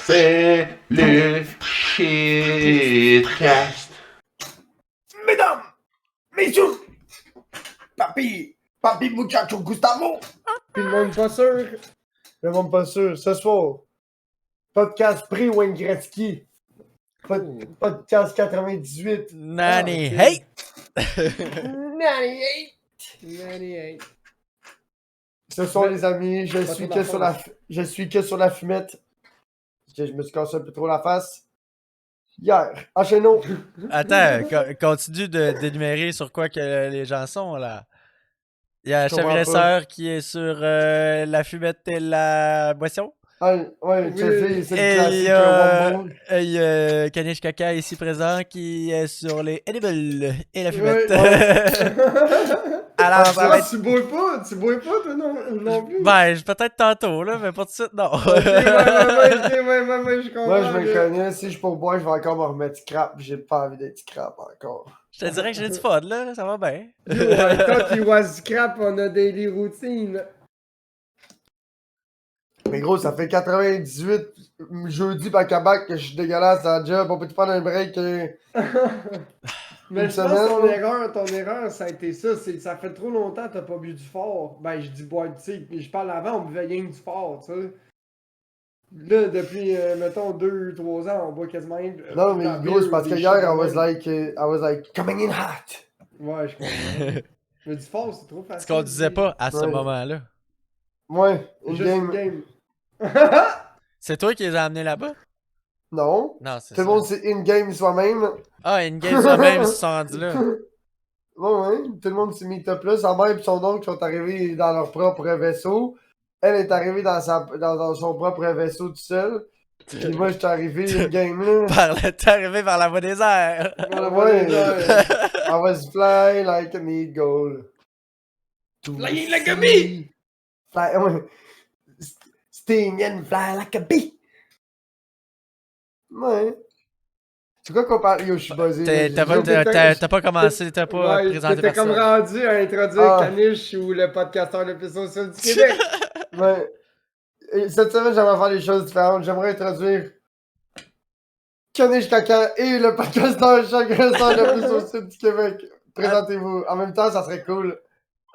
C'est le shitcast. Mesdames, messieurs, papi muchacho Gustavo. Puis le monde pas sûr. Le monde pas sûr. Ce soir, podcast pré-Wayne Gretzky. Podcast 98. Nanny, ok. hey! 98. 98. Ce soir, les amis, je suis que sur la fumette. Je me suis cassé un peu trop la face. Hier, enchaînons. Attends, continue d'énumérer sur quoi que les gens sont, là. Il y a Je comprends Chaviresseur qui est sur la fumette et la boisson. Ah, ouais, Oui. Et c'est le classique. il y a Kanish Kaka ici présent qui est sur les edibles et la fumette. Alors, Ah, ben, ben, tu bois pas, toi non plus. ben, peut-être tantôt, là, mais pas tout de suite, non. Ouais, je comprends. Moi, je me connais. Si je pour boire, je vais encore me remettre scrap. J'ai pas envie d'être scrap encore. Je te dirais que j'ai du fun, là, ça va bien. Toi qui was scrap, on a daily routine. Mais gros, ça fait 98 jeudi back-à-back que je suis dégueulasse à la job. On peut te prendre un break. Mais Une je pense semaine, que ton erreur, ça a été ça. Ça fait trop longtemps que t'as pas bu du fort. Ben, je dis boire, tu sais, je parle avant, on buvait rien que du fort, tu sais. Là, depuis, mettons, 2-3 ans, on boit quasiment rien de... Non, mais gros, c'est parce que hier, I was like, coming in hot. Ouais, je comprends. Mais du fort, c'est trop Ce facile. qu'on disait pas à ce Ouais. moment-là. Ouais, Juste une une game. game. C'est toi qui les as amenés là-bas? Non. Non, c'est Tout ça. le monde, c'est in-game soi-même. Ah, une game soi-même, ils se sont rendus là. Ouais, tout le monde s'est mis top là. Sa mère et son oncle sont arrivés dans leur propre vaisseau. Elle est arrivée dans son propre vaisseau tout seul. Puis moi, j'étais arrivé in-game là. T'es arrivé par la voie des airs. Ouais, I was flying like an eagle. Flying like a bee! Ouais. Sting and fly like a bee. Ouais. C'est quoi qu'on parle? Yo, je suis buzzé. T'as pas commencé, t'as pas Ouais, présenté t'étais comme personne. rendu à introduire Caniche ou le podcasteur le plus social du Québec. Ouais. Et cette semaine, j'aimerais faire des choses différentes. J'aimerais introduire Kanish Kaka et le podcasteur Chaviresseur le plus au sud du Québec. Présentez-vous. En même temps, ça serait cool.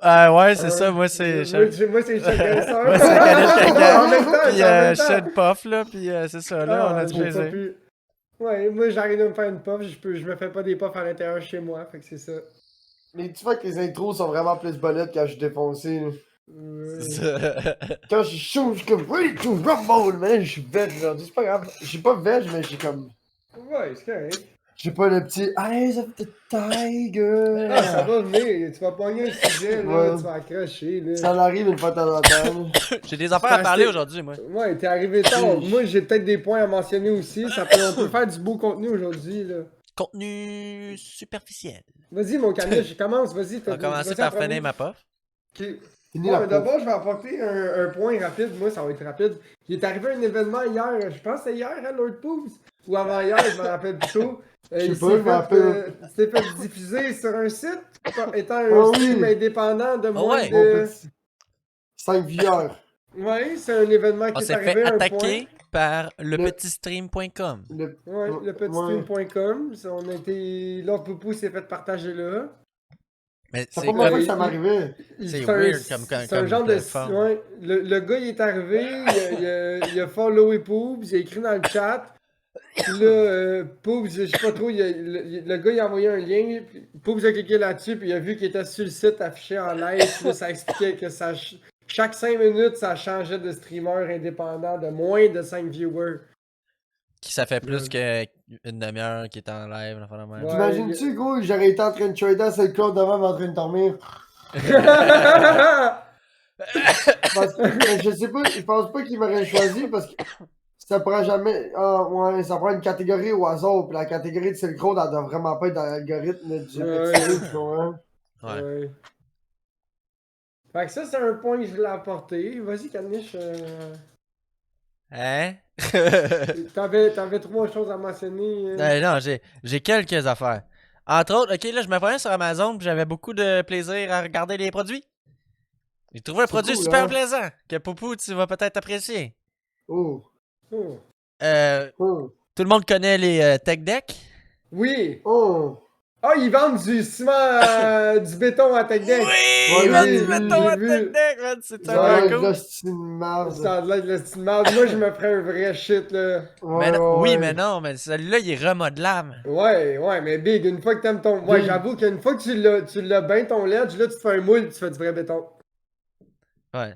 Ouais, c'est ça, moi c'est... Moi, c'est Chaviresseur. Moi c'est Kanish Kaka, En même temps, puis en même temps. Sean Puff, là, puis c'est ça, là, on a du j'ai pas plaisir. pu. Ouais, moi j'arrive de me faire une puff, je me fais pas des puffs à l'intérieur chez moi, fait que c'est ça. Mais tu vois que les intros sont vraiment plus bolettes quand je suis défoncé. Là. C'est ça. Quand je suis chaud, je suis comme ready to rumble, mais là, je suis veg aujourd'hui. C'est pas grave. Je suis pas veg, mais j'ai comme. Ouais, c'est correct. J'ai pas le petit Eyes of the Tiger. Ah, ça va venir, tu vas pogner un sujet, là, Ouais. tu vas accrocher, là. Ça m'arrive une fois de temps en temps. J'ai des affaires à parler aujourd'hui, moi. Ouais, t'es arrivé tard. Moi, j'ai peut-être des points à mentionner aussi. On peut faire du beau contenu aujourd'hui, là. Contenu superficiel. Vas-y, mon Caniche, commence, vas-y. On va commencer par freiner ma puff. Ok. Fini Ouais, la mais d'abord, je vais apporter un point rapide. Moi, ça va être rapide. Il est arrivé un événement hier, je pense que c'était hier, hein, Lord Poos? Ou avant-hier, je me rappelle plus tôt. Je sais Il pas, je me rappelle. s'est fait diffuser sur un site, étant un Oh oui. stream indépendant de moins ouais. Mon de... petit 5 vieurs. Ouais, c'est un événement On qui est s'est arrivé fait à un attaquer par lepetitstream.com. Ouais, le petitstream.com. On a été... Lord Poupou s'est fait partager là. Mais C'est c'est pas moi comme... que ça m'arrivait. C'est un- weird comme C'est un genre de... plateforme. Ouais, le gars, il est arrivé, il a followé Poobs, il a écrit dans le chat. Puis là, Poobs, je sais pas trop, le gars, il a envoyé un lien. Puis Poobs a cliqué là-dessus, puis il a vu qu'il était sur le site affiché en live. Puis là, ça expliquait que chaque 5 minutes, ça changeait de streamer indépendant de moins de 5 viewers. Qui ça fait plus qu'une demi-heure qui est en live. Enfin, la même. Ouais. T'imagines-tu, gros, que j'aurais été en train de trader sur le cloud devant, mais en train de dormir? Parce que, je sais pas, je pense pas qu'il m'aurait choisi parce que ça prend jamais. Ouais, ça prend une catégorie au hasard. Puis la catégorie de Silk Road, elle doit vraiment pas être dans l'algorithme du GPT, tu comprends? Ouais. Ouais. Fait que ça, c'est un point que je voulais apporter. Vas-y, Caniche. Hein? T'avais 3 choses à mentionner. Non, j'ai quelques affaires. Entre autres, ok, là, je me prenais sur Amazon puis j'avais beaucoup de plaisir à regarder les produits. J'ai trouvé un C'est produit cool, super hein? plaisant que Poupou, tu vas peut-être apprécier. Oh. Oh. Oh. Tout le monde connaît les Tech Deck? Oui! Oh. Ah, ils vendent du ciment, du béton à Tech Deck! Oui! Ouais, Man, j'ai du vu, béton j'ai à vu. Tech Deck, man! C'est Ça a tellement l'air de la cool! style de merde. Ça a l'air de la petite merde. Moi, je me ferais un vrai shit, là. Mais Ouais, non- ouais, oui, ouais. mais non, mais celui-là, il est remodelable. Ouais, mais Big, une fois que t'aimes ton. Ouais, Big. j'avoue qu'une fois que tu l'as bien ton ledge, là, tu te fais un moule, tu fais du vrai béton. Ouais.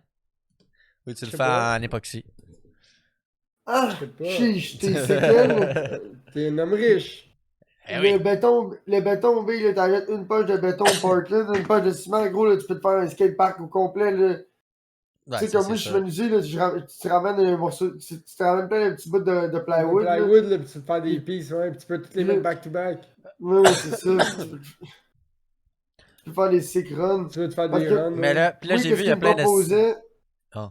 Ou tu Je le sais fais pas. en époxy. Je Ah, sais pas. chiche, c'est quel? T'es un homme riche. Eh oui. Le béton, B, là, t'achètes une poche de béton Portland, une poche de ciment, gros, là, tu peux te faire un skatepark au complet, là. Ouais, Tu sais, ça, comme c'est moi, je suis sûr. menuisier, là, tu te ramènes un morceau, tu te ramènes plein de petits bouts de Le plywood, là. plywood, là, pis tu peux faire des Puis- pieces, ouais, pis tu peux toutes les puis là, mettre back-to-back. ouais, c'est ça. Tu peux faire des sick runs. Tu veux te faire Parce des que, runs, Mais ouais. là, puis là, oui, j'ai vu, qu'est-ce il y a qu'il me plein de. proposait? Oh.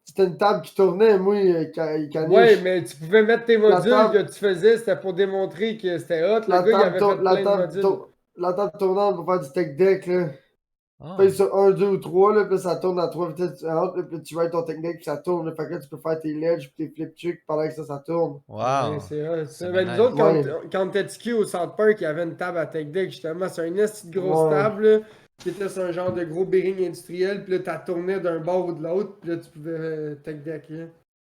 C'était une table qui tournait, moi, caniche. Ouais, mais tu pouvais mettre tes La modules table, que tu faisais, c'était pour démontrer que c'était hot. Le gars, il avait fait plein de modules. la table tournante pour faire du tech deck, là. Oh. Tu payes sur 1, 2 ou 3, là, puis ça tourne à 3 vitesses différentes, là, puis tu rides ton tech deck, puis ça tourne, là. Fait que là, tu peux faire tes ledges, puis tes flip tricks pendant que ça tourne. Wow. Ouais, c'est hot. C'est Ben, bien nous autres, nice. quand on était tickets au South Park, il y avait une table à Tech Deck, justement. C'est une petite grosse Ouais. table, là, qui était sur un genre de gros bearing industriel, puis là, t'as tourné d'un bord ou de l'autre, puis là, tu pouvais Tech Deck, là.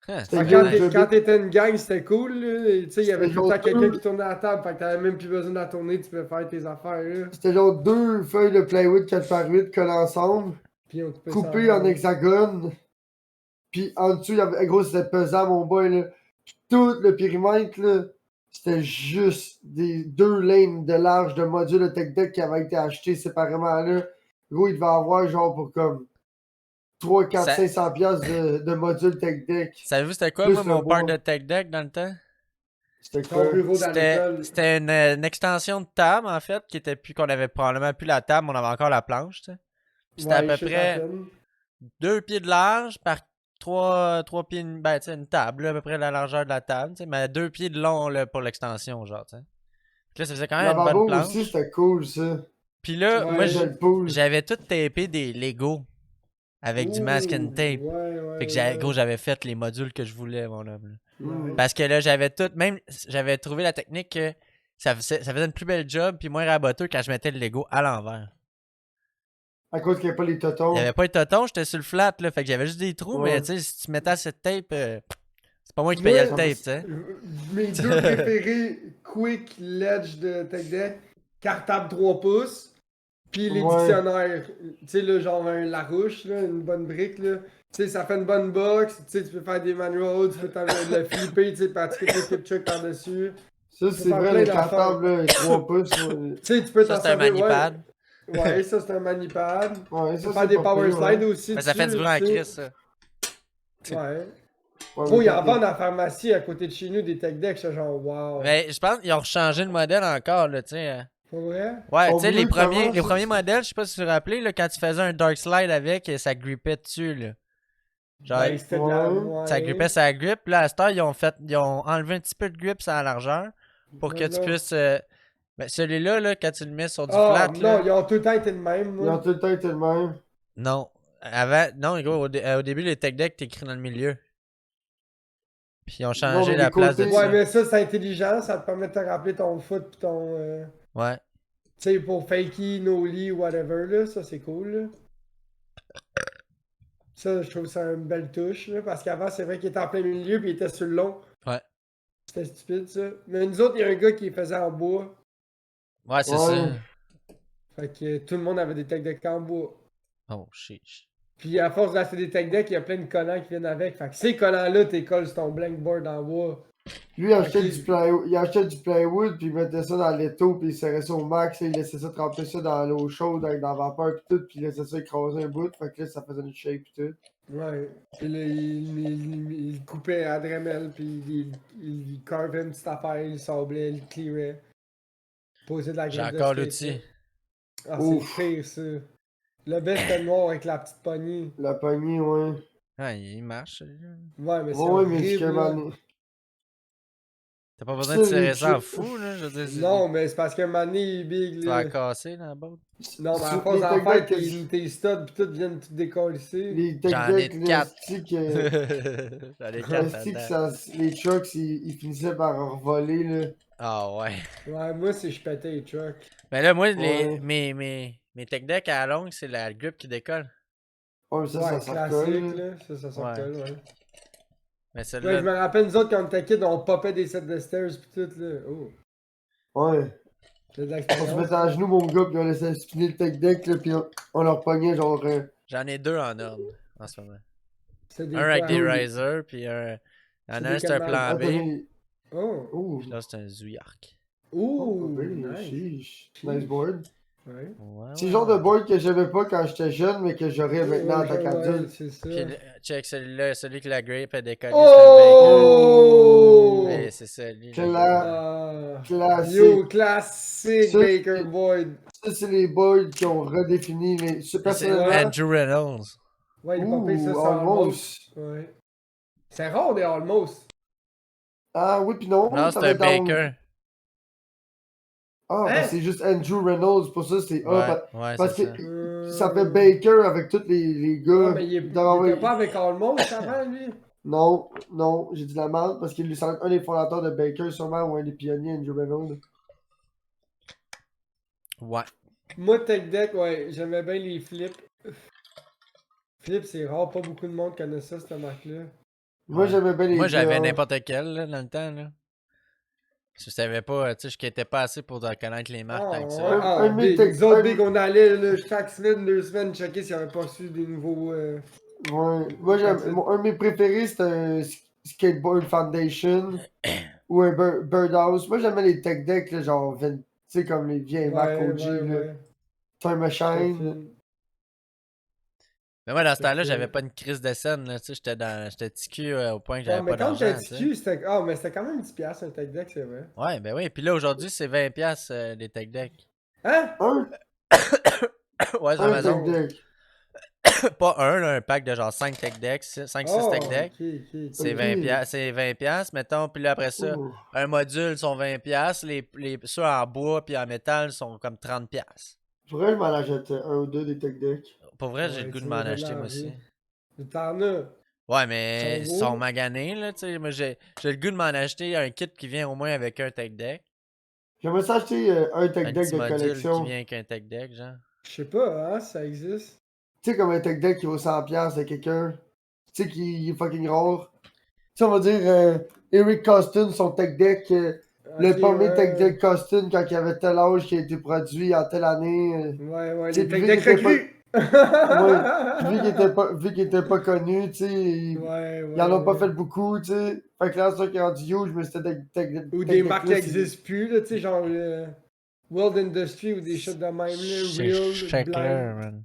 Huh, C'était c'est Fait que bien good, nice. le quand big. t'étais une gang, c'était cool, là. Tu sais, il y avait C'était tout le genre temps quelqu'un deux, qui tournait à la table, fait que t'avais même plus besoin de la tourner, tu pouvais faire tes affaires, là. c'était genre 2 feuilles de plywood 4x8 collées ensemble, Puis on coupait ça coupées en ensemble. hexagone, puis en dessous, il y avait, gros, c'était pesant, mon boy, là. Puis tout le périmètre, là, c'était juste des 2 lanes de large de modules de tech deck qui avaient été achetés séparément, là. Gros, il devait avoir genre pour comme 3, 4, Ça- 500 piastres de modules tech deck. Savez-vous c'était quoi, Plus moi, le mon parc bois. de Tech Deck dans le temps? C'était Ton quoi? bureau dans C'était l'école. c'était une extension de table, en fait, qui était plus qu'on avait probablement plus la table, mais on avait encore la planche, tu sais. Puis c'était à Ouais, peu je sais près ta peine. 2 pieds de large par 3 pieds, ben, tu sais, une table, là, à peu près la largeur de la table, tu sais, mais 2 pieds de long, là, pour l'extension, genre, tu sais. Puis là, ça faisait quand même une bonne Lavabo aussi, planche. c'était cool, ça. Puis là, moi, Ouais. C'était le pool. j'avais tout tapé des Lego avec du masking Ouh, tape. ouais, Fait que ouais. gros, j'avais fait les modules que je voulais, mon homme, là. Ouais. Parce que là, j'avais tout, même, j'avais trouvé la technique que ça faisait une plus belle job puis moins raboteux quand je mettais le Lego à l'envers. À cause qu'il n'y avait pas les Il totons. n'y avait pas de toton, j'étais sur le flat, là. Fait que j'avais juste des trous, Ouais. mais tu sais, si tu mettais cette tape, c'est pas moi qui Moi, payais le tape, tu sais. Mes deux préférés, Quick Ledge de Tech Deck, cartable 3 pouces, puis les Ouais. dictionnaires. Tu sais, là, genre un Larouche, là, une bonne brique, là. Tu sais, ça fait une bonne box, tu sais, tu peux faire des manuals, tu peux le flipper, tu sais, pratiquer tes flip trucks par-dessus. Ça, peux c'est faire vrai, plein les d'affaires. cartables, là, les 3 pouces. Ouais, Tu sais, tu peux Ça, t'en c'est un servir, manipad. Ouais, ça, c'est un manipad. ouais Tu ça, peux faire c'est des pas power pire, slides ouais. aussi. Mais ça fait du dessus, bruit en tu sais. crise, ça. Ouais. Ouais, Gros, mais il y en quand vend dans la pharmacie à côté de chez nous des tech decks, c'est genre wow. Mais je pense qu'ils ont changé le modèle encore, là, tu sais. Pour vrai? Ouais, Sont tu sais, les bleus, comment, premiers ça? modèles, je sais pas si tu te rappelles, là, quand tu faisais un dark slide avec, ça grippait dessus, là. Genre, Ben, c'était de la. Ouais. ça Ouais. grippait sa grip. Là, à cette heure, ils ont enlevé un petit peu de grip sur la largeur pour que Ouais, tu non. puisses. Ben, celui-là, là, quand tu le mets sur du Ah, flat, non, là. ils ont tout le temps été de même, Ils ont moi. tout le temps été le même. Non. Avant, non, gros, au début, les tech decks, t'écris dans le milieu. Puis ils ont changé mais la les place de côtés- Ouais, ça. mais ça, c'est intelligent, ça te permet de te rappeler ton foot pis ton. Ouais. Tu sais, pour fakey, no-lee, whatever, là, ça c'est cool, là. Ça, je trouve ça une belle touche, là, parce qu'avant, c'est vrai qu'il était en plein milieu pis il était sur le long. Ouais. C'était stupide, ça. Mais nous autres, il y a un gars qui les faisait en bois. Ouais, c'est Ouais. ça. Fait que tout le monde avait des tech decks en bois. Oh, chiche. Puis à force d'acheter des tech decks, il y a plein de collants qui viennent avec. Fait que ces collants-là, t'es colles sur ton blankboard en bois. Lui, il achetait, Ok. il achetait du plywood, puis il mettait ça dans l'étau, puis il serrait ça au max, et il laissait ça tremper ça dans l'eau chaude, avec dans la vapeur, puis tout, puis il laissait ça écraser un bout, fait que là, ça faisait une shape, puis tout. Ouais. Puis là, il coupait à Dremel, puis il carvait une petite affaire, il sablait, il clearait. Posait de la J'ai graisse de encore skate, l'outil. là. Ah, c'est Ouf. le pire, ça. Le best c'était noir avec la petite poignée. La poignée, ouais. Ah, il marche, celui-là. Ouais, mais c'est Ouais, mais c'est horrible, là. que T'as pas besoin de Ça, les tirer ça en trucs- fou, là. Je veux dire, Non, mais c'est parce qu'un moment donné, Big, tu vas là. la casser dans la botte. Non, mais à sur force les d'en tech faire, decks, tes studs pis tout viennent tout décalisser. les tech J'en ai decks, là, 4. c'est que. J'en ai 4 C'est que là-dedans. les trucks, ils finissaient par voler, là. Ah ouais. Ouais, moi, c'est je pétais les trucks. Mais là, moi, Ouais. mes tech decks à la longue, c'est la grip qui décolle. Ouais, mais ça, Ouais, ça classique, recolle, là. là. Ça Ouais. recolle, ouais. Mais Ouais, celle-là, je me rappelle, nous autres, quand on était kids, on popait des sets de stairs pis tout, là. Oh, Ouais. j'ai de On se l'expérience. mettait à genoux, mon gars, puis on laissait spinner le tech deck, là, puis on leur pognait, genre. j'en ai 2 en ordre en ce moment. C'est des Un avec quoi? des Ouh. risers, puis un. Il y en C'est a des un, c'est un canals. plan Attends, B. mais. Oh, Ouh. Puis là, c'est un Zuyark. Oh, ouh, ben, nice. chiche. Chiche. Nice board. Ouais. Ouais, C'est le ouais, genre de ouais. board que j'aimais pas quand j'étais jeune, mais que j'aurais maintenant en tant Ouais, qu'adulte. c'est ça. Puis check celui-là, celui que la grape a décollé, Oh! c'est un Baker. Ouais, c'est ça, lui. Que le la- gars. Ah, Classique. yo, classique Ça, Baker c'est- Boyd. Ça, c'est les boards qui ont redéfini, mais C'est personnellement. Andrew Reynolds. Ouais, il est pompé ça, Ouh, c'est almost. Ouais. C'est rare des almost. Ah oui, puis non, Non, ça c'est va un être dans- Baker. Ah, Hein? ben c'est juste Andrew Reynolds, pour ça c'est A. Ouais, Parce c'est que ça. ça fait Baker avec tous les gars. Non, mais il doivent avoir- était pas avec Almost avant, lui. Non, non, j'ai dit la merde parce qu'il est un des fondateurs de Baker, sûrement, ou un des pionniers, Andrew Reynolds. Ouais. Moi, Tech Deck, ouais, j'aimais bien les flips. Flips, c'est rare, pas beaucoup de monde connaît ça, cette marque-là. Moi, Ouais. j'aimais bien les Moi, j'avais gars. n'importe quel, là, dans le temps, là. Je savais pas, tu sais, je quittais pas assez pour connaître les marques tant que ça. Un- Ah, un de mes Big, Tech- nous autres, un- Big, on allait là, chaque semaine, 2 semaines, checker s'il n'y avait pas reçu des nouveaux. Ouais. Moi, un de mes préférés, c'était un Skateboard Foundation ou un Birdhouse. Moi, j'aimais les tech decks, là, genre, tu sais, comme les vieilles marques OG, là. Time Machine. Mais moi, dans ce temps-là, Ok. j'avais pas une crise de scène, là, tu sais, j'étais TQ au point que Ouais, j'avais mais pas quand d'argent, t'étais tu sais. TQ, c'était. Ah, mais c'était quand même 10$ un Tech Deck, c'est vrai. Ouais, ben oui, puis là, aujourd'hui, c'est 20$ des tech decks. Hein? Ouais, sur Un Amazon. tech deck. Pas un, là, un pack de genre 5 tech decks, 5-6 Oh, tech decks. ok. C'est Ok. 20$, c'est 20$, mettons, puis là, après ça, Ouh. un module sont 20$, ceux en bois puis en métal sont comme 30$. Faudrait que je m'en achète un ou deux des tech decks. Pour vrai, j'ai Ouais, le goût tu de m'en m'as acheter, donné moi envie. aussi. T'en as. Ouais, mais Ils ils sont sont beaux. maganés, là, tu sais. Moi, j'ai le goût de m'en acheter un kit qui vient au moins avec un tech deck. J'aimerais ça acheter un tech Un deck petit de module collection. qui vient avec un tech deck, genre. Je sais pas, hein, si ça existe. Tu sais, comme un tech deck qui vaut 100$ de quelqu'un. Tu sais, qui est fucking rare. Tu sais, on va dire Eric Costin, son tech deck. Le Ok, premier ouais. tech deck Costin quand il avait tel âge qui a été produit en telle année. Ouais, Tu sais, les puis Tech vu Deck qu'il était pas- recrues! Puis vu qu'il était pas connu, tu sais, ils en ont pas fait beaucoup, tu sais. Fait que là, c'est ça qui est rendu huge, mais c'était Ou tech des deck marques qui là, n'existent plus, là, tu sais, genre World Industry ou des shit de même, là, Real, Checkler, Blind. man.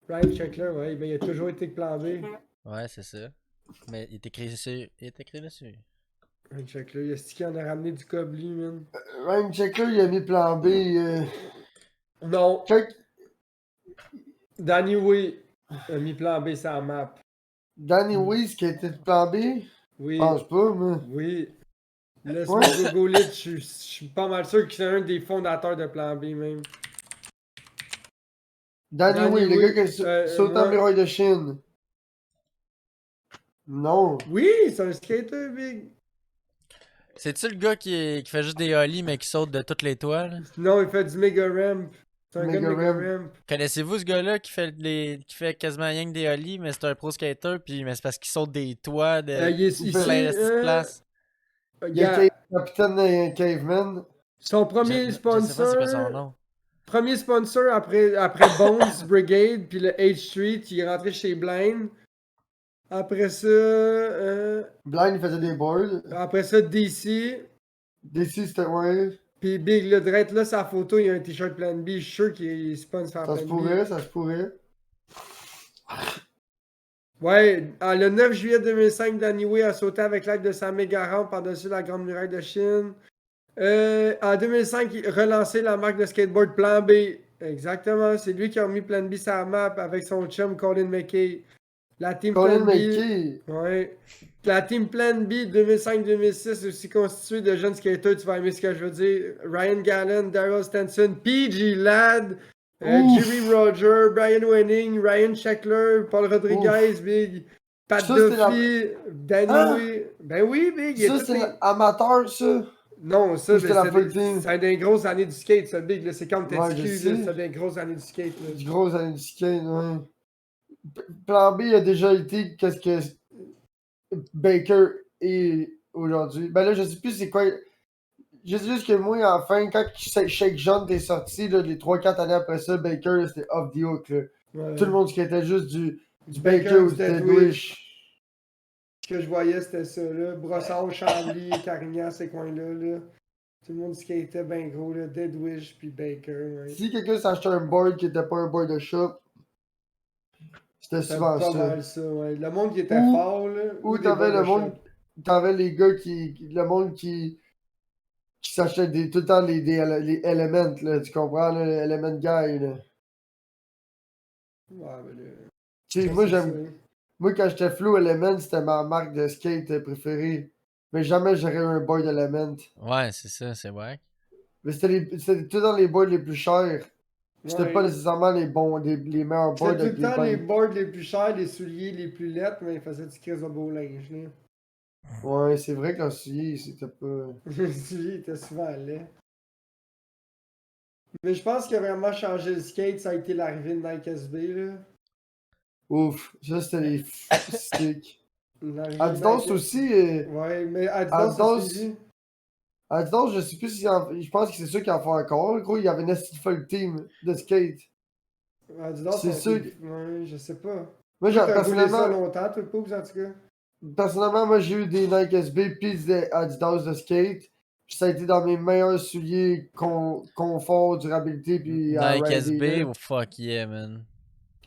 Ryan Checkler, ouais, ben il a toujours été plan B. Ouais, c'est ça. Mais il est écrit dessus. Il est écrit dessus. Ryan Checkler, il a stické, en a ramené du Cobbly, man. Ryan Checker, il a mis plan B. Non, Quand Danny Way a mis plan B sur la map. Danny Weiss qui a été de plan B, je Oui, pense pas, mais. oui. Laisse-moi googler, je suis pas mal sûr que c'est un des fondateurs de plan B, même. Danny Weiss, le Way, gars qui a sauté en ouais. miroir de Chine. Non. Oui, c'est un skater, big. C'est-tu le gars qui fait juste des ollies mais qui saute de toutes les toits, là? Non, il fait du Mega Ramp. C'est un gars de Mega Mega Ramp. Ramp. Connaissez-vous ce gars-là qui fait quasiment rien que des ollies, mais c'est un pro skater, puis mais c'est parce qu'il saute des toits de Il est ici. plein de petites places. Il y a Capitaine Caveman. Son premier Je sais pas c'est sponsor. quoi son nom. Premier sponsor après Bones Brigade, puis le H Street, il est rentré chez Blind. Après ça, Blind, il faisait des boards. DC. DC, c'était ouais. Puis Big, là, direct là, sa photo, il y a un t-shirt Plan B. Je suis sûr qu'il est sponsor Ça Plan se B. pourrait, ça se pourrait. Ouais, le 9 juillet 2005, Danny Way a sauté avec l'aide de sa méga rampe par-dessus la Grande Muraille de Chine. En 2005, il a relancé la marque de skateboard Plan B. Exactement, c'est lui qui a mis Plan B sur la map avec son chum Colin McKay. La team Colin Plan B. McKay. Ouais. La team Plan B 2005-2006 aussi constituée de jeunes skateurs, tu vas aimer ce que je veux dire. Ryan Gallen, Daryl Stenson, PG Ladd, Ouf. Jerry Roger, Brian Wenning, Ryan Sheckler, Paul Rodriguez, Big, Pat Ça, c'était Duffy, Danny Hein? Way. Ben oui, Big. il y a Ça, tous c'est les- amateur, ça. Non, ça, Ou c'était la full c'était team? des grosses années du skate, ça, Big. Là, c'est comme Ouais, je TTQ, sais. là, c'était des grosses années du skate. Là. Du gros années du skate, ouais. Plan B a déjà été qu'est-ce que Baker est aujourd'hui. Ben là, je sais plus c'est quoi. Je sais juste que moi, enfin, quand Shake John est sorti, là, les 3-4 années après ça, Baker, là, c'était off the hook. Là. Ouais. Tout le monde skatait juste du Baker, Baker ou du du Dead Deadwish. Ce que je voyais, c'était ça, là. Brossard, Chambly, Carignan, ces coins-là, là. Tout le monde skatait bien gros, là. Deadwish, puis Baker, ouais. Si quelqu'un s'achetait un board qui était pas un board de shop, c'était C'était souvent pas ça. mal ça, ouais. Le monde qui était Ou- fort, là. Ou des t'avais boys le de monde, shop. t'avais les gars le monde qui s'achetaient tout le temps les Elements, là, tu comprends, là, les Element Guy, là. Ouais, mais là. Tu sais, ça, moi, c'est j'aime. ça. Moi, quand j'étais Flow Element, c'était ma marque de skate préférée. Mais jamais j'aurais eu un board Element. Ouais, c'est ça, c'est vrai. Mais c'était tout dans les boards les plus chers. C'était Ouais. pas nécessairement les bons, les meilleurs boards C'était tout avec le temps bonnes- les boards les plus chers, les souliers les plus lettres, mais ils faisaient du crise de beau linge, là. Ouais, c'est vrai qu'en soulier, c'était pas. Le soulier était souvent laid. Mais je pense qu'il a vraiment changé le skate, ça a été l'arrivée de Nike SB, là. Ouf, ça c'était les sticks. L'arrivée de Adidas Nike- aussi. Ouais, mais Adidas a Adidas- suivi. Adidas, je sais plus si. Je pense que c'est sûr qu'ils en font encore. Gros, il y avait une full team de skate. Adidas, C'est sûr Ouais, je sais pas. Moi, Toi, t'as roulé ça personnellement, longtemps, toi, Pops, en tout cas. moi, j'ai eu des Nike SB puis des Adidas de skate. Puis ça a été dans mes meilleurs souliers confort, durabilité puis Nike rider, SB, là. oh fuck yeah, man.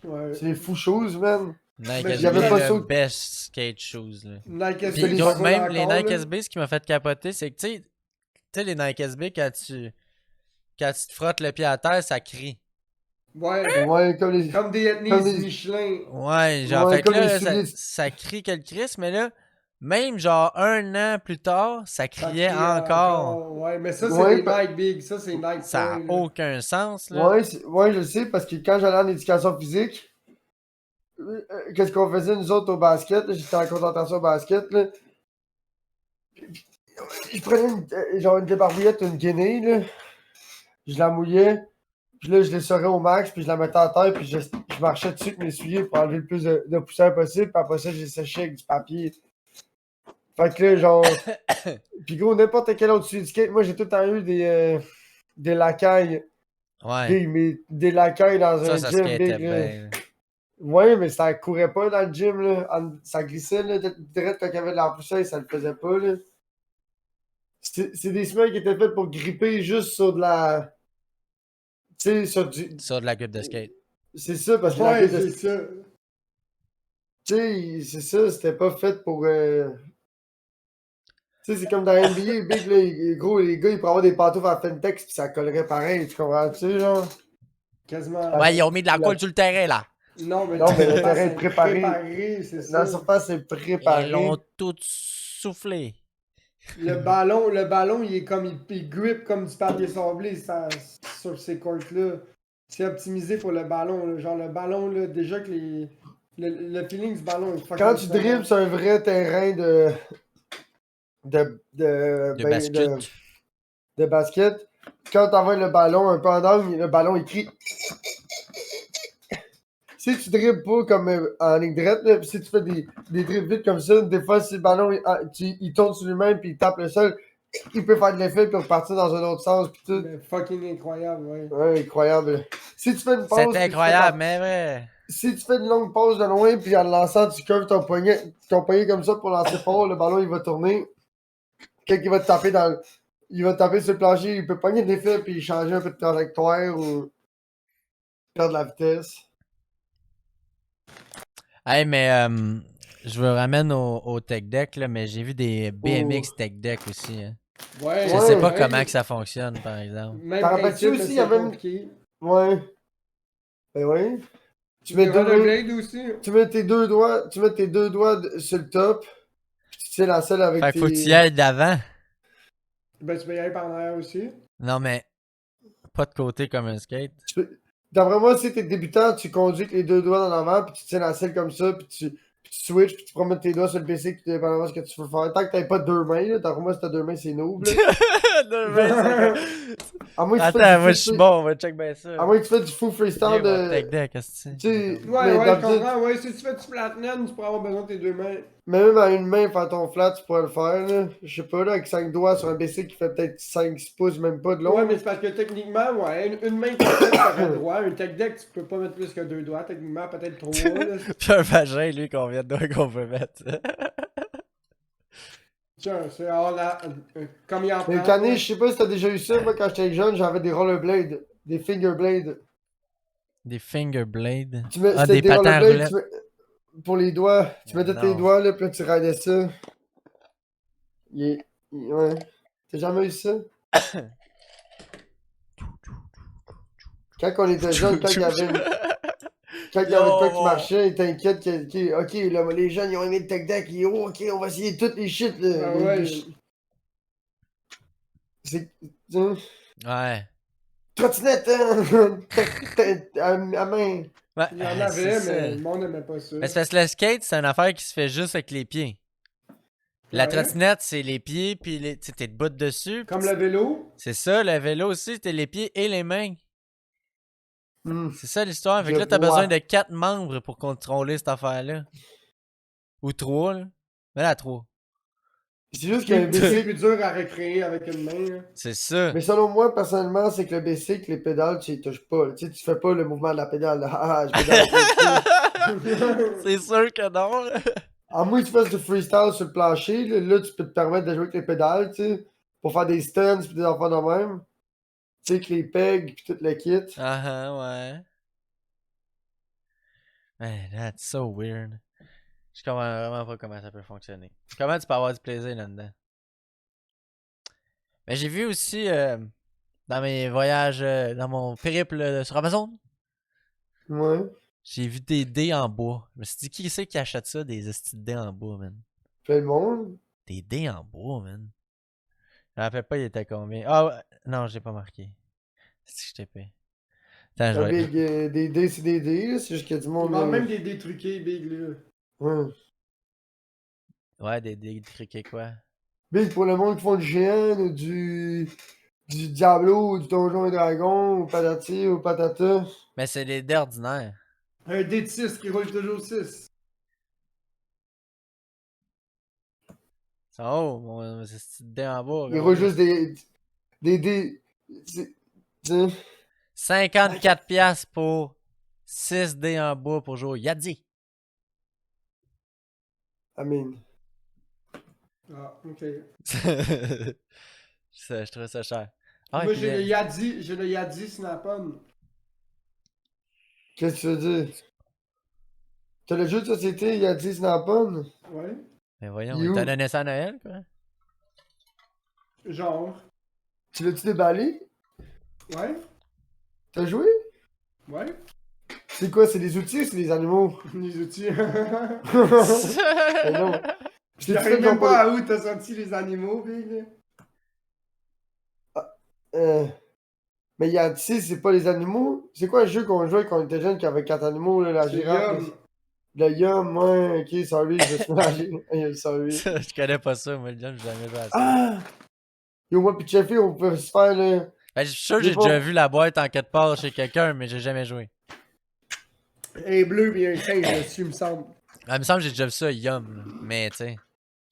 Ouais. C'est fou chose, man. Nike Mais SB, j'avais pas le ça- best skate shoes, là. Nike SB, Puis les ils gros, sont même les encore, Nike là. SB, ce qui m'a fait capoter, c'est que, tu sais, les Nike SB, quand tu te frottes le pied à terre, ça crie. Ouais, Ouais, comme les. comme des ethnies Comme les- Michelin. Ouais, genre, Ouais, fait que comme les là, souliers. ça crie que le Christ, mais là, même genre un an plus tard, ça Ça criait crie encore. Ouais, mais ça, c'est Ouais, des Nike Big. Ça, c'est Nike Ça n'a point, là. aucun sens, là. Ouais, ouais, je le sais, parce que quand j'allais en éducation physique, qu'est-ce qu'on faisait nous autres au basket? Là, j'étais en concentration au basket. Là. Je prenais genre une débarbouillette, une guinée, là. Je la mouillais, puis là, je l'essorais au max, puis je la mettais à terre, puis je marchais dessus avec mes souliers pour enlever le plus de poussière possible, puis après ça, je les séchais avec du papier. Fait que là, genre. Puis gros, n'importe quel autre soulier de skate, moi, j'ai tout le temps eu des lacailles. Ouais. Des lacailles dans un Ça gym skatait big, là. bien. Ouais, mais ça courait pas dans le gym, là. Ça glissait, là. Direct quand il y avait de la poussière, ça le faisait pas, là. C'est des semelles qui étaient faites pour gripper juste sur de la. Tu sais, sur du. Sur de la gueule de skate. C'est ça, parce que la Ouais, gueule de- c'est ça. Tu sais, c'est ça, c'était pas fait pour. Tu sais, c'est comme dans la NBA, big, là. Gros, les gars, ils pourraient avoir des pantoufles à Fentex, puis ça collerait pareil, tu comprends, tu sais, genre. Quasiment. Ouais, ils ont mis de la colle sur le terrain, là. Non, mais Non, mais le surface terrain est préparé. c'est La ça. surface est préparée. Ils l'ont tout soufflé. Le ballon, il est comme, il grip comme du papier sablé sur ces courts-là. C'est optimisé pour le ballon, là. Genre le ballon, là, déjà que le feeling du ballon est fucking Quand tu différent. dribbles sur un vrai terrain De basket. de basket, quand tu envoies le ballon un peu en angle, le ballon il crie. Si tu dribbles pas comme en ligne droite, là, pis si tu fais des dribbles vite comme ça, des fois si le ballon il tourne sur lui-même puis il tape le sol, il peut faire de l'effet puis repartir dans un autre sens puis tout. Mais fucking incroyable, ouais. Ouais, incroyable. Si tu fais une pause, C'était incroyable, mais vrai. si tu fais une longue pause de loin, puis en le lançant, tu curves ton poignet comme ça pour lancer fort, le ballon il va tourner. Quand il va te taper il va te taper sur le plancher, il peut pogner de l'effet puis changer un peu de trajectoire ou perdre la vitesse. Hey, mais je me ramène au tech deck, là, mais j'ai vu des BMX tech deck aussi. Hein. Ouais, Je sais pas ouais. comment que ça fonctionne, par exemple. Même T'en rappelles-tu principe, mais aussi, il y c'est avait une- compliqué. Ouais. Ben oui. Tu mets Le deux mains, rollerblade aussi. tu mets tes deux doigts, sur le top, puis tu tiens la selle avec Fait tes... que faut que tu y ailles d'avant. Ben, tu peux y aller par en arrière aussi. Non, mais pas de côté comme un skate. D'après moi, si t'es débutant, tu conduis avec les deux doigts en avant, puis tu tiens la selle comme ça, puis tu switches, puis tu promènes tes doigts sur le PC, puis dépendamment de ce que tu veux faire. Tant que t'as pas deux mains, là, d'après moi, si t'as deux mains, c'est noob, là. À moins que tu fasses Attends, du moi je suis freestyle- bon, on va check bien ça. À moins que tu fasses du full freestyle Viens, de... mon tech deck, qu'est-ce que Tu sais, Ouais, mais ouais, je d'habitude- comprends. Ouais, si tu fais du flatland, tu pourras avoir besoin de tes deux mains. Mais même à une main, faire ton flat, tu pourrais le faire, là. Je sais pas, là, avec 5 doigts sur un BC qui fait peut-être 5-6 pouces, même pas de long. Ouais, mais c'est parce que techniquement, ouais, une main complète, ça fait droit. Un tech deck, tu peux pas mettre plus que deux doigts. Techniquement, peut-être trois. Là. Puis un vagin, lui, qu'on vient de dire qu'on peut mettre. Tiens, c'est comme il en Mais prend, Canet, là. je sais pas si t'as déjà eu ça. Moi, quand j'étais jeune, j'avais des rollerblades, des fingerblades. Des fingerblades. C'était Des patins à rollerblades roulettes. pour les doigts. Tu mettais tes Non. doigts, là, puis là, tu raidais ça. Ouais. T'as jamais eu ça? Quand on était jeune, quand il y avait quand il y avait quoi qui marchait, t'inquiète que, ok, là, les jeunes, ils ont aimé le tech deck, ils ont, ok, on va essayer toutes les shit, là. Ah ouais. C'est... Ouais. Trottinette, hein? à main. Ouais, Il y en c'est avait, ça. mais le monde n'aimait pas ça. Mais c'est parce que le skate, c'est une affaire qui se fait juste avec les pieds. La Ouais. trottinette, c'est les pieds, puis tu sais, t'es debout dessus. Comme puis le vélo. C'est ça, le vélo aussi, t'es les pieds et les mains. Hmm. C'est ça l'histoire. Fait que Je là, t'as vois. besoin de 4 membres pour contrôler cette affaire-là. Ou 3, là. Mais là, 3. C'est juste C'est qu'un bicycle. plus dur à recréer avec une main. Là. C'est ça. Mais selon moi, personnellement, c'est que le bicycle, les pédales, tu les touches pas. Tu sais, tu fais pas le mouvement de la pédale. Là. Ah, je pédale avec le pied. C'est sûr que non. là. À moins que tu fasses du freestyle sur le plancher, là, tu peux te permettre de jouer avec les pédales, tu sais, pour faire des stunts pis des affaires de même. Tu sais, avec les pegs pis tout le kit. Ah ah, ouais. Man, that's so weird. Je comprends vraiment pas comment ça peut fonctionner. Comment tu peux avoir du plaisir là-dedans? Mais j'ai vu aussi dans mes voyages, dans mon périple sur Amazon, Ouais. j'ai vu des dés en bois. Je me suis dit, qui c'est qui achète ça, des estis de dés en bois, man? Plein de monde. Des dés en bois, man. Je me rappelle pas, il était combien. Ah, ouais. Non, j'ai pas marqué. C'est que je t'ai payé. Attends, je Un vais. big, des dés, c'est des dés, là, c'est juste qu'il y a du On monde. vend même des détruqués big là. Ouais. Ouais, des dés criquets, quoi. Big pour le monde qui font du géant, ou du Diablo, ou du Donjon et Dragon, ou patati, ou patata. Mais c'est des dés ordinaires. Un dé de 6 qui roule toujours 6. C'est en haut, mon esti de dés en bois. Il roule juste des dés. C'est- 54$ piastres pour 6 dés en bois pour jouer. Yadi! I mean. Ah, ok. Je trouve ça cher. Ah, Moi et puis, j'ai le Yadi Snap-on. Qu'est-ce que tu veux dire? T'as le jeu de société, il y a 10 Snap-on? Ouais. mais voyons, You. t'as donné ça à Noël, quoi? Genre. Tu l'as-tu déballé? Ouais. T'as joué? Ouais. C'est quoi? C'est des outils ou c'est des animaux? Les outils. Ben non. Je t'ai dit J'arrive qu'ils ont même pas à où t'as sorti les animaux, big. Mais il y a 10, c'est pas les animaux. C'est quoi un jeu qu'on jouait quand on était jeune qui avait 4 animaux, là, la C'est girafe? Yum. Le Yum, ouais, ok, sorry, je me suis mélangé. Sorry. Je connais pas ça, moi, le jump, j'ai jamais joué à ça. Ah! Yo, moi pis Cheffy, on peut se faire, là. Ben, je suis sûr que J'ai j'ai pas- déjà vu la boîte en quelque part chez quelqu'un, mais j'ai jamais joué. Un bleu pis un singe dessus, il me semble. Ah, il me semble que j'ai déjà vu ça, Yum, là. Mais, tu sais,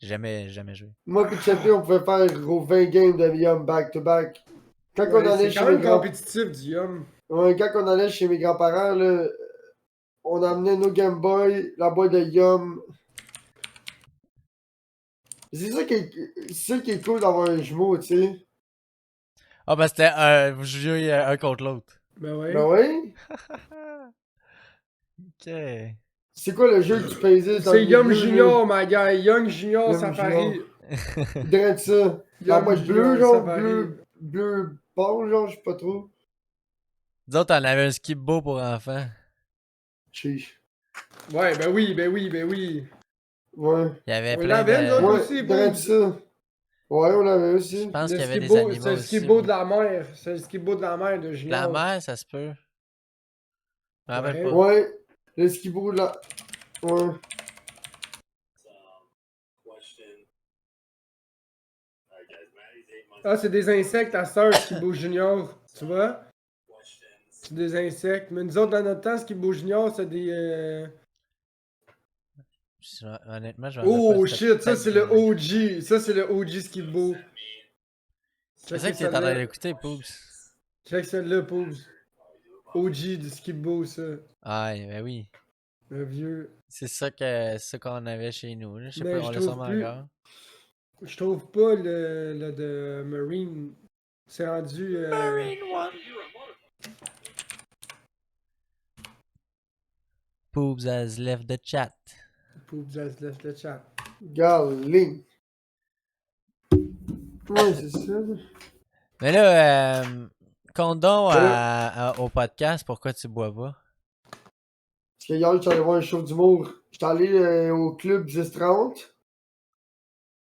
j'ai jamais joué. Moi pis Cheffy, on pouvait faire gros 20 games de Yum back-to-back. Quand on Ouais, allait c'est chez quand mes même grands... compétitif du Yum. Ouais, quand on allait chez mes grands-parents, là, on amenait nos Game Boy, la boîte de Yum. C'est ça qui est cool d'avoir un jumeau, tu sais. Ah, ben, c'était vous jouiez un contre l'autre. Ben ouais. Ben ouais. Ok. C'est quoi le jeu que tu faisais dans C'est le Yum milieu, Junior, my guy. Young Junior Yum Safari. Junior. là? Direct ça. La Yum boîte Junior bleue, genre, Safari. bleu pâle, genre, je sais pas trop. Nous autres, on avait un skip beau pour enfants. Chiche. Ouais, ben oui, ben oui, ben oui. Ouais. Il y avait On plein l'avait, nous autres de... Ouais, aussi, t'aurais Boobs. dit ça. Ouais, on l'avait Je aussi. pense Le qu'il y avait des skibo, animaux c'est le aussi. skibo de la mer. C'est le skibo de la mer de La Junior. mer, ça se peut. Je me rappelle Ouais. pas. Ouais, le skibo là. Ouais. Ah, c'est des insectes à Star Skibo Junior. Tu vois? C'est des insectes. Mais nous autres, dans notre temps, Skibo Junior, c'est des. Honnêtement, je me rappelle pas. Oh C'était shit, ça peut-être c'est le du- OG. Ça c'est le OG Skibo. C'est ça Check que t'es en train celle-là. d'écouter, Pougs. Check celle-là, Poobs. OG du Skibo, ça. Ah, ben oui. Le vieux. C'est ça qu'on avait chez nous. Là. Je sais Mais pas, on je l'a trouve sûrement plus. encore. Je trouve pas le de Marine. C'est rendu. Poobs has left the chat. Poobs has left le chat. Garling. Ouais, c'est ça. Mais là, compte donc Mais au podcast pourquoi tu bois pas. Parce que hier, j'étais allé voir un show d'humour. J'étais allé au club 10-30.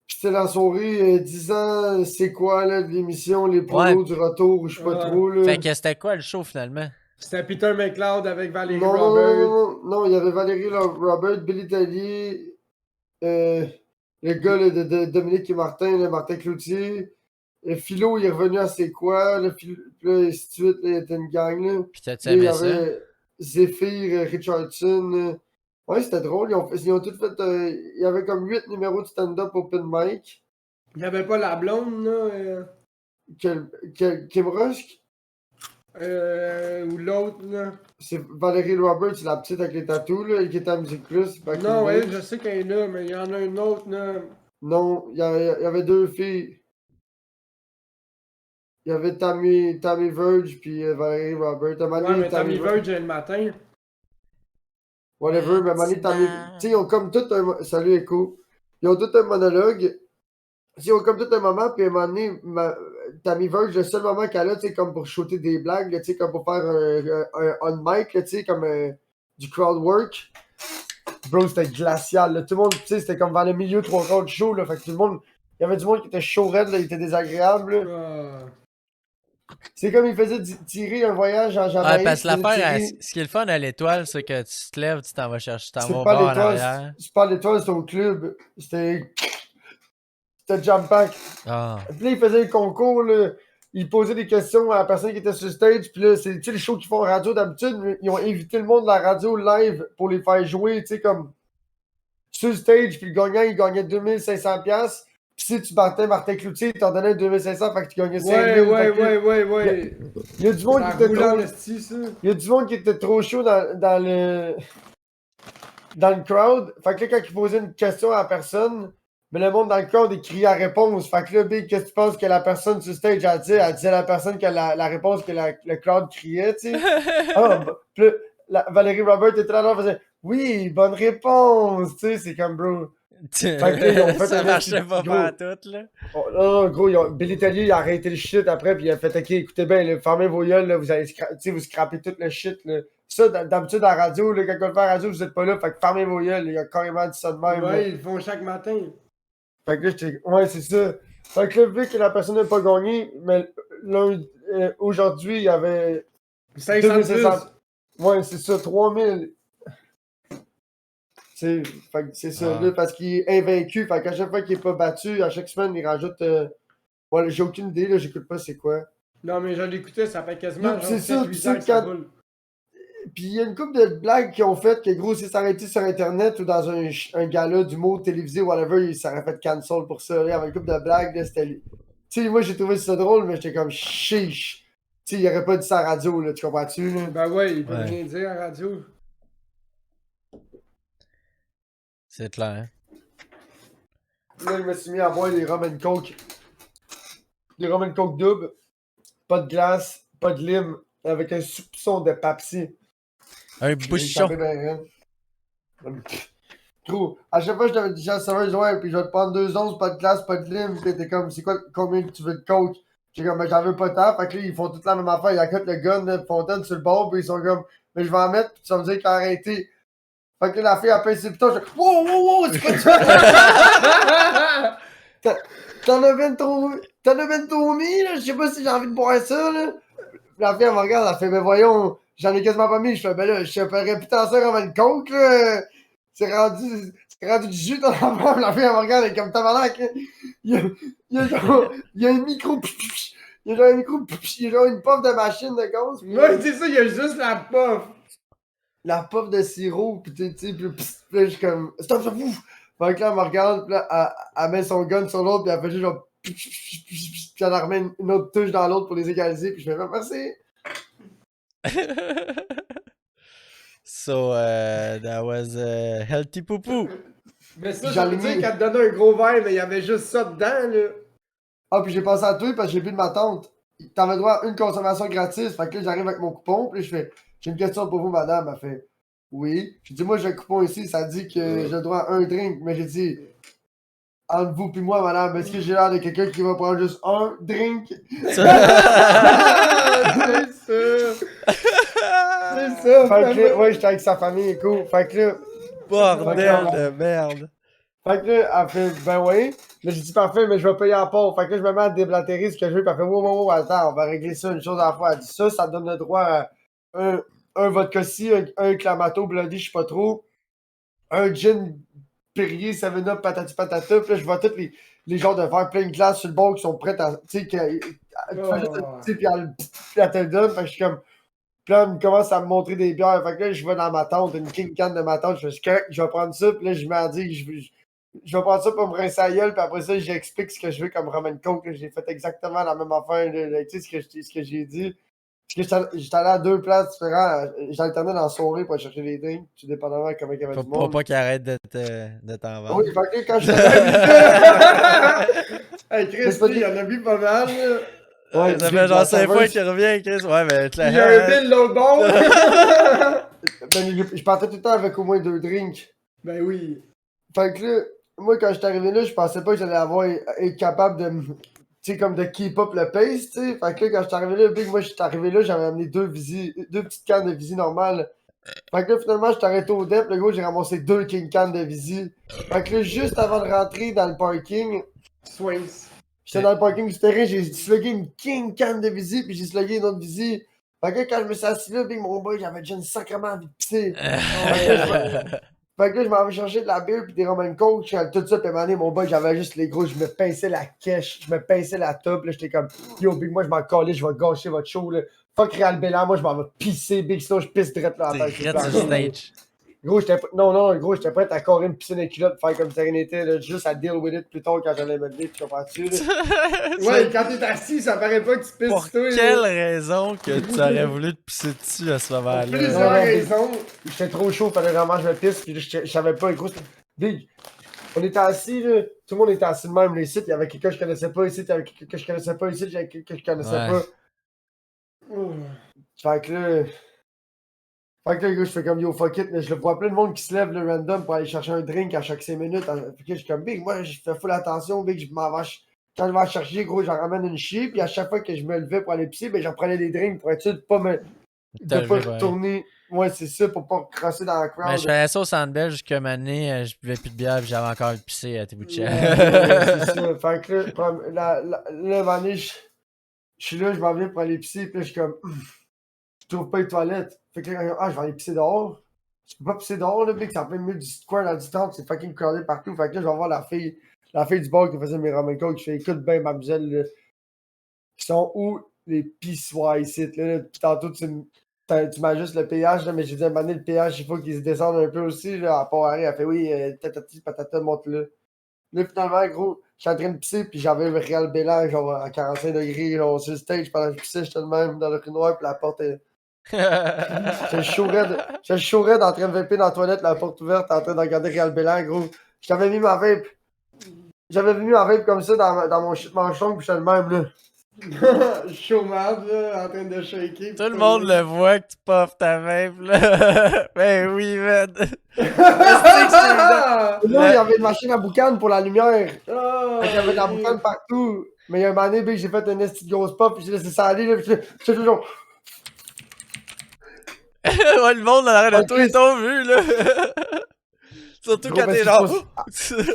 Puis c'était la soirée 10 ans, c'est quoi là, de l'émission, les prolos du retour, ou je sais pas Ouais. trop là. Fait que c'était quoi le show finalement? C'était Peter McLeod avec Valérie Non, non, non, Robert. non, non, non, il y avait Valérie Robert, Billy Tellier, le gars là, de Dominique et Martin, là, Martin Cloutier. Philo, il est revenu à c'est quoi, là, puis là, ainsi de suite, là, il était une gang là. Pis t'as-tu Là, il y aimé ça? avait Zephyr, Richardson. Ouais, c'était drôle. Ils ont tout fait. Il y avait comme 8 numéros de stand-up open mic. Il y avait pas la blonde, là. Kim Rusk, Ou l'autre, là. c'est Valérie Roberts, la petite avec les tatous, là, qui était à Musique Plus. Back in Non, the elle, days. je sais qu'elle est là, mais il y en a une autre, là. Non, il y avait deux filles. Il y avait Tammy Verge puis Valérie Roberts. Ouais, mais Tammy Verge est le matin. Whatever, mais Manny, Tammy. Tu sais, ils ont comme tout un. Salut, Echo. Ils ont tout un monologue. Ils ont comme tout un moment, puis à un moment donné, Tammy Verge, le seul moment qu'elle a, tu sais, comme pour shooter des blagues, là, tu sais, comme pour faire un on-mic, là, tu sais, comme du crowd work. Bro, c'était glacial, là. Tout le monde, tu sais, c'était comme vers le milieu, trois quarts du show, là. Fait que tout le monde, il y avait du monde qui était chaud raide, là, il était désagréable, là. Ah. C'est comme il faisait tirer un voyage en Ouais, Jamaïque. parce que il faisait l'affaire, tirer- ce qui est le fun à l'étoile, c'est que tu te lèves, tu t'en vas chercher, tu t'en vas C'est au pas bar en l'étoile, arrière. c'est pas l'étoile, c'était au club. C'était jump pack. Ah. Puis là, il faisait un concours, là. Il posait des questions à la personne qui était sur le stage. Puis là, c'est, tu sais, les shows qu'ils font en radio d'habitude, mais ils ont invité le monde de la radio live pour les faire jouer, tu sais, comme sur le stage. Puis le gagnant, il gagnait 2500$. Puis si tu battais Martin Cloutier, il t'en donnait 2500$, fait que tu gagnais 5000$. Ouais, Fait que là, ouais. il y a du monde Ça qui était roule en trop... esti, ça. Il y a du monde qui était trop chaud dans le crowd. Fait que là, quand il posait une question à la personne, mais le monde dans le crowd, il criait la réponse. Fait que là, Big, qu'est-ce que tu penses que la personne sur stage a dit? Elle disait à la personne que la réponse que le crowd criait, tu sais. Ah, puis là, Valérie Robert était là, elle faisait oui, bonne réponse, tu sais, c'est comme bro. Fait que là, ils ont fait Ça un marchait esti- pas gros. pas tout, là. Oh, non, gros, Billy Tellier, il a arrêté le shit après, puis il a fait ok, écoutez bien, là, fermez vos gueules, là, vous allez tu sais, vous scrapez tout le shit, là. Ça, d'habitude, à la radio, là, quand on le fait à la radio, vous êtes pas là, fait que fermez vos gueules, il a carrément dit ça de même. là. Ouais, ils le font chaque matin. Fait que là, j'étais. Ouais, c'est ça. Fait que là, vu que la personne n'a pas gagné, mais aujourd'hui, il y avait 500 plus. 2500. Ouais, c'est ça, 3000. Fait que c'est ça, Ah. là, parce qu'il est invaincu. Fait qu'à chaque fois qu'il est pas battu, à chaque semaine, il rajoute. Ouais, j'ai aucune idée, là, j'écoute pas c'est quoi. Non, mais je l'écoutais, ça fait quasiment Non, genre c'est ça, 7-8 tu sais, ans que ça quand- roule. Puis il y a une couple de blagues qu'ils ont faites que gros, si ça aurait été sur internet ou dans un gala d'humour télévisé, whatever, ça aurait fait cancel pour ça. Il y avait une couple de blagues, là, c'était. Tu sais, moi j'ai trouvé ça drôle, mais j'étais comme chiche. Tu sais, il aurait pas dit ça à la radio, là, tu comprends-tu? Là? Ben ouais, ils peuvent Ouais. rien dire à la radio. C'est clair. Là, je me suis mis à boire des rum and coke. Des rum and coke double. Pas de glace, pas de lime, avec un soupçon de Pepsi. Un J'ai bouchon. tapé ben raide. Gros, à chaque fois, je t'avais dit à la serveuse, ouais, puis je vais te prendre 2 onces, pas de glace, pas de lime. Puis t'es comme, c'est quoi, combien tu veux de coke? J'étais comme, ben, j'en veux pas tant. Fait que là, ils font toute la même affaire. Ils accotent le gun de fontaine sur le bord, puis ils sont comme, mais je vais en mettre, puis tu vas me dire qu'il a arrêté. Fait que là, la fille, elle pèse ses pitons. Je fais, wow, wow, wow, c'est quoi tu fais? T'en as ben trop mis, là. Je sais pas si j'ai envie de boire ça, là. La fille, elle me regarde, elle fait, ben voyons, j'en ai quasiment pas mis. Je fais, ben là, je te ferais putain ça comme une coke, là. C'est rendu du jus dans la femme. La fille, elle me regarde, elle est comme tabarnak. Il y a genre, il y a un micro, il y a genre un micro, il y a genre une puff de machine de gaz. Ouais, c'est ça, il y a juste la puff. La puff de sirop, pis tu sais, pis là, je suis comme, stop, ça fou! Fait que là, elle me regarde, pis là, elle met son gun sur l'autre, pis elle fait juste genre, pis elle en remet une autre touche dans l'autre pour les égaliser, pis je fais, merci! So, that was healthy poupou. Mais ça, J'en ça veut ai dire mis- qu'elle te donnait un gros verre, mais il y avait juste ça dedans, là. Ah, pis j'ai pensé à toi parce que j'ai bu de ma tante. T'avais droit à une consommation gratis, fait que là, j'arrive avec mon coupon, pis là, je fais, j'ai une question pour vous, madame, elle fait, oui. J'ai dit, moi, j'ai un coupon ici, ça dit que j'ai le droit à un drink, mais j'ai dit, entre vous pis moi, madame, est-ce que j'ai l'air de quelqu'un qui va prendre juste un drink? C'est ça. C'est ça. Fait que là, ouais, j'étais avec sa famille, cool. Fait que là, Bordel de merde. fait que là, elle fait, ben oui. Là, j'ai dit, parfait, mais je vais payer en part. Fait que là, je me mets à déblatérer ce que je veux. Puis elle fait, wow, wow, wow, attends, on va régler ça une chose à la fois. Elle dit, ça te donne le droit à un vodka-ci, un clamato, bloody, je sais pas trop, un gin Perrier, 7-Up, patati patata. Puis là, je vois tous les genres de verres plein de glace sur le bord qui sont prêts à, tu sais, tu fais juste, tu sais, puis elle te le donne. Fait que je suis comme, puis là, elle commence à me montrer des bières. Fait que là, je vais dans ma tente, une King Can de ma tente. Je fais, c'est correct, je vais prendre ça. Puis là, je me dis, je vais prendre ça pour me rincer la gueule. Puis après ça, j'explique ce que je veux comme Roman Coke. J'ai fait exactement la même affaire. Là, tu sais, ce que j'ai dit. Parce que j'étais allé à deux places différentes. J'alternais dans la soirée pour aller chercher les drinks. Tout dépendamment comment il y avait Faut du monde. pas qu'il arrête de t'en vendre. Oui, fait que quand je suis Hey, Chris, il y en a bu pas mal, là. Ouais, Ça du- fait genre la 5 fois serveuse- qu'il revient, Chris. Ouais, mais Il y a un bill l'autre bord. Ben, je partais tout le temps avec au moins deux drinks. Ben oui. Fait que là, moi, quand j'étais arrivé là, je pensais pas que j'allais être capable de, tu sais, comme de keep up le pace, tu sais. Fait que là, quand j'étais arrivé là, Big, moi, j'étais arrivé là, j'avais amené deux petites cannes de Visi normales. Fait que là, finalement, j'étais arrêté au DEP, le gars, j'ai ramassé deux King Cannes de Visi. Fait que là, juste avant de rentrer dans le parking, Swings. j'étais dans le parking du terrain, j'ai slugué une King Canne de Visi, puis j'ai slugué une autre Visi. Fait que là, quand je me suis assis là, Big, mon boy, j'avais déjà une sacrément envie de pisser. Fait que là, je m'en vais chercher de la bière puis des Roman Coke, tout ça, puis à un moment donné, mon boy, j'avais juste les gros, je me pinçais la cache, je me pinçais la top, là, j'étais comme, yo, Big, moi, je m'en calais, je vais gâcher votre show, là. Fuck Real Bélan, moi, je m'en vais pisser, Big, sinon, je pisse direct là, en T'es tant que raide sur le stage. Gros, gros, j'étais prêt à carrer une piscine de culotte, faire comme sérénité, là, juste à deal with it plus tard quand j'allais me lever, tu comprends-tu, là? Ouais, quand t'es assis, ça paraît pas que tu pisses Pour sur toi. quelle là. raison que tu aurais voulu te pisser dessus à ce Pour moment-là? plusieurs Non, mais- raisons. J'étais trop chaud, fallait vraiment que je me pisse, puis là, je savais pas, gros, Big, on était assis, là, tout le monde était assis de même, les sites, il y avait quelqu'un que je connaissais pas ici, il y avait quelqu'un que je connaissais pas ici, il y avait quelqu'un que je connaissais Ouais. pas. Fait que là, le gars, je fais comme yo, fuck it, mais je le vois plein de monde qui se lève le random pour aller chercher un drink à chaque 5 minutes. Fait que je suis comme Big, moi, je fais full attention, Big, je m'en vais. Quand je vais en chercher, gros, j'en ramène une chier, puis à chaque fois que je me levais pour aller pisser, ben, j'en prenais des drinks pour être sûr de pas me. T'as De pas levé, ouais. retourner. Ouais, c'est ça, pour pas crosser dans la crowd. Mais je faisais ça au Centre Bell jusqu'à une année, je buvais plus de bière, puis j'avais encore le pisser à tes bouts de Ouais, chair. c'est ça. Fait que là, là, un moment donné, je suis là, je m'en viens pour aller pisser, puis là, je suis comme, je trouve pas les toilettes. Fait que là, je vais aller pisser dehors. Je peux pas pisser dehors, là, mec, c'est en plein milieu du square dans du temple, c'est fucking crowded partout. Fait que là, je vais voir la fille du bar qui faisait mes ramen coke, je fais, écoute ben, mademoiselle, là, ils sont où les pissoirs ici, là? Puis tantôt, tu m'as juste le péage, là, mais j'ai dit à un moment donné, le péage, il faut qu'il se descende un peu aussi, là, à part elle fait, oui, tatati, patata, monte-le. Là, finalement, gros, j'étais en train de pisser, puis j'avais le Real Bélan, genre, à 45 degrés, genre, sur le stage, pendant que je pissais, j'étais de même dans le noir, puis la porte est. J'étais chaud raide en train de vaper dans la toilette, la porte ouverte, en train de regarder Real Bélan, gros. J'avais mis ma vape. J'avais mis ma vape comme ça dans mon shit manchon, puis j'étais le même, là. Chômage, là, en train de shaker. Tout le monde le voit que tu puffes ta vape, là. Ben oui, man. Ah! Là, il y avait une machine à boucan pour la lumière. Ah, Fait qu'il y avait de la boucane partout. Mais il y a un moment donné, big, j'ai fait une petite grosse pop, puis j'ai laissé ça aller, là, puis j'étais toujours. Ouais, le monde dans l'arrêt de toi, ils t'ont vu, là. Surtout Gros, quand parce t'es que genre.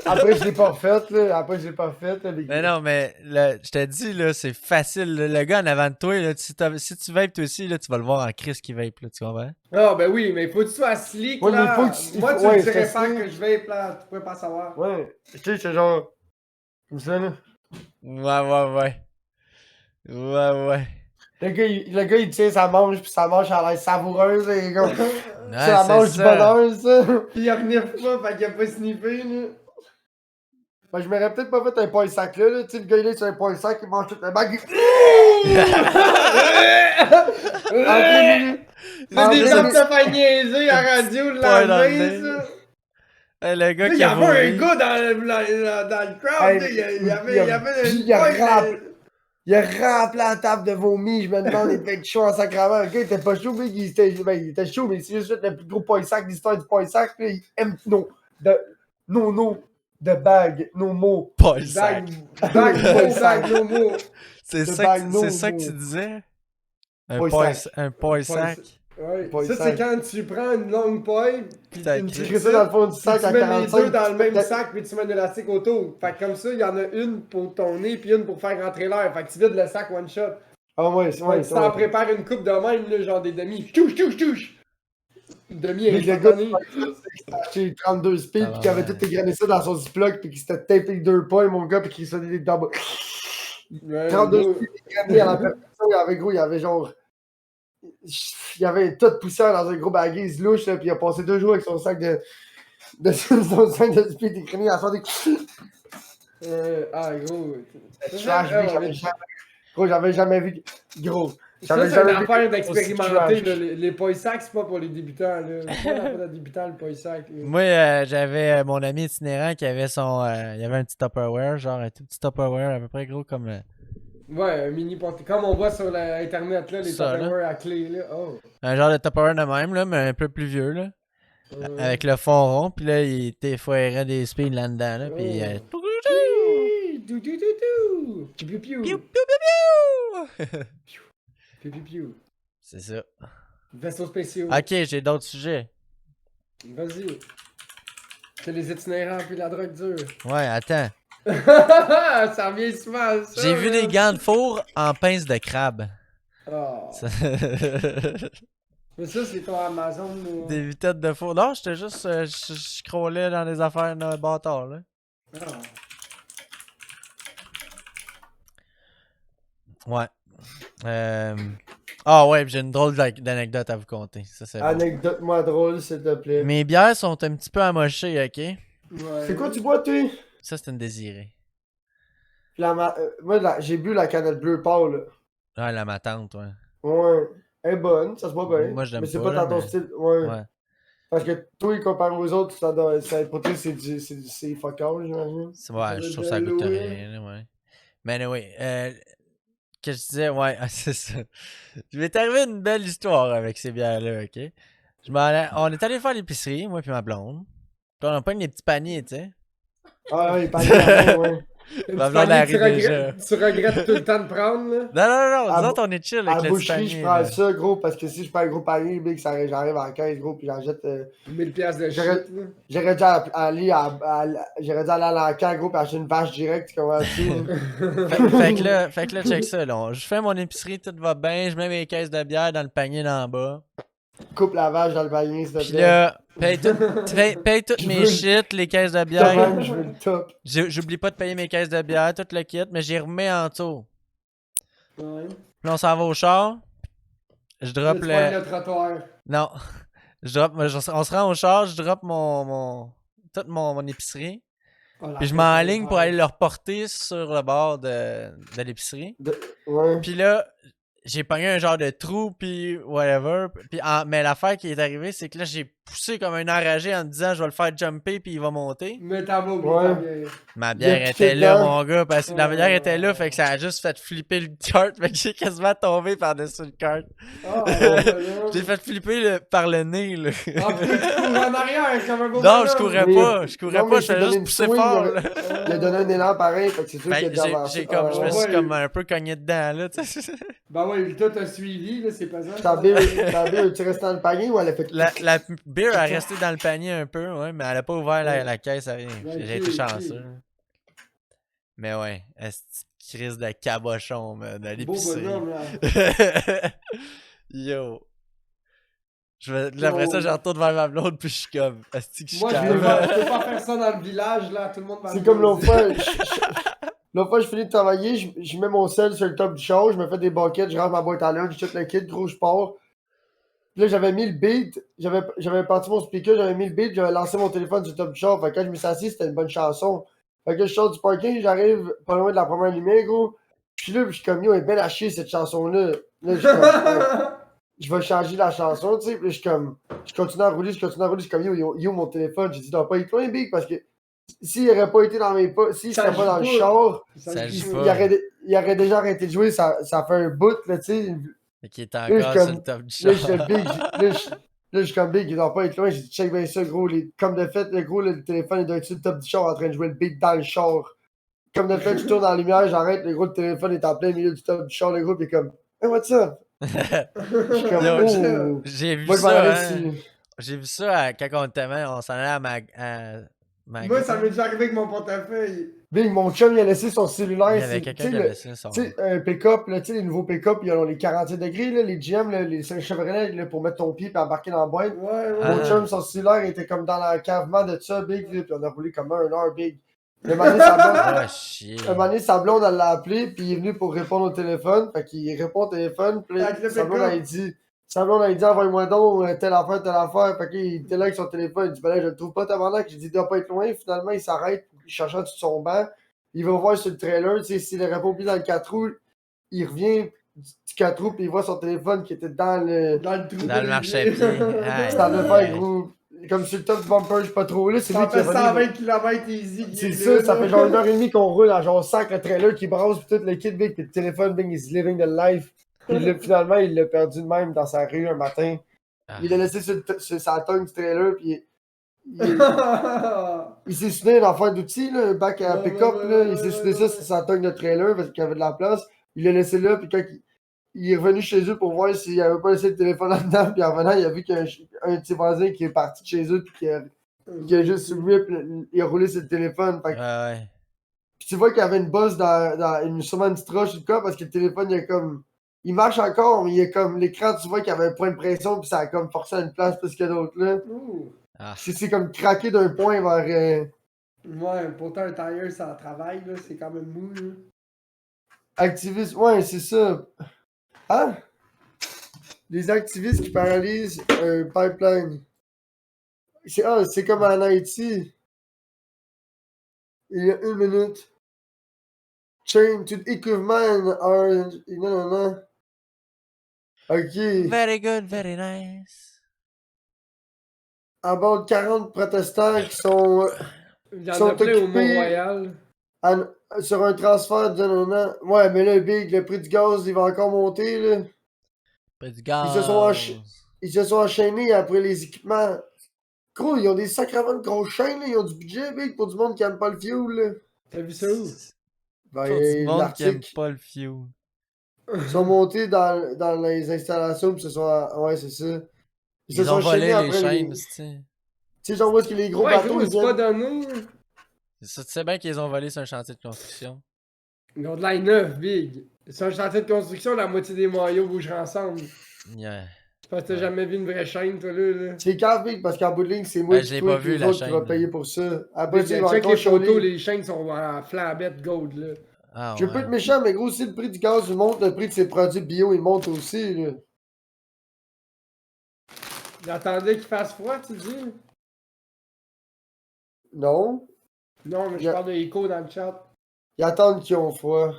Après, je l'ai pas refait, là. Après, je l'ai pas refait, là. Mais non, mais je te dis, là, c'est facile. Là. Le gars en avant de toi, là, si tu vapes toi aussi, là, tu vas le voir en crise qui vape, là, tu comprends? Ah, ben oui, mais faut que tu sois slick, Ouais, mais là. faut que tu- Moi, tu ouais, me dirais c'est pas ça. que je vais, là. Tu pourrais pas savoir. Ouais. Tu sais, c'est genre. Comme ça, là. Ouais. Ouais. Le gars, il tient sa manche, puis sa manche a l'air savoureuse, et comme. Ouais, C'est la manche du bonheur, ça. Puis il revenir pas, fait qu'il a pas sniffé, là. Ben, je m'aurais peut-être pas fait un point sac là. Tu sais, le gars, il est sur un point sac, il mange tout le bague. En 2 minutes. C'est des deux gens minutes. de te faire niaiser à la radio le Pas dans le lendemain, nez. ça. Hey, le gars Là, il qui y a avait un vomi. gars dans le crowd, Hey, là, il y il avait une a pointe, rap- Il a rempli la table de vomi. Je me demande, il était être chaud en sacrament. Le gars, il était pas chaud, mais il était chaud, mais c'est juste le plus gros point sac de l'histoire du point sac. Là, il aime de bague, nos mots. Pas le sac. Bag, no more. C'est de ça, bague, que, no c'est ça que more. tu disais? Point Un sac. point sac. Ouais. Point Ça, sac. c'est quand tu prends une longue paille, puis T'as une écrit Tu crées ça dans le fond du puis sac tu à mets les 45. deux dans le même tu- sac, puis tu mets un élastique autour. Fait que comme ça, il y en a une pour ton nez, puis une pour faire rentrer l'air. Fait que tu vides le sac one shot. Ah ouais, c'est Fait ouais, que tu t'en ouais. prépares une coupe de même, là, genre des demi. Touche! Demi Mais le gars, instantané. il s'est acheté 32 speed, Ah, puis qu'il avait ouais. tout égrené ça dans son ziploc, puis qu'il s'était tapé les 2 points, mon gars, puis qu'il se faisait des tabacs. Ouais, 32 moi- speed égrené à la perfection, il y avait genre. Il y avait toute poussière dans un gros baguise louche, là, puis il a passé 2 jours avec son sac son sac de speed égrené à faire des. Ah, gros. Trash, lui, j'avais jamais vu. Gros. Ça, J'avais c'est une jamais vu. affaire aussi d'expérimenter. trash. là. Les poils sacs, c'est pas pour les débutants. Là. C'est pas l'affaire de débutant, le poil sac. là. Moi, j'avais mon ami itinérant qui avait son. Il y avait un petit Tupperware, genre un tout petit Tupperware à peu près gros comme. Ouais, un mini porte. Comme on voit sur Internet, là, les Ça, là. Tupperware à clé. Là. Oh. Un genre de Tupperware de même, là, mais un peu plus vieux, là. Avec le fond rond, puis là, il foirait des speeds là-dedans, là, puis. Dou, dou, dou, dou. Piu, piu, piu. Piou, piou, piou, piou! Piu, piu, piu. C'est ça. Vaisseaux spéciaux. Ok, j'ai d'autres sujets. Vas-y. C'est les itinérants puis la drogue dure. Ouais, attends. Ça revient souvent, ça. J'ai vu là. des gants de four en pince de crabe. Ah. Ça- Mais ça, c'est ton Amazon. là. Des vitettes de four. Non, j'étais juste. Je scrollais dans les affaires d'un bâtard, là. Ah. Ouais. Ah ouais, j'ai une drôle d'anecdote à vous conter. Ça, c'est bon. Anecdote-moi drôle, s'il te plaît. Mes bières sont un petit peu amochées, ok? Ouais. C'est quoi tu bois, toi? Ça, c'est une désirée. Moi, j'ai bu la canette bleue pâle. Ouais, la matante, ouais. Ouais. Elle est bonne, ça se voit bien. Moi, je l'aime Mais c'est pas, pas là, dans ton mais- style. Ouais. Ouais. Parce que toi, comparé aux autres, pour toi, c'est fuck all, j'imagine. Ouais, je trouve ça goûte rien, là, ouais. Mais anyway, que je disais, ouais, c'est ça. Je m'est arrivé une belle histoire avec ces bières-là, ok? On est allé faire l'épicerie, moi puis ma blonde. Puis on a pris des petits paniers, tu sais. Ah ouais, il parlait ouais. Ma blonde arrive tu, déjà. tu regrettes tout le temps de prendre, là? Non, À nous autres, on est chill À avec la le petit boucherie, panier. je prends là. ça, gros, parce que si je prends un gros panier, big, j'arrive à 15, gros, puis j'en jette. 1000 piastres de shit, J'aurais- là. J'aurais dû j'aurais dû aller à l'encan, gros, puis acheter une vache directe, tu comprends-tu? Fait que là, check ça, là. Je fais mon épicerie, tout va bien, je mets mes caisses de bière dans le panier d'en bas. Coupe la vache dans le panier, s'il te Puis plaît. là, paye toutes Je mes veux- shit, les caisses de Quand bière. même, je veux le top. J'oublie pas de payer mes caisses de bière, tout le kit, mais j'y remets en dessous. Ouais. Puis là, on s'en va au char. Je Là, drop tu pognes le. le trottoir. Non. On se rend au char, je drop toute mon épicerie. Oh, la Puis je fête, m'enligne c'est pour vrai. aller le reporter sur le bord de l'épicerie. Ouais. Puis là, j'ai pogné un genre de trou, puis whatever. Mais l'affaire qui est arrivée, c'est que là, j'ai poussé comme un enragé en me disant je vais le faire jumper, puis il va monter. Mais t'as pas oublié Ouais. ta bière. Ma Il a bière piqué était là, dedans. mon gars, parce que la bière était là, fait que ça a juste fait flipper le cart, fait que j'ai quasiment tombé par-dessus le cart. Ah, ben J'ai fait flipper par le nez, là. Ah, puis tu cours en arrière comme un gros Non, je bonhomme. courais Mais- pas, je courais non, mais pas, il je s'est faisais donné juste une pousser swing, fort, il là. Il a donné un élan pareil, fait que c'est sûr qu'il Fait a que déjà avancé. je me ouais. suis comme un peu cogné dedans, là, tu sais. Ben ouais, le tas t'a suivi, là, c'est pesant. Ta bière, tu restes dans le panier ou elle a fait La beer a resté dans le panier un peu, ouais, mais elle a pas ouvert Ouais. la caisse, rien. Ouais, J'ai ok, été ok. chanceux. Mais ouais, est-ce crise de cabochon, man, à Beau l'épicerie. bonhomme, là. Yo. Là, après ça, je retourne vers ma blonde, puis je suis comme, est-ce que je suis Moi, je calme? peux pas faire ça dans le village, là, tout le monde va C'est me comme l'autre jaser. fois, l'autre fois, je finis de travailler, je mets mon sel sur le top du char, je me fais des buckets, je rentre ma boîte à lunch, je tout le kit, gros, je pars. Puis là, j'avais mis le beat, j'avais parti mon speaker, j'avais mis le beat, j'avais lancé mon téléphone sur le top du char. Fait que quand je me suis assis, c'était une bonne chanson. Fait que je sors du parking, j'arrive pas loin de la première lumière, gros. Puis là, je suis comme, yo, elle est belle à chier, cette chanson-là. Là, je suis comme, je vais changer la chanson, tu sais. Puis là, je continue à rouler, je suis comme, yo, mon téléphone. J'ai dit, doit pas être loin, big, parce que s'il aurait pas été dans mes pas, s'il Ça serait pas joue dans le pas. char, Ça il, joue il pas. aurait déjà arrêté de jouer, ça fait un bout, là, tu sais. Qui est Là, je encore suis sur comme, le top du là, char. j'étais big, là, je suis comme big, il doit pas être loin. J'ai dit, check bien ça, gros. Comme de fait, le gros, le téléphone, il doit être sur le top du char en train de jouer le beat dans le char. Comme de fait, je tourne dans la lumière, j'arrête, le gros, le téléphone est en plein milieu du top du char, le gros, pis il est comme, hey, what's up? Je suis comme, Yo, oh. J'ai vu Moi, je m'en ça, allais hein. ici. J'ai vu ça quand on était on s'en allait à Moi, ça m'est déjà arrivé avec mon portefeuille. Big, mon chum, il a laissé son Il cellulaire. y avait quelqu'un qui avait laissé son. Tu sais, un pick-up, là, tu sais, les nouveaux pick-up, ils ont les 47 degrés, là, les GM, là, les Chevrolet, là, pour mettre ton pied et embarquer dans la boîte. Ouais, Ah. Mon chum, son cellulaire était comme dans l'encavement de ça, Big, là, puis on a roulé comme 1 heure, Big. Le moment donné, sa blonde, Ah, chier. un moment donné, sa blonde, elle l'a appelé, puis il est venu pour répondre au téléphone. Fait qu'il répond au téléphone, puis là, Avec le sa blonde, pick-up. sa blonde, elle dit, envoie-moi donc telle affaire, telle affaire. Fait qu'il était là avec son téléphone, il dit, ben là, je le trouve pas, tabarnak. J'ai dit, il doit pas être loin. Finalement, il s'arrête, il cherche en dessous de son banc. Il va voir sur le trailer, tu sais, s'il aurait pas oublié dans le 4 roues, il revient du 4 roues, puis il voit son téléphone qui était dans le. Dans le trou. Dans le marché à pied. Aïe, Ça le aïe. fait, gros. Comme sur le top du bumper, je sais pas trop. Là, c'est Ça lui qui est fait revenu. 120 km easy. qui C'est est ça, là, ça là. fait genre 1 heure et demie qu'on roule à genre sac le trailer qui brasse pis tout le kit big pis le téléphone big is living the life. Puis là, finalement, il l'a perdu de même dans sa rue un matin. Ah. Il l'a laissé sur sa tongue du trailer pis il s'est soudé une affaire d'outils, là, un bac à Ouais, pick-up, ouais, là. ouais, Il s'est ouais, soudé ça ouais. sur sa tongue de trailer parce qu'il y avait de la place. Il l'a laissé là pis quand il est revenu chez eux pour voir s'il avait pas laissé le téléphone là-dedans pis en venant, il a vu qu'il y a un de ses voisins qui est parti de chez eux pis qui a juste rip, il a roulé sur le téléphone. Fait que Ouais. puis tu vois qu'il y avait une bosse sûrement une petite roche ou quoi, parce que le téléphone, il est comme. Il marche encore, mais il est comme. L'écran, tu vois qu'il y avait un point de pression, puis ça a comme forcé à une place plus que d'autres, là. Ouh. Ah. C'est comme craqué d'un point vers. Ouais, pourtant un tire, ça travaille, là. C'est quand même mou, là. Activistes. Ouais, c'est ça. Hein? Les activistes qui paralysent un pipeline. C'est comme en Haïti. Il y a 1 minute. Chain to equipment are. Non. Ok. Very good, very nice. About 40 protestants qui sont Il y en sont a plein au occupés- Mont-Royal. sur un transfert de non. Ouais, mais là, Big, le prix du gaz, il va encore monter, là. Pas du gaz. Ils se sont enchaînés après les équipements. Gros, ils ont des sacréments de grosses chaînes, là. Ils ont du budget, Big, pour du monde qui aime pas le fuel, là. T'as vu ça où? Ben, Pour du monde qui aime l'article, pas le fuel. ils sont montés dans les installations, puis ce sont. Ouais, c'est ça. Ils ont volé les après chaînes, Tu tu sais. sais, j'en vois que les gros Ouais, bateaux, gros, ils c'est pas viennent. donné. C'est ça, tu sais bien qu'ils ont volé sur un chantier de construction. Ils ont de l'air neuf, big. C'est un chantier de construction, la moitié des maillots bougent ensemble. Yeah. C'est parce que t'as jamais vu une vraie chaîne, toi, là. C'est grave, Big, parce qu'en bout de ligne, c'est moi Ben, je l'ai pas vu, les la autres qui chaîne, va là. payer pour ça. Après, Big, tu sais, il va check encore les photos, chialer. les chaînes sont en flambette gold, là. Ah, Je veux pas ouais. être méchant, mais gros, si le prix du gaz il monte, le prix de ses produits bio il monte aussi. Là. J'attendais qu'il fasse froid, tu dis? Non. Non, mais je Yeah. parle de écho dans le chat. Ils attendent qu'ils ont froid.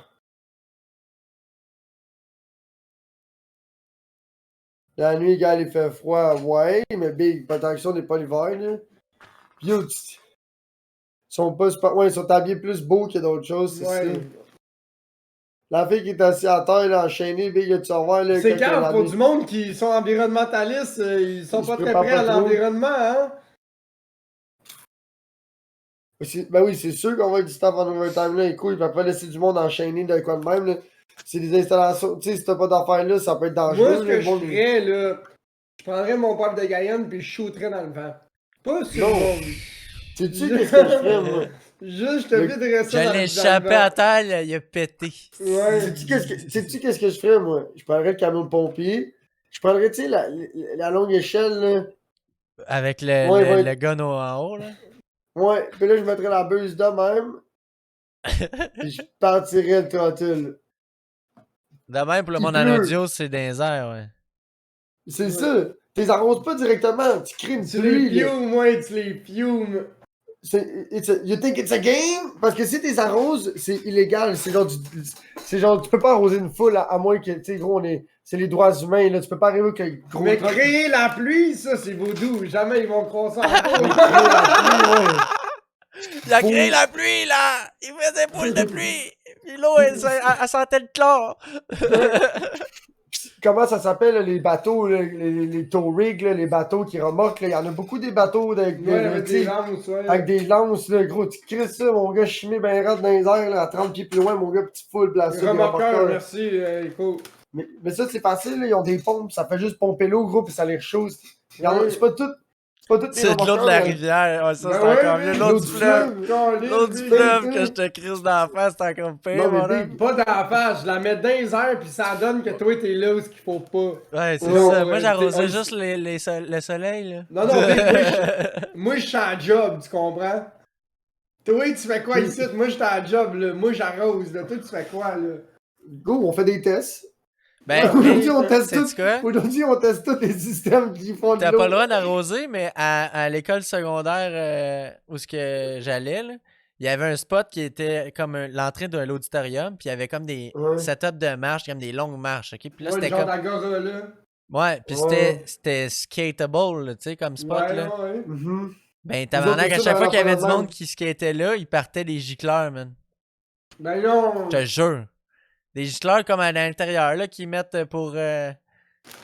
La nuit, gars, il fait froid, ouais, mais big, protection n'est pas l'hiver, là. Puis yo, ils sont pas super... Ouais, ils sont habillés plus beaux que d'autres choses, c'est ça. Ouais. La fille qui est assise à terre, là, enchaînée, big, tu vas voir, là, C'est quand calme la pour nuit- du monde qui sont environnementalistes, ils sont Ils pas se très préparent prêts à pas trop. l'environnement, hein? Ben oui, c'est sûr qu'on va être du stuff en overtime, là, écoute, ils peuvent pas laisser du monde enchaîné de quoi de même, là. C'est des installations, tu sais, si t'as pas d'affaires là, ça peut être dangereux, Moi, ce là, que le je monde, ferais, là, je prendrais mon pop de Guyane puis je shooterais dans le vent. Pas sur Non. le monde. Sais-tu qu'est-ce que je ferais, moi? Juste, je te Le- viderais Je ça dans l'ai le échappé à terre, il a pété. Ouais. Sais-tu qu'est-ce que je ferais, moi? Je prendrais le camion de pompier, je prendrais, tu sais, la longue échelle, là. Avec Ouais, il va être- le gun en haut, là. Ouais, puis là, je mettrais la buse de même, puis je partirais le throttle. De même, pour le Il monde en pleut. audio, c'est dans les airs, ouais. C'est Ouais. ça. Tu les arroses pas directement, tu crées une Tu les pluie, là. fumes, ouais, tu les fumes. You think it's a game? Parce que si t'es arroses, c'est illégal. C'est genre, tu peux pas arroser une foule à moins que, tu sais, gros, c'est les droits humains, là. Tu peux pas arriver avec un gros Mais truck. créer la pluie, ça, c'est vaudou. Jamais ils vont croire ça Mais encore. créer la pluie, ouais. Il a Faut- créé la pluie, là! Il fait des boules de pluie! Puis l'eau, elle sentait le chlore! Comment ça s'appelle, là, les bateaux, là, les tow rigs, là, les bateaux qui remorquent, là. Il y en a beaucoup des bateaux Ouais, avec tu sais, des lances, ouais. avec des lances, là, gros. Tu crisses ça, mon gars, chimé ben raide dans les airs, là, à 30 pieds plus loin, mon gars, petit full placé. des Remorqueur, remorqueurs. merci, écoute. Mais ça, c'est facile, là. Ils ont des pompes, ça fait juste pomper l'eau, gros, puis ça les rechausse. Ouais. C'est pas tout. C'est pas toutes les C'est de l'eau de la remorqueurs, rivière, ouais, ça, Ben c'est ouais, encore mais mieux. l'eau L'eau du du fleuve! L'eau du fleuve big, que je te crise dans la face, c'est encore pire, Non, mais mon big. homme. Pas dans la face, je la mets dans les airs pis ça donne que toi t'es là où ce qu'il faut pas. Ouais, c'est Ouais, ça. ouais, Moi, j'arrosais on- juste le soleil, là. Non, non, big, moi je suis à job, tu comprends? Toi tu fais quoi ici? Moi j'étais à job là, moi j'arrose là, toi tu fais quoi là? Go, on fait des tests. Ben, Aujourd'hui, on teste sais-tu tout. quoi? Aujourd'hui, on teste tous les systèmes qui font de T'as l'eau. pas le droit d'arroser, mais à l'école secondaire où ce que j'allais, là, il y avait un spot qui était comme l'entrée de l'auditorium, puis il y avait comme des Ouais. setups de marches, comme des longues marches, ok? Puis là, Ouais, le c'était genre comme... d'agora là. Ouais, puis Ouais. c'était skateable, là, tu sais, comme spot, Ouais, là. ouais. Mhm. Ben, Nous tabarnak, autres, à ça, chaque dans fois qu'il y avait la du première monde qui skatait là, ils partaient des gicleurs, man. Ben non! Je te jure. Des gicleurs comme à l'intérieur, là, qu'ils mettent pour...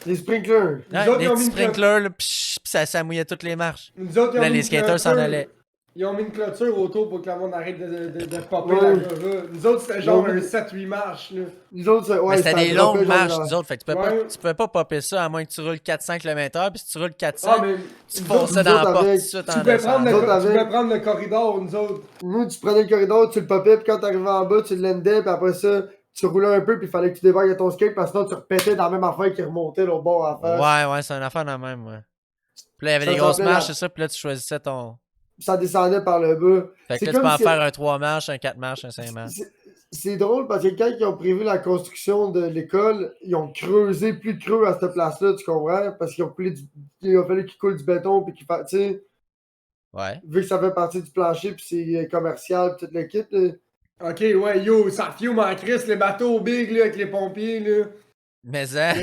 Les sprinklers. Nous Ouais, autres, des ils ont petits mis une sprinklers, là, pis ça mouillait toutes les marches. Nous autres, ils ont Là, mis les une skaters s'en clôture. allaient. Ils ont mis une clôture autour pour que le monde arrête de popper Ouais. l'agora. Nous autres, c'était genre Ouais. un 7-8 marches là. Nous autres, ouais, Mais c'était des droppé, longues genre, marches, dans- nous autres. Fait que Ouais. tu pouvais pas popper ça à moins que tu roules 400 km/h. Puis si tu roules 400, Ah, mais tu nous fonçais nous dans la autres, porte tout de avec- suite tu en pouvais prendre descendant. Nous autres, tu avec- pouvais prendre le corridor, nous autres. Nous, tu prenais le corridor, tu le popais, puis quand t'arrivais en bas, tu le landais, puis après ça, tu roulais un peu, puis il fallait que tu débarques de ton skate, parce que sinon, tu repétais dans la même affaire qui remontait l'autre bord à la face. Ouais, c'est une affaire de même, ouais. Puis là, il y avait Ça des grosses s'appelait marches, la- c'est ça. Puis là, tu choisissais ton. Ça descendait par le bas. Fait que C'est là, tu comme peux en si- faire un 3 marches, un 4 marches, un 5 marches. C'est drôle parce que quand ils ont prévu la construction de l'école, ils ont creusé plus creux à cette place-là, tu comprends? Parce qu'ils ont il a fallu qu'ils coulent du béton, puis qu'ils fassent, tu sais, Ouais. vu que ça fait partie du plancher, puis c'est commercial, puis toute l'équipe, là. Ok, ouais, yo, ça fume en crise les bateaux big là avec les pompiers là. Mais hein.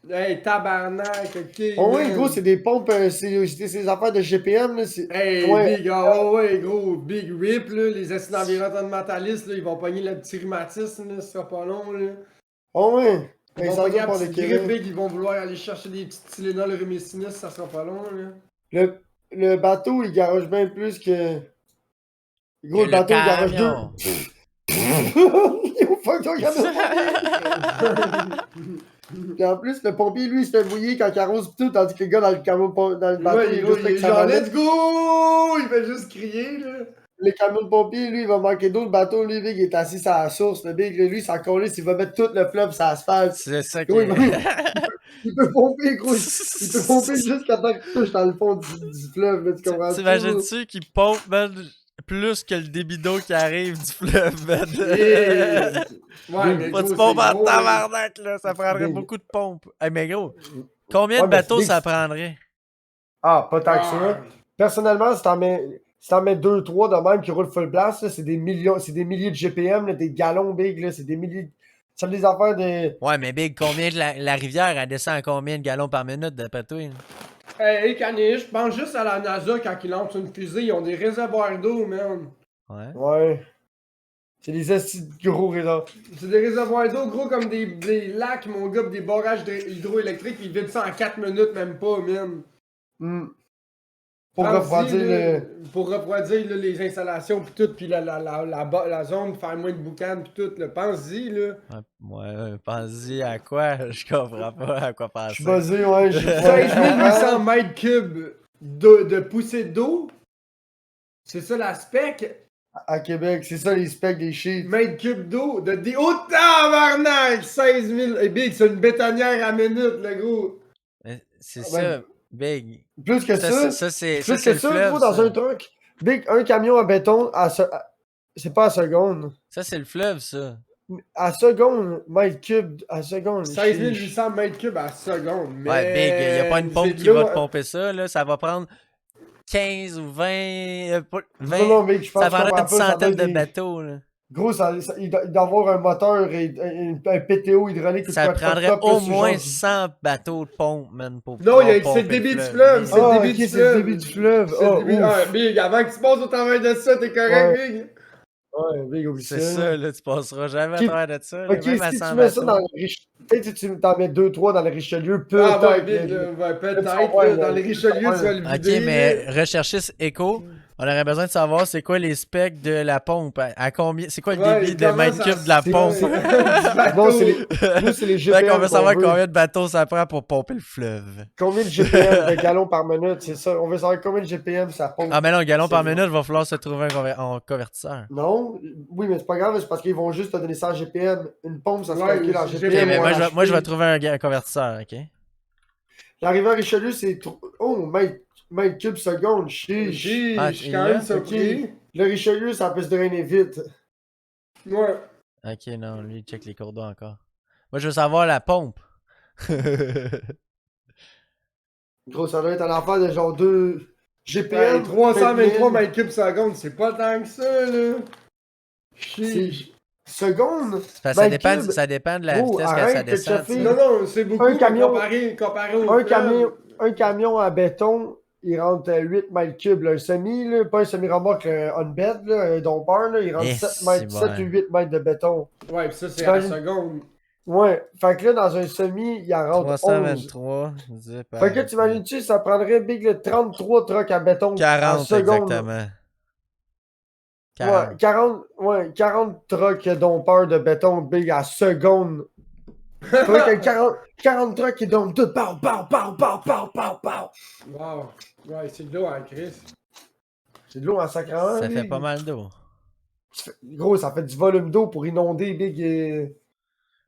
Hey, tabarnak, ok. Oh oui, man. gros, c'est des pompes, c'est ces affaires de GPM, là. Hey, Ouais. big, ah ouais, gros, big rip là, les assistants environnementalistes là, ils vont pogner le petit rhumatisme là, ce sera pas long là. Oh ouais. Ils Ben, vont ça pogner va un pour petit les grip Québec. big, ils vont vouloir aller chercher des petites Tylenol rumicinis, ça sera pas long là. Le bateau, il garage bien plus que. Gros, Que le bateau, il garage camion. deux. Yo, fuck ton camion. Puis en plus, le pompier, lui, il se fait mouiller quand il arrose tout, tandis que le gars dans le camion, dans le bateau, Ouais, il est il juste est avec sa genre manette. let's go! Il fait juste crier là. Le camion de pompier, lui, il va manquer d'eau. Le bateau, lui, Big, il est assis sur la source. Le Big, lui, ça colisse, il va mettre tout le fleuve sur l'asphalte. C'est ça qui Gros, est. il peut pomper, gros. Il peut pomper jusqu'à temps qu'il touche dans le fond du fleuve, là, tu comprends? T'imagines-tu qu'il pompe, man, plus que le débit d'eau qui arrive du fleuve, man? Yeah. Ouais, mais Pas gros, de pompe c'est en gros, là. tabarnak, là. Ça prendrait Big. beaucoup de pompes. Hey, mais gros, combien Ouais, de mais bateaux Big, ça prendrait? Ah, pas tant que Ah. ça. Personnellement, si t'en mets 2-3 de même qui roulent full blast, là, c'est des milliers de GPM, là, des gallons big, là, c'est des milliers. Ça des affaires de. Ouais, mais Big, combien de la rivière, elle descend à combien de gallons par minute d'après toi? Hey, Caniche, pense juste à la NASA quand ils lancent une fusée, ils ont des réservoirs d'eau, man. Ouais. Ouais. C'est des astis de gros réseaux. C'est des réservoirs d'eau gros comme des lacs, mon gars, pis des barrages hydroélectriques, pis ils vident ça en 4 minutes, même pas, man. Pour refroidir le. Pour refroidir là, les installations pis tout, pis la zone, faire moins de boucan pis tout, là. Pense-y, là. Ouais, pense-y à quoi? Je comprends pas à quoi Je suis penser. buzzé, ouais. 16 800 mètres cubes de poussée d'eau. C'est ça la spec. À Québec, c'est ça les specs des sheets. Mètres cubes d'eau. Oh, tabarnak! 16 000. Hey, Big, c'est une bétonnière à minute, le gros. C'est Ouais. ça, Big. Plus que ça. Ça, c'est Plus le que ça, fleuve. gros, dans ça. un truc. Big, un camion à béton, c'est pas à seconde. Ça, c'est le fleuve, ça. À seconde, mètre cube, à seconde. 16 800 mètres cubes à seconde. Mais Ouais, Big, il n'y a pas une pompe c'est qui de va l'eau, te pomper ça, là. Ça va prendre 15 ou 20. 20 Non, non, Big, je pense ça que je prendrait comprends une pas, ça centaine doit de être des- bateaux, là. Gros, il doit avoir un moteur et un PTO hydraulique. ou Ça de quoi de prendrait top, là, au sur moins genre- 100 bateaux de pompe, man, pour Non, pouvoir c'est le pomper débit du fleuve. fleuve, c'est le Ah, débit ok, du c'est le fleuve. début du fleuve. C'est le Ah, début. ouf. Ah, Big, avant que tu passes au travers de ça, t'es correct, Big? Ouais, Big, oublie C'est ça. ça, là, tu passeras jamais Ok. à travers de ça, là, Ok, même à si 100 tu mets ça bateaux. dans le Richelieu, peut-être si tu t'en mets 2-3 dans le Richelieu, peut-être. Ah, ouais, Big, là, ouais, peut-être, Ouais, là, dans les Richelieu, tu vas le Ok, vider. mais là. recherchiste écho, on aurait besoin de savoir c'est quoi les specs de la pompe. À combien, c'est quoi le Ouais, débit de comment mètre ça cube de la c'est- pompe? c'est- Du bateau. Non, nous, c'est les Fait qu'on GPM. veut savoir qu'on veut. combien de bateaux ça prend pour pomper le fleuve. Combien de GPM de gallons par minute, c'est ça. On veut savoir combien de GPM ça pompe. Ah, mais non, gallon par C'est- minute, il va falloir se trouver un convertisseur. Non, oui, mais c'est pas grave, c'est parce qu'ils vont juste te donner ça en GPM. Une pompe, ça se Ouais, calcule en c'est Ok, GPM. mais ou en moi, je vais HP. trouver un convertisseur, ok? L'arrivée à Richelieu, c'est. Oh, mètre cube seconde, chiche. Chiche, Ah, je suis il quand l'a? même surpris. Le Richelieu, ça peut se drainer vite. Ouais. Ok, non, lui, il check les cours d'eau encore. Moi, je veux savoir la pompe. Gros, ça doit être un affaire de genre 2 GPM. Hey, 323 1000. mètres cubes seconde, c'est pas tant que ça, là. Chiche. Seconde? Parce que Mètre cube? ça dépend de la Oh, vitesse que arrête ça de descend. chaffer. tu sais. Non, non, c'est beaucoup Un mais camion- comparé au Un fleuve. camion à béton, il rentre 8 mètres cubes. Là. Un semi, là, pas un semi-remorque, un on-bed, là, un domper, là, il rentre Eh, 7 c'est mètres, 7 bon. ou 8 mètres de béton. Ouais, pis ça, c'est à la T'imagines- seconde. Ouais, fait que là, dans un semi, il en rentre 11. 323. divisé par- Fait que tu imagines-tu, ça prendrait Big le 33 trucks à béton 40 en seconde. exactement. 40. Ouais, 40 trucks dompeurs de béton Big à seconde. Faudrait qu'il y ait 40 trucks qui dompent tout. Pow, pow, pow, pow, pow, pow, pow. Wow. Ouais, c'est de l'eau en Chris. C'est de l'eau en sacrament. Ça fait Big. pas mal d'eau. Gros, ça fait du volume d'eau pour inonder Big.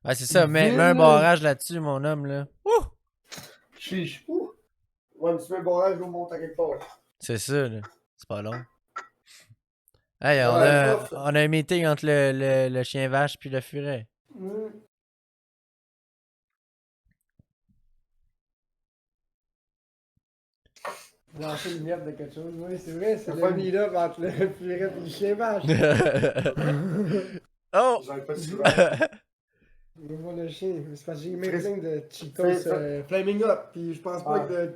Ouais, c'est ça, mets un Ville. barrage là-dessus, mon homme, là. Ouh! Chiche. Ouh. Ouais, mais tu mets le barrage, l'eau monte à quelque part. C'est ça, là. C'est pas long. Hey, Ouais, on a un meeting entre le chien vache puis le furet. Lancer une miette de quelque chose. Oui, c'est vrai, c'est Ça le fait- meet-up entre le furet et le chien vache. Oh! J'arrive pas de souvent. Je vois le chien. C'est parce que j'ai mis plein de Cheetos Fais- Flaming Up. Puis je pense pas Ah. que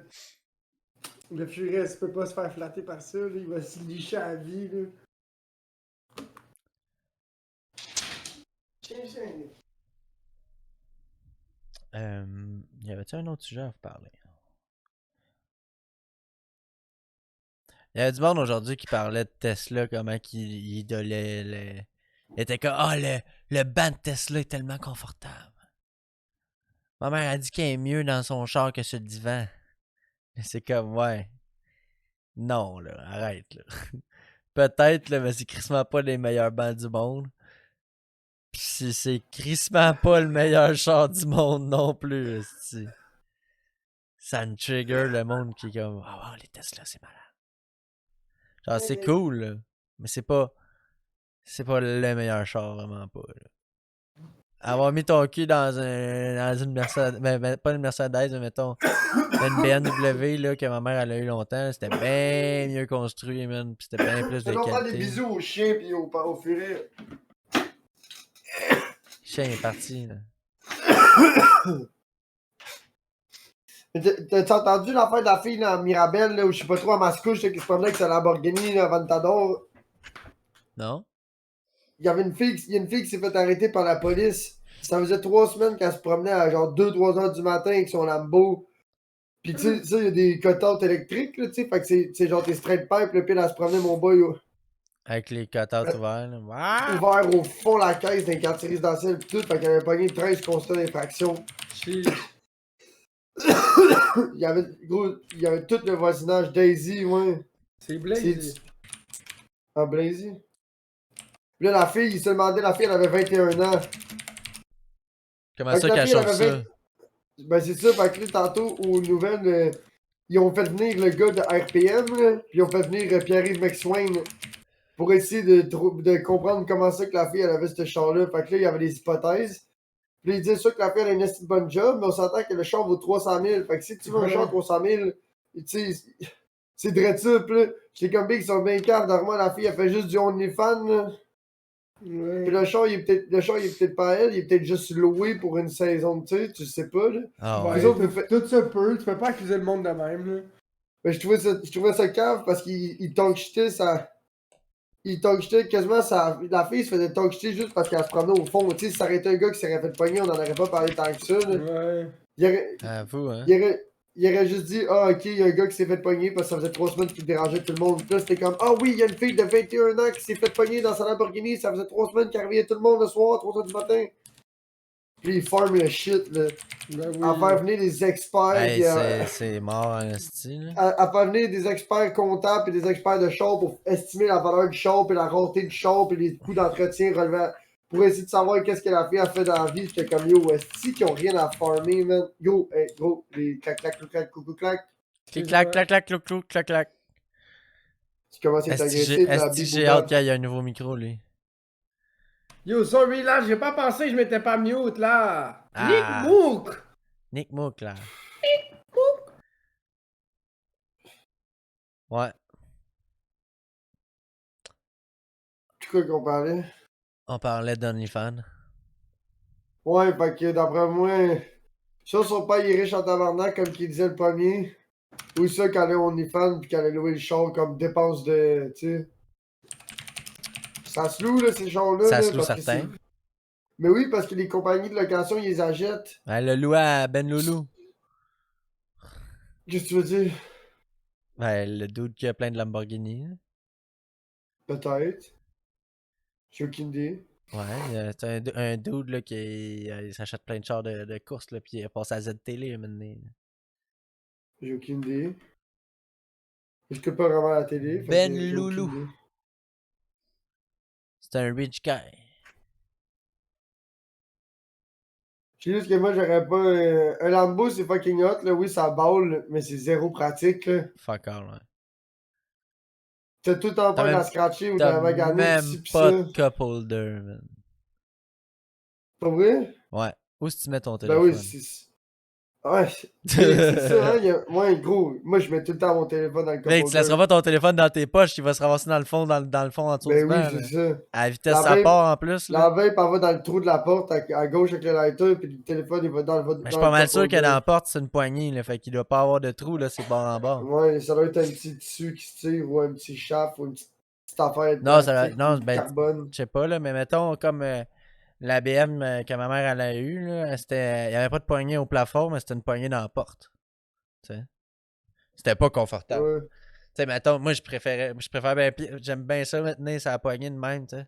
le furet peut pas se faire flatter par ça. Là. Il va se licher à la vie. Là. Chien. Y avait-tu un autre sujet à vous parler? Il y avait du monde aujourd'hui qui parlait de Tesla, comment qu'il idolait il était comme, ah, le banc de Tesla est tellement confortable. Ma mère a dit qu'il est mieux dans son char que sur le divan. C'est comme, ouais. Non, là, arrête, là. Peut-être, là, mais c'est crissement pas les meilleurs bancs du monde. Pis c'est crissement pas le meilleur char du monde non plus, esti. Ça me trigger le monde qui est comme, ah, les Tesla, c'est malade. Genre, c'est cool, là, mais c'est pas le meilleur char, vraiment pas, là. Avoir mis ton cul dans une Mercedes, ben, pas une Mercedes, mais mettons une BMW là, que ma mère elle a eu longtemps, c'était bien mieux construit, man, pis c'était bien plus de On va faire des qualité. bisous aux chiens pis au furet. chien est parti. Là. T'as-tu entendu l'affaire de la fille dans Mirabel, là, ou je sais pas trop, à Mascouche, qui se promenait avec sa Lamborghini, là, Aventador? Non? Il y a une fille qui s'est fait arrêter par la police. Ça faisait 3 semaines qu'elle se promenait à genre 2-3 heures du matin avec son Lambo. Pis tu sais, ça, il y a des cotards électriques, là, tu sais, fait que c'est genre des straight pipe, le pile, elle se promenait, mon boy, Avec les cutout ouverts. Là. Ah! ouvert au fond la caisse d'un quartier résidentiel pis tout, fait qu'elle avait pogné 13 constats d'infraction. Chiche. Il y avait, gros, il y avait tout le voisinage, Daisy, ouais. C'est Blaze. Ah, Blazy. Puis là, la fille, il se demandait, la fille, elle avait 21 ans. Comment Fait que ça la qu'elle fille, elle chauffe avait ça? Ben, c'est ça, fait que là, tantôt, aux nouvelles, ils ont fait venir le gars de RPM, là, puis ils ont fait venir Pierre-Yves McSwain pour essayer de comprendre comment ça que la fille, elle avait ce char-là. Fait que là, il y avait des hypothèses. Puis là, ils disaient ça que la fille, elle a une assez bonne job, mais on s'entend que le char vaut 300 000. Fait que si tu veux un char 300 000, tu sais, c'est drôle ça, pis là, j'étais comme big, ils sont bien calmes. Normalement, la fille, elle fait juste du OnlyFans, là. Ouais. Puis le char, il est peut-être pas à elle, il est peut-être juste loué pour une saison, tu sais pas, là. Ah Ouais, ouais. Vous autres, vous faites- tout ça peut, tu peux pas accuser le monde de même, là. Ben, je trouvais ça cave parce qu'il talk-shitait ça. Il talk-shitait quasiment ça. La fille se faisait talk-shiter juste parce qu'elle se promenait au fond. Tu sais, si ça aurait été un gars qui s'aurait fait pogner, on n'en aurait pas parlé tant que ça, là. Ouais. Avoue, hein? Il aurait juste dit, ah, ok, il y a un gars qui s'est fait pogner parce que ça faisait 3 semaines qu'il dérangeait tout le monde. Puis là, c'était comme, ah oui, il y a une fille de 21 ans qui s'est fait pogner dans sa Lamborghini, ça faisait 3 semaines qu'elle réveillait tout le monde le soir, 3 heures du matin. Puis il farm le shit, là. Ben oui. À faire venir des experts. Hey, puis, c'est mort en style. à faire venir des experts comptables et des experts de char pour estimer la valeur du char, puis la rareté du char, puis les coûts d'entretien relevés. Pour essayer de savoir qu'est-ce que la fille a fait dans la vie. J'étais comme, yo, est-ce qu'ils ont rien à farmer, man? Yo, hey, gros, les clac, clac, clac, clac, coucou, clac. Clic, clac, clac, clac, clou, clou, clac, clac. Tu commences à être agressif, la Est-ce que j'ai hâte qu'il y ait un nouveau micro, lui? Yo, sorry, là, j'ai pas pensé que je m'étais pas mute, là. Ah. Nick Mook! Nick Mook, là. Ouais. C'est quoi qu'on parlait? On parlait d'OnlyFans. Ouais, fait que d'après moi, ça, son père il est riche en tabarnak, comme qu'il disait le premier. Ou ça, qu'elle a OnlyFans, puis qu'elle a loué le char comme dépense de. Tu sais. Ça se loue, là, ces chars-là. Ça là, se loue parce que certain. c'est- Mais oui, parce que les compagnies de location, ils les achètent. Ben, le loup à Ben Loulou. Qu'est-ce que tu veux dire? Ben, le dude qui a plein de Lamborghini. Là. Peut-être. J'ai aucune idée. Ouais, c'est un dude là, qui il s'achète plein de chars de course, là, puis il passe à Z-Télé maintenant. J'ai aucune idée. Je peux pas vraiment à la télé. fait Ben que j'ai aucune Loulou. idée. C'est un rich guy. C'est juste que moi, j'aurais pas. Un Lambo, c'est fucking hot, là. Oui, ça balle, mais c'est zéro pratique, là. Fuck all, ouais. T'as tout le temps T'as peur de même- la scratcher ou de T'as la maganer, même pis ci, pis pas ça. de cup holder, man. Pas vrai? Ouais. Où est-ce que tu mets ton Ben téléphone? oui, c'est. Ouais, c'est ça, hein. Ouais, gros. Moi, je mets tout le temps mon téléphone dans le Mec, coffre. tu laisseras pas ton téléphone dans tes poches, il va se ramasser dans le fond, dans le fond en dessous Ben du oui, banc, c'est là. ça. À la vitesse La ça vape- part en plus, là. La vape, elle va dans le trou de la porte à gauche avec le lighter, puis le téléphone, il va dans le. Mais je suis pas mal sûr que dans la porte, c'est une poignée, là. Fait qu'il doit pas avoir de trou, là, c'est bord en bord. Ouais, ça doit être un petit tissu qui se tire, ou un petit shaft, ou une petite affaire de Non, ça plastique, non, ou de ben, carbone. je sais pas, là, mais mettons, comme la BM que ma mère, elle a eu, là, il y avait pas de poignée au plafond, mais c'était une poignée dans la porte. Tu sais. C'était pas confortable. Ouais. Tu sais, mettons, moi, je préfère bien, j'aime bien ça, maintenir sa poignée de même, tu sais.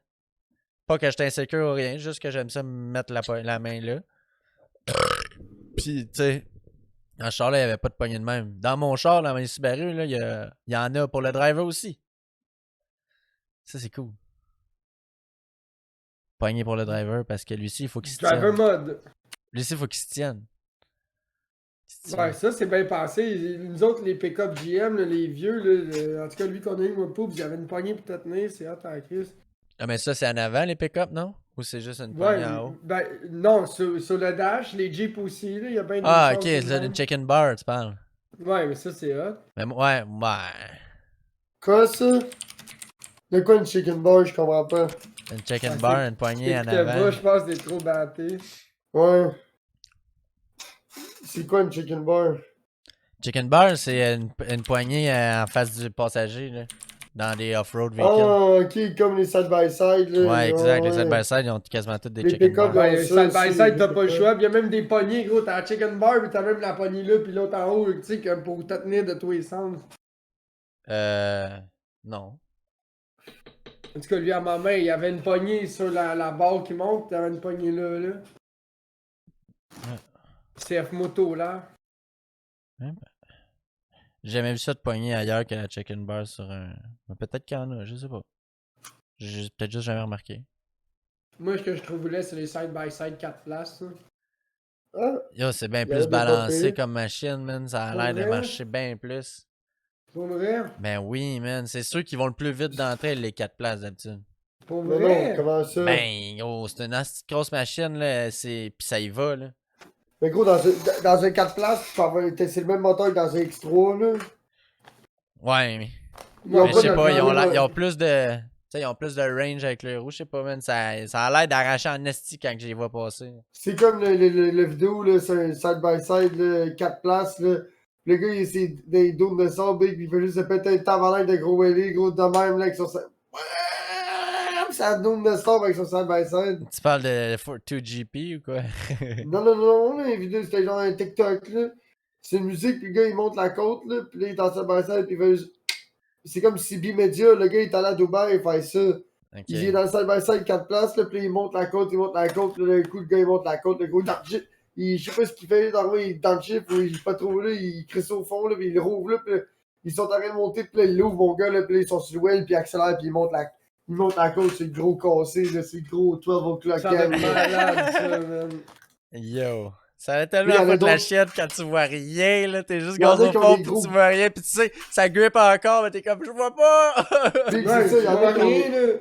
Pas que je suis insécure ou rien, juste que j'aime ça me mettre la main là. Puis, tu sais, dans ce char-là, il n'y avait pas de poignée de même. Dans mon char, dans ma Subaru, là, il y en a pour le driver aussi. Ça, c'est cool. Poignée pour le driver, parce que lui-ci, il faut qu'il se Driver tienne. mode. Lui-ci, il faut qu'il se tienne. Ouais, ça, c'est bien passé. Nous autres, les pick-up GM, là, les vieux, là, en tout cas, lui qu'on a eu, moi, Poups, il y avait une poignée pour te tenir, c'est hot à Chris. Ah, mais ça, c'est en avant, les pick-up, non? Ou c'est juste une Ouais, poignée en haut? ben, non, sur le dash, les Jeeps aussi, là, il y a bien des Ah, choses ok, de c'est même. une chicken bar, tu parles. Ouais, mais ça, c'est hot. Mais ouais, ouais. Quoi, ça? De quoi une chicken bar, je comprends pas. Une chicken Ah, bar, une poignée en T'écoutes pas, avant. je pense que t'es trop batté. Ouais. C'est quoi une chicken bar? Chicken bar, c'est une poignée en face du passager, là. Dans des off-road vehicles. Ah, ok, comme les side-by-side, là. Ouais, exact. Les ouais. side-by-side, ils ont quasiment tous des Les chicken pick-up, bars. Ouais, Ouais, ça side by aussi, side, t'as pas le je choix. Pis y'a même des poignées, gros. T'as la chicken bar, pis t'as même la poignée là, pis l'autre en haut, tu sais, comme pour te tenir de tous les sens. Non. En tout cas, lui, à ma main, il y avait une poignée sur la barre qui monte, t'avais une poignée là, là. CF Moto, là. J'ai jamais vu ça de poignée ailleurs que la chicken bar sur un. Mais peut-être qu'il y en a, je sais pas. J'ai peut-être juste jamais remarqué. Moi, ce que je trouve là, c'est les side-by-side 4 places, là. Ah, Yo, c'est bien Il y en plus a des pas balancé pires. comme machine, man. Ça a Pour l'air de vrai? marcher bien plus. Pour vrai? Ben oui, man. C'est ceux qui vont le plus vite d'entrée, les 4 places d'habitude. Pour mais non, vrai? comment ça? Ben, gros, c'est une asti de grosse machine, là. Pis ça y va, là. Mais gros, dans un 4 places, c'est le même moteur que dans un X3, là. Ouais, mais. Ils ont Mais je pas sais de pas, ils ont, même, ils ont plus de. Tu sais, ils ont plus de range avec le rouge, je sais pas, man. Ça a l'air d'arracher en esti quand je les vois passer. C'est comme le vidéo, là, c'est un side-by-side, 4 places, là. Le gars, il c'est des dômes de sable, big, il fait juste se péter un tabarnak de gros wheelie, gros de même, là, avec son... C'est un dôme de sable avec son side-by-side. Tu parles de 2GP ou quoi? Non, non, non, non, les vidéos, c'était genre un TikTok, là. C'est une musique, puis le gars, il monte la côte, là, puis là, il est en side-by-side, puis il fait juste... C'est comme CB Media, le gars, il est allé à Dubaï, il fait ça. Ok. Il est dans le side-by-side 4 places, là, puis il monte la côte, puis là, d'un coup, le gars, il monte la côte, le gros, je sais pas ce qu'il fait, dans le il est dans le chip, ou il est pas trop là, il crisse au fond, là, puis il rouvre, là, puis là, ils sont en train de monter, puis là, il l'ouvre, mon gars, là, puis là, ils sont sur le well, puis il accélère, puis il monte la côte, c'est le gros cassé, là, c'est le gros 12 o'clock Ça va être gang, là. malade, ça, man. Yo. Ça va Oui, tellement y en a foutre la d'autres. chienne quand tu vois rien, là. T'es juste Y en a gaz au qui ont fond des pis gros- tu vois rien pis tu sais, ça grippe encore mais t'es comme je vois pas! Puis Ouais, c'est ça, il y en a qui ont rien, des... là.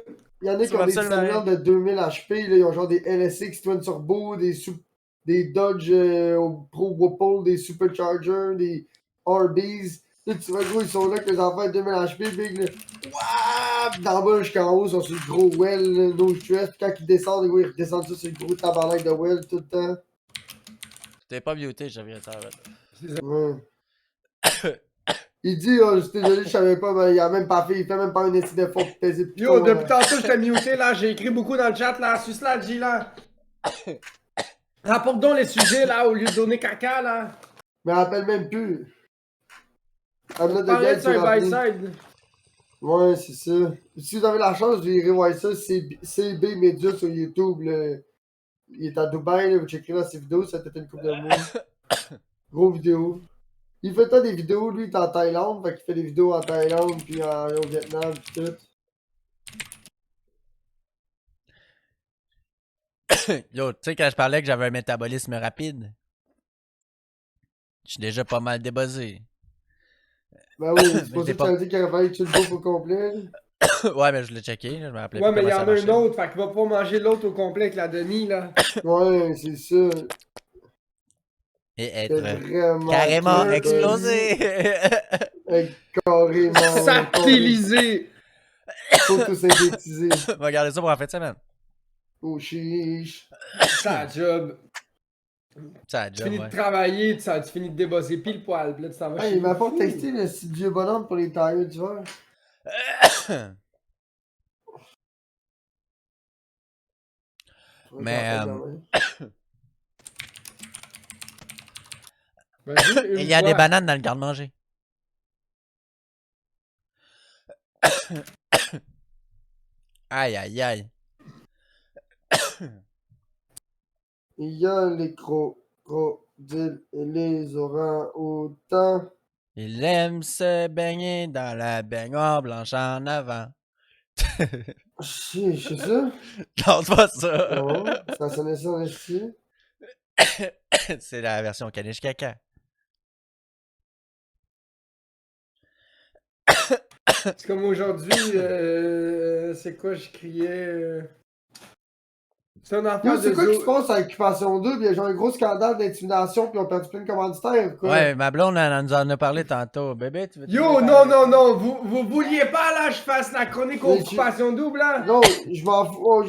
Il y en a Tu qui ont vois des absolument cellulaires de 2000 HP, là, ils ont genre des LSX Twin Turbo, des Dodge Pro Whipple, des Supercharger, des RBs. Là, tu vois, gros, ils sont là que les enfants de 2000 HP, big, là. Wouah! D'en bas jusqu'en haut, ils sont sur le gros well, là, no stress. Puis quand ils descendent, les gars, ils redescendent ça sur le gros tabarnak de well tout le temps. T'es pas muté, j'avais ça. Ouais. Il dit, oh, je suis désolé, je savais pas, mais il a même pas fait, il fait même pas un essai d'effort pour peser plus Yo, tôt, depuis tantôt, je t'ai muté, là. J'ai écrit beaucoup dans le chat, là. Suis là, G, là. Rapporte donc les sujets, là, au lieu de donner caca, là. Mais elle appelle même plus. I'm not the Parlais guy de to side by rappeler. side. Ouais, c'est ça. Si vous avez la chance, vous irez voir ça. C'est CB Media sur YouTube. Là. Il est à Dubaï, là, vous checkerez dans ses vidéos, ça peut être une couple de mois. Gros vidéo. Il fait tant des vidéos, lui, il est en Thaïlande, fait qu'il fait des vidéos en Thaïlande, puis au Vietnam, puis tout. Yo, tu sais quand je parlais que j'avais un métabolisme rapide, je suis déjà pas mal débuzzé. Ben oui, c'est Mais pour t'es ça que pas- t'as dit qu'il aurait fallu que tu le bouffes au complet. Là. Ouais, mais je l'ai checké, là, je me rappelais Ouais, plus mais il y comment en ça a marchait. un autre, fait qu'il va pas manger l'autre au complet avec la Denis, là. Ouais, c'est ça. Et C'est être vraiment... carrément que- explosé! Carrément... Satellisé. Photosynthétisé. On va garder ça pour la fin de semaine. Oh chiche. Ça job. Ça a Tu job, finis ouais. de travailler, tu finis de débosser pile poil, puis là, tu t'en vas Ah, chez il m'a vous. pas testé le petit vieux bonhomme pour les tailleurs d'hiver. Mais, Vas-y, il y a des fois. bananes dans le garde-manger. Aïe, aïe, aïe. Il y a les crocodiles et les orangs-outans. Il aime se baigner dans la baignoire blanche en avant. C'est ça? Non, c'est pas ça. Non, ça sonnait ça en esti. C'est la version caniche caca. C'est comme aujourd'hui, c'est quoi, je criais. C'est un affaire Yo, c'est de quoi qui se Joe. passe à Occupation Double? Il y a genre un gros scandale d'intimidation, puis on perdu plein de commanditaires, quoi. Ouais, ma blonde, elle nous en a parlé tantôt. Bébé, tu veux Yo, non, vous vouliez pas là, je fasse la chronique Mais Occupation Double là? Non, je m'en fous. Oh,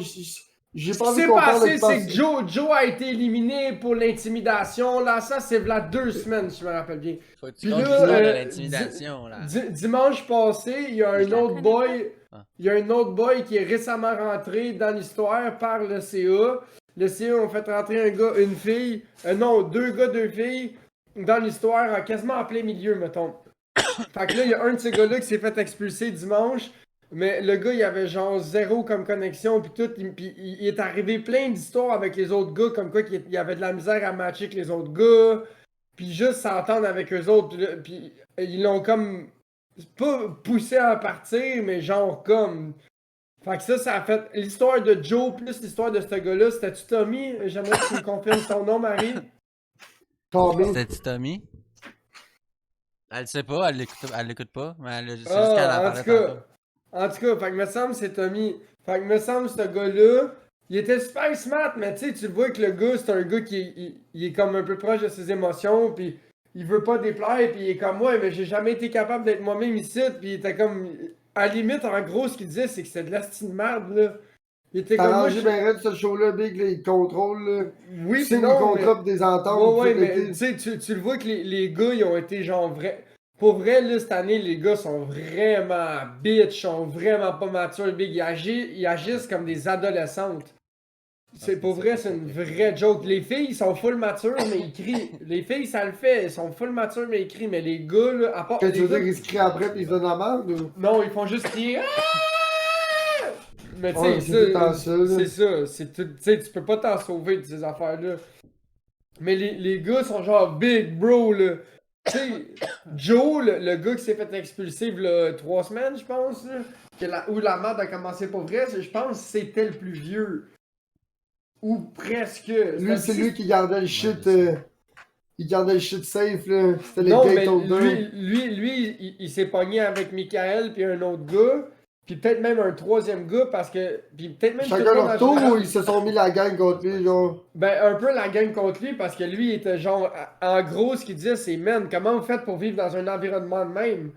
j'ai Ce pas qui envie s'est qu'on parle passé, c'est que d'Occupation. Joe a été éliminé pour l'intimidation. Là, ça, c'est là 2 semaines, si je me rappelle bien. Faut que tu Puis comptes là, l'histoire de euh, l'intimidation, là. Dimanche passé, il y a Je un la autre connais boy. pas. Ah. Il y a un autre boy qui est récemment rentré dans l'histoire par le CA. Le CA ont fait rentrer un gars, une fille. Non, 2 gars, 2 filles dans l'histoire, quasiment en plein milieu, mettons. Fait que là, il y a un de ces gars-là qui s'est fait expulser dimanche. Mais le gars, il avait genre 0 comme connexion, puis tout. Il est arrivé plein d'histoires avec les autres gars, comme quoi il y avait de la misère à matcher avec les autres gars. Puis juste s'entendre avec eux autres. Puis ils l'ont comme. Pas poussé à partir, mais genre comme. Fait que ça a fait. L'histoire de Joe plus l'histoire de ce gars-là, c'était-tu Tommy? J'aimerais que tu me confirmes son nom, Marie. Tommy. C'était-tu Tommy? Elle le sait pas, elle l'écoute pas, mais c'est juste qu'elle en Ah, parlait tantôt. en tout cas, fait que me semble c'est Tommy. Fait que me semble ce gars-là, il était super smart, mais tu sais, tu le vois que le gars, c'est un gars il est comme un peu proche de ses émotions, puis il veut pas déplaire, puis il est comme moi, mais j'ai jamais été capable d'être moi-même ici, puis il était comme. À la limite, en gros, ce qu'il disait, c'est que c'était de la style merde, là. Il était T'as comme moi. arrangé bien raide ce show-là, Big, là, il contrôle, là. Oui, Signe non, des contrats pis des ententes. Ouais, tout mais l'été. tu sais, tu le vois que les gars, ils ont été genre vrai. Pour vrai, là, cette année, les gars sont vraiment bitch, sont vraiment pas matures, big. Ils agissent comme des adolescentes. C'est pour vrai, c'est une vraie joke. Les filles, ils sont full matures, mais ils crient. Les filles, ça le fait, ils sont full matures, mais ils crient. Mais les gars, là, à part. Qu'est-ce que tu Les veux dire gars, qu'ils se crient après pis ils se donnent la merde, ou? non, ils font juste crier. Ah! Mais tu Ouais, sais, c'est tout le temps ça, là. c'est ça. Tu sais, tu peux pas t'en sauver de ces affaires-là. Mais les gars sont genre big bro, là. Tu sais, Joe, le gars qui s'est fait expulser il y a 3 semaines, je pense, là, où la merde a commencé pour vrai, je pense que c'était le plus vieux. Ou presque. Lui, c'est lui qui gardait le shit. Il gardait le shit safe, là. C'était les Non, mais gate holders. lui, il s'est pogné avec Michael puis un autre gars. Puis peut-être même un troisième gars parce que. Puis peut-être même tout le Chacun monde en leur tour général. ou ils se sont mis la gang contre lui, genre? Ben, un peu la gang contre lui parce que lui, il était genre. En gros, ce qu'il disait, c'est man, comment vous faites pour vivre dans un environnement de même?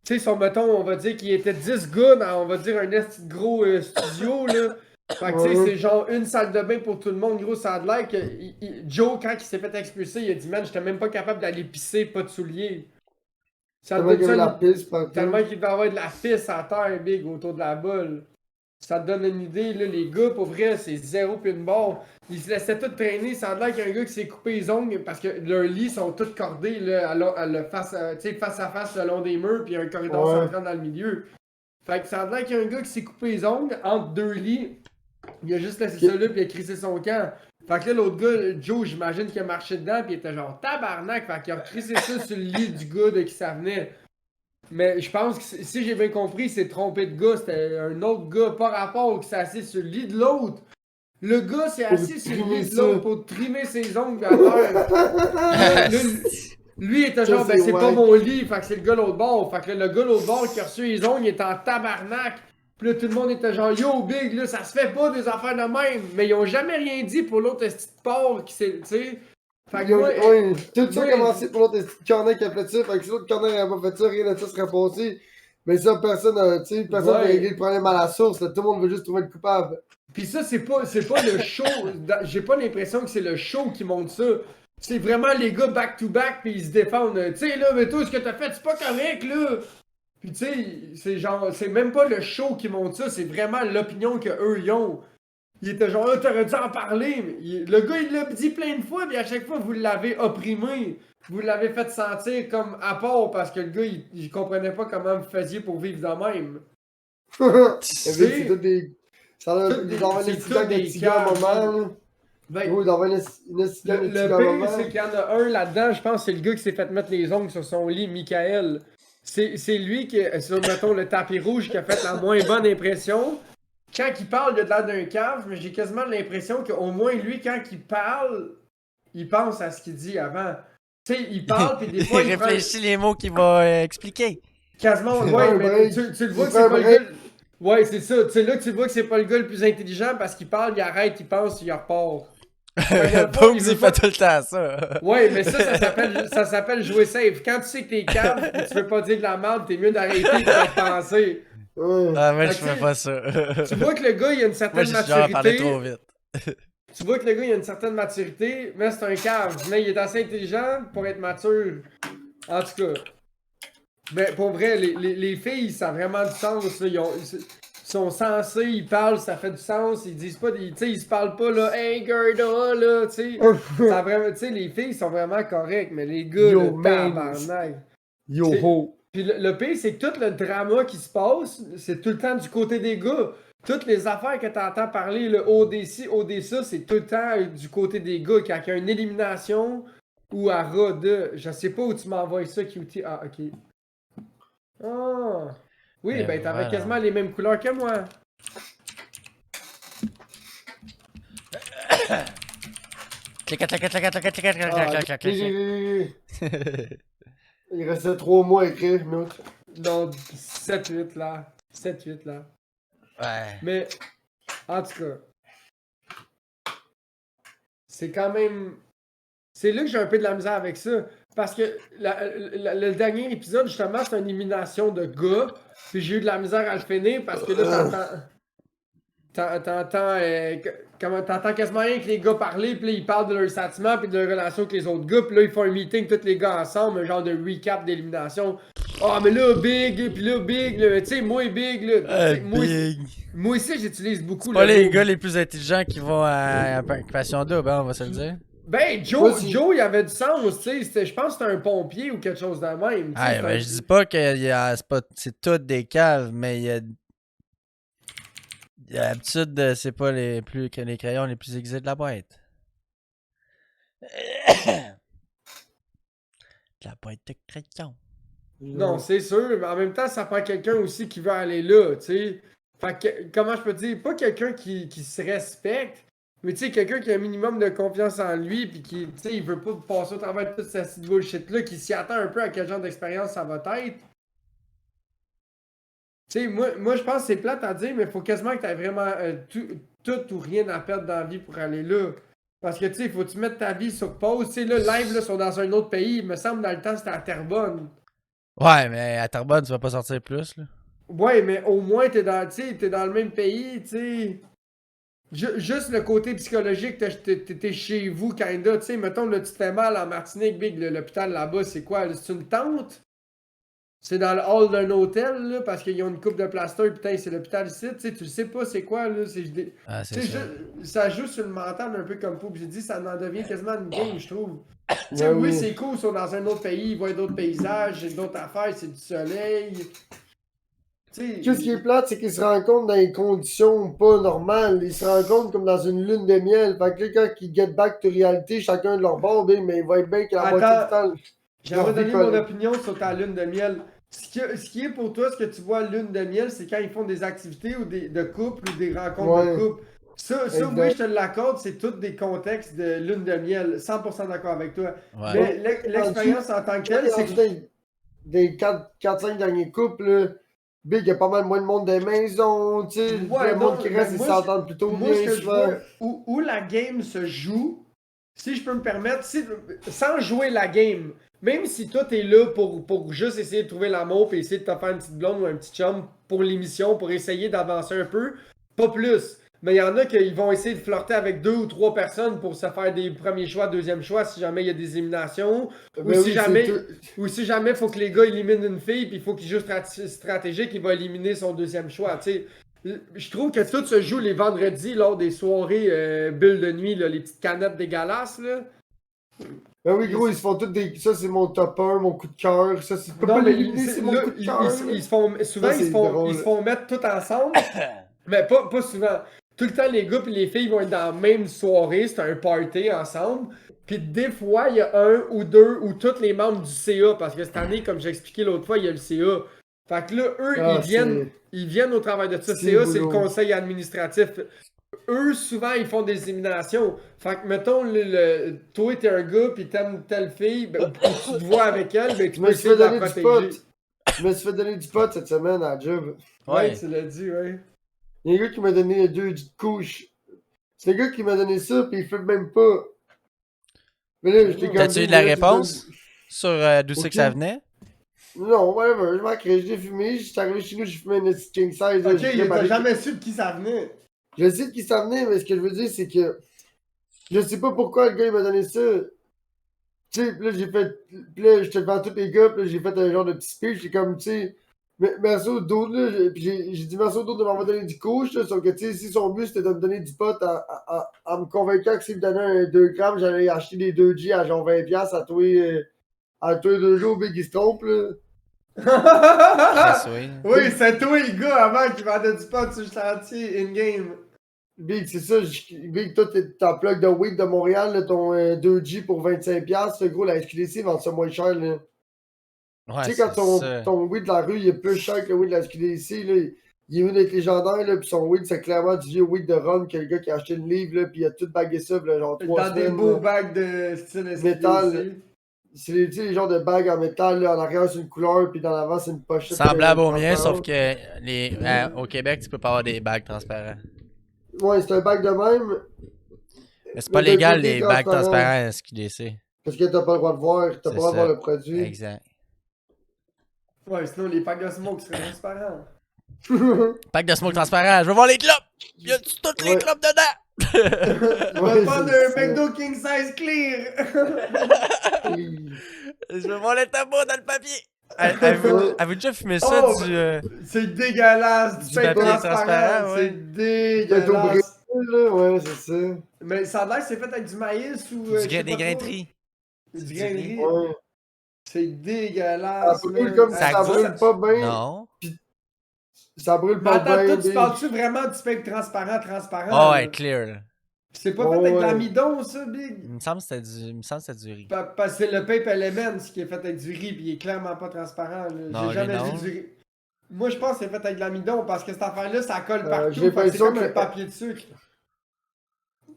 Tu sais, son mettons, on va dire qu'il était 10 gars dans, on va dire, un esti de gros studio, là. Fait que, tu sais, Ouais. c'est genre une salle de bain pour tout le monde, gros, ça a l'air que. Joe, quand il s'est fait expulser, il a dit, man, j'étais même pas capable d'aller pisser, pas de souliers. Ça Tellement te qu'il y donne avait ça, la piste partout. tellement qu'il devait avoir de la pisse à terre, big, autour de la bolle. Ça te donne une idée, là, les gars, pour vrai, c'est 0 puis une barre. Ils se laissaient tout traîner, ça a l'air qu'il y a un gars qui s'est coupé les ongles parce que leurs lits sont tous cordés, là, face à face le long des murs, puis il y a un corridor Ouais. central dans le milieu. Fait que ça a l'air qu'il y a un gars qui s'est coupé les ongles entre 2 lits. Il a juste laissé ça là, puis il a crissé son camp. Fait que là, l'autre gars, Joe, j'imagine qu'il a marché dedans, puis il était genre tabarnak. Fait qu'il a crissé ça sur le lit du gars de qui ça venait. Mais je pense que si j'ai bien compris, il s'est trompé de gars. C'était un autre gars par rapport qui s'est assis sur le lit de l'autre. Le gars s'est assis sur le trimer lit de ça. l'autre pour trimer ses ongles à terre. Là, lui, il était Ça, genre, ben c'est c'est pas wack. mon lit, fait que c'est le gars l'autre bord. Fait que là, le gars l'autre bord qui a reçu les ongles, il était en tabarnak. Puis là, tout le monde était genre, yo, big, là, ça se fait pas des affaires de même. Mais ils ont jamais rien dit pour l'autre petit porc qui s'est, tu sais. Fait que moi, Ouais, tout ça a ouais. commencé pour l'autre petit corner qui a fait ça. Fait que si l'autre corner n'avait pas fait ça, rien de ça serait passé. Mais ça, personne n'a Ouais. réglé le problème à la source. Là. Tout le monde veut juste trouver le coupable. Pis ça, c'est pas le show. J'ai pas l'impression que c'est le show qui montre ça. C'est vraiment les gars back-to-back, puis ils se défendent. Tu sais, là, mais toi, ce que t'as fait, c'est pas correct, là. Pis tu sais, c'est genre, c'est même pas le show qui montre ça, c'est vraiment l'opinion qu'eux, ils ont. Il était genre, ah, t'aurais dû en parler. Mais le gars, il l'a dit plein de fois, puis à chaque fois, vous l'avez opprimé. Vous l'avez fait sentir comme à part, parce que le gars, il comprenait pas comment vous faisiez pour vivre de même. C'est tout des. Ça a Toutes des- l'air un c'est incident toutes de des petit gars à un caves. moment. Là. Ben, Oui, il doit y avoir un incident de Le petit gars à un pire, moment. c'est qu'il y en a un là-dedans, je pense, c'est le gars qui s'est fait mettre les ongles sur son lit, Michael. C'est lui qui, sur, mettons, le tapis rouge, qui a fait la moins bonne impression. Quand il parle, il a de l'air d'un cave, mais j'ai quasiment l'impression qu'au moins, lui, quand il parle, il pense à ce qu'il dit avant. Tu sais, il parle, puis des fois, Il il prend réfléchit les mots qu'il va expliquer. quasiment... Il Ouais, fait un mais break. tu le vois Il que fait c'est un pas le break. gars... Ouais, c'est ça. C'est là que tu vois que c'est pas le gars le plus intelligent parce qu'il parle, il arrête, il pense, il repart. Boom, il fait tout le temps ça. Ouais, mais ça s'appelle jouer safe. Quand tu sais que t'es calme et tu veux pas dire de la merde, t'es mieux d'arrêter et de penser. Ouais. Ah, moi, je Fait que fais pas ça. Tu vois que le gars, il a une Moi, certaine j'ai genre parlé trop maturité. vite. Tu vois que le gars, il a une certaine maturité, mais c'est un cave. Mais il est assez intelligent pour être mature. En tout cas. Mais pour vrai, les filles, ça a vraiment du sens. Là. Ils sont sensés, ils parlent, ça fait du sens. Ils disent pas, tu sais, ils se parlent pas là, hey Gerda, là, tu sais. Ça a vraiment, tu sais, les filles sont vraiment correctes, mais les gars, Yo, le man. tabarnak. Yo C'est- ho. Puis le pire, c'est que tout le drama qui se passe, c'est tout le temps du côté des gars. Toutes les affaires que t'entends parler, le ODC, ODC, c'est tout le temps du côté des gars. Quand il y a une élimination ou à ras de. Je sais pas où tu m'envoies ça, QT. Ah, ok. Ah. Oui, Ben ben t'avais voilà. quasiment les mêmes couleurs que moi. Clic, clic, clic, clic, clic, clic, clic, Ah, clic, clic, clic, clic. Il restait 3 mois à écrire, mais autre. Non, 7-8 là. 7-8 là. Ouais. Mais, en tout cas, c'est quand même. C'est là que j'ai un peu de la misère avec ça. Parce que le dernier épisode, justement, c'est une élimination de gars. Puis j'ai eu de la misère à le finir parce que là, t'entends quasiment rien que les gars parler. Puis là, ils parlent de leur sentiment puis de leur relation avec les autres gars. Puis là, ils font un meeting, tous les gars ensemble, un genre de recap d'élimination. Ah, mais là, Big, puis là, Big, là, tu sais, moi, Big, là. Big. Moi aussi, j'utilise beaucoup Pas le les mot. gars les plus intelligents qui vont à Passion Double, hein, on va se le dire. Ben, Moi, si- Joe, il avait du sens, tu sais. Je pense que c'était un pompier ou quelque chose de même. tu sais, Ah, c'est ben, un- je dis pas que c'est toutes des caves, mais il y a l'habitude de c'est pas les crayons les plus aiguisés de la boîte. La boîte de crayons. Non, c'est sûr, mais en même temps, ça prend quelqu'un aussi qui veut aller là, tu sais. Fait que, comment je peux dire, pas quelqu'un qui se respecte, mais tu sais, quelqu'un qui a un minimum de confiance en lui, puis qui, tu sais, il veut pas passer au travers de toute cette bullshit-là, qui s'y attend un peu à quel genre d'expérience ça va être. Tu sais, moi, je pense que c'est plate à dire, mais il faut quasiment que tu aies vraiment tout ou rien à perdre dans la vie pour aller là. Parce que, tu sais, faut que tu mettes ta vie sur pause. Tu sais, là, live, là, sont dans un autre pays. Il me semble, dans le temps, c'était à Terrebonne. Ouais, mais à Terrebonne, tu vas pas sortir plus, là. Ouais, mais au moins, t'es dans le même pays, tu sais. Juste le côté psychologique, t'es chez vous, kinda. Tu sais, mettons, là, tu te fais mal en Martinique, Big, l'hôpital là-bas, c'est quoi? C'est une tente? C'est dans le hall d'un hôtel, là, parce qu'ils ont une coupe de plaster, putain, c'est l'hôpital ici, tu sais, tu le sais pas c'est quoi, là. Ah, Tu c'est sais, ça. ça joue sur le mental un peu comme Poop. J'ai dit, ça en devient quasiment une game, je trouve. Tu sais, Ouais, oui, oui. c'est cool, ils sont dans un autre pays, ils voient d'autres paysages, d'autres affaires, c'est du soleil. Tu sais, Qu'est-ce qui est plate, c'est qu'ils se rencontrent dans des conditions pas normales. Ils se rencontrent comme dans une lune de miel. Fait que là, quand ils get back to réalité, chacun de leur bord, ben, mais il va être bien que la moitié du temps. j'aimerais leur vie donner mon colle. opinion sur ta lune de miel. Ce qui est pour toi, ce que tu vois lune de miel, c'est quand ils font des activités ou de couple ou des rencontres de Ouais. couple. Ça Exact. oui, je te l'accorde, c'est tous des contextes de lune de miel. 100% d'accord avec toi. Ouais. Mais l'expérience en tant que telle, c'est que. Des 4-5 derniers couples, là, Big, il y a pas mal moins de monde des maisons, tu sais. Ouais, le non, monde qui mais reste, ils moi, s'entendent plutôt Moi, bien ce que je souvent. vois, où la game se joue, si je peux me permettre, sans jouer la game, même si toi t'es là pour juste essayer de trouver l'amour et essayer de te faire une petite blonde ou un petit chum pour l'émission, pour essayer d'avancer un peu, pas plus. Mais il y en a qui vont essayer de flirter avec 2 ou 3 personnes pour se faire des premiers choix, deuxième choix si jamais il y a des éliminations. Ou Ben si oui, jamais c'est ou si jamais il faut que les gars éliminent une fille, puis il faut qu'il joue stratégique, il va éliminer son deuxième choix. Tu sais. Je trouve que tout se joue les vendredis lors des soirées bulles de nuit, là, les petites canettes dégueulasses. Là. Ben oui, gros, ils se font tous des. Ça, c'est mon top 1, mon coup de cœur. Ça, c'est pas Non, mais l'éliminer, c'est mon coup de cœur. ils se font, souvent, Ça, c'est drôle. ils se font mettre tout ensemble, mais pas souvent. Tout le temps, les gars et les filles vont être dans la même soirée, c'est un party ensemble. Puis des fois, il y a un ou deux ou tous les membres du CA, parce que cette année, comme j'ai expliqué l'autre fois, il y a le CA. Fait que là, eux, Ah, ils viennent au travail de ça. C'est CA, c'est le boulot. conseil administratif. Eux, souvent, ils font des éliminations. Fait que, mettons, toi, t'es un gars, puis t'aimes telle fille, ben, ou tu te vois avec elle, ben, tu Je me peux suis essayer fait de la donner du protéger. pot. Je me suis fait donner du pot cette semaine à la job. Ouais, tu l'as dit, ouais. Il y a un gars qui m'a donné 2 couches. C'est le gars qui m'a donné ça, pis il fait même pas. Mais là, j'étais comme. T'as-tu eu de la là, tu réponse donnes- sur d'où c'est que Ok. ça venait? Non, whatever, je m'en crée, je l'ai fumé, j'étais arrivé chez nous, j'ai fumé une king size. là, Ok, j'ai t'as préparé- jamais su de qui ça venait. Je sais de qui ça venait, mais ce que je veux dire, c'est que. Je sais pas pourquoi le gars il m'a donné ça. Tu sais, pis là, j'ai fait. Pis là, j'étais devant tous les gars, pis là, j'ai fait un genre de petit speech, j'ai comme, tu sais. Merci au dos, là, pis j'ai dit merci au dos de m'avoir donné du couche, là, sauf que, tu sais, si son but c'était de me donner du pot en me convainquant que s'il me donnait un 2 grammes, j'allais acheter des 2G à genre 20$ à tous les 2 jours, Big il se trompe, là. Très oui. Oui, c'est toi le gars avant qui vendait du pot sur le chantier in-game. Big, c'est ça, Big, toi, t'es en plug de weed de Montréal, là, ton 2G pour 25$, le gros, la SQDC vend ça moins cher, là. Ouais, Tu sais, quand c'est ça. ton weed de la rue, il est plus cher que le weed de la SQDC, là, il est venu d'être légendaire, là, pis son weed, c'est clairement du vieux weed de rhum que le gars qui a acheté le livre, là, pis il a tout bagué ça, là, genre 3 Dans des semaines. beaux là. bacs de style SQDC. Métal. C'est tu sais, les genres de bagues en métal, là, en arrière, c'est une couleur, puis dans l'avant, c'est une pochette. Semblable au mien, transparente. sauf que au Québec, tu peux pas avoir des bagues transparents. Ouais, c'est un bague de même, Mais c'est pas mais d'un légal, côté les bagues transparent. transparents à SQDC. Parce que t'as pas le droit de voir, t'as pas C'est le droit de ça. voir le produit. Exact. Ouais, sinon les packs de smoke seraient transparents. Pack de smoke transparent, je veux voir les clopes! Y a toutes les Ouais. clopes dedans? On Ouais, va prendre c'est un ça. McDo King Size Clear! Je veux voir les tabacs dans le papier! Avez-vous déjà fumé ça Oh, C'est dégueulasse! Du Du pain papier transparent! transparent, C'est ouais. Peut-être au Brésil, dégueulasse! là, ouais, c'est ça. Mais ça a l'air que c'est fait avec du maïs ou. je sais des pas trop. graineries? Du grain de riz. Ouais. C'est dégueulasse! Ça brûle man. comme Ça ça brûle goûte? pas bien. Non. Ça brûle Mais pas attends, bien. toi, tu parles-tu vraiment du pain transparent? Oh, ouais, là? clear. Là. C'est pas fait avec de Ouais. l'amidon, ça, Big? Il me semble que c'était du riz. Parce que c'est le Pape Elements qui est fait avec du riz, puis il est clairement pas transparent. Là. Non, J'ai jamais lui, vu non. du riz. Moi, je pense que c'est fait avec de l'amidon, parce que cette affaire-là, ça colle partout. j'ai fait que c'est l'impression comme un que- papier de sucre.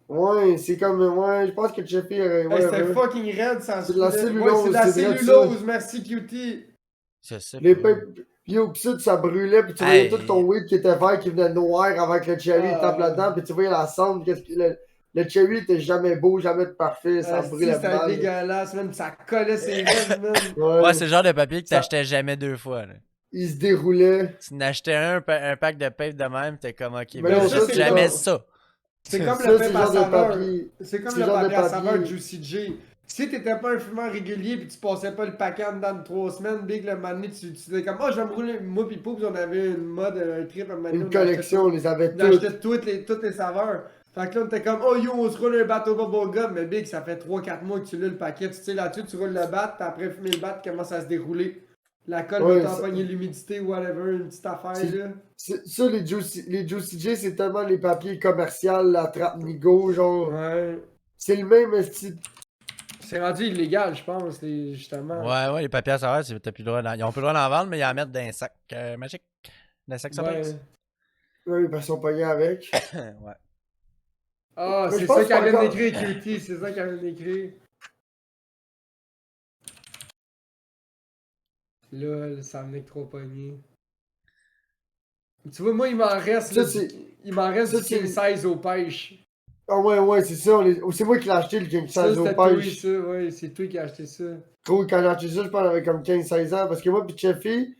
Ouais, c'est comme. Ouais, je pense que Jeffy aurait. Hey, c'était ouais. fucking raide, ça C'est de la Ouais, cellulose, c'est de la c'est vrai de cellulose, merci Cutie. Je sais Les pas. pipes. Yo, pis ça brûlait, pis tu voyais Hey. tout ton weed qui était vert, qui venait noir avec le cherry, il Ah. tape là-dedans, pis tu voyais la cendre. Le cherry était jamais beau, jamais parfait, ça brûlait C'était mal. dégueulasse, même, ça collait ses lèvres, man. Ouais, c'est le genre de papier que Ça- t'achetais jamais 2 fois. Là. Il se déroulait. Tu n'achetais un pack de pape de même, t'es comme ok, Mais ben, non, ça, c'est jamais pas- ça. C'est comme Ça, le c'est pape le à genre de saveur. papier. C'est comme C'est le le genre de papier à saveur papier. Juicy J. Si t'étais pas un fumeur régulier pis tu passais pas le paquet en dedans de 3 semaines, Big, le moment donné, tu disais comme, oh, je vais me rouler. Moi pis Poups, on avait une mode, un trip, un moment donné, Une on collection, on les avait On toutes. achetait toutes les saveurs. Fait que là, on était comme, oh yo, on se roule un bateau bubblegum. Mais Big, ça fait 3-4 mois que tu lis le paquet. Tu sais, là-dessus, tu roules le bat, puis après fumer le bat, il commence à se dérouler. La colle Ouais, va ça- t'empoigner l'humidité ou whatever, une petite affaire, C'est- là. Ça, les Juicy J, c'est tellement les papiers commerciaux, la trappe Nigo, genre. Ouais. C'est le même style. C'est rendu illégal, je pense, justement. Ouais, les papiers à saveur, t'as plus le droit ils ont plus le droit d'en vendre, mais ils en mettent dans un sac magique. Dans un sac Ouais. surprise. Ouais, ils sont pognés avec. Ouais. Ah, Mais c'est je pense ça qu'elle vient encore- d'écrire, Cutie, c'est ça qu'elle vient d'écrire. Lol, ça me trop pogné. Tu vois, moi, il m'en reste, Ça, là, c'est- il m'en reste ça, du king c'est- size aux pêches. Ah ouais, c'est ça. C'est moi qui l'ai acheté, le King Ça, Size au c'était toi, pêche. ça, ouais, c'est toi qui as acheté ça. Gros, quand j'ai acheté ça, je pense j'avais comme 15-16 ans. Parce que moi, puis Cheffy,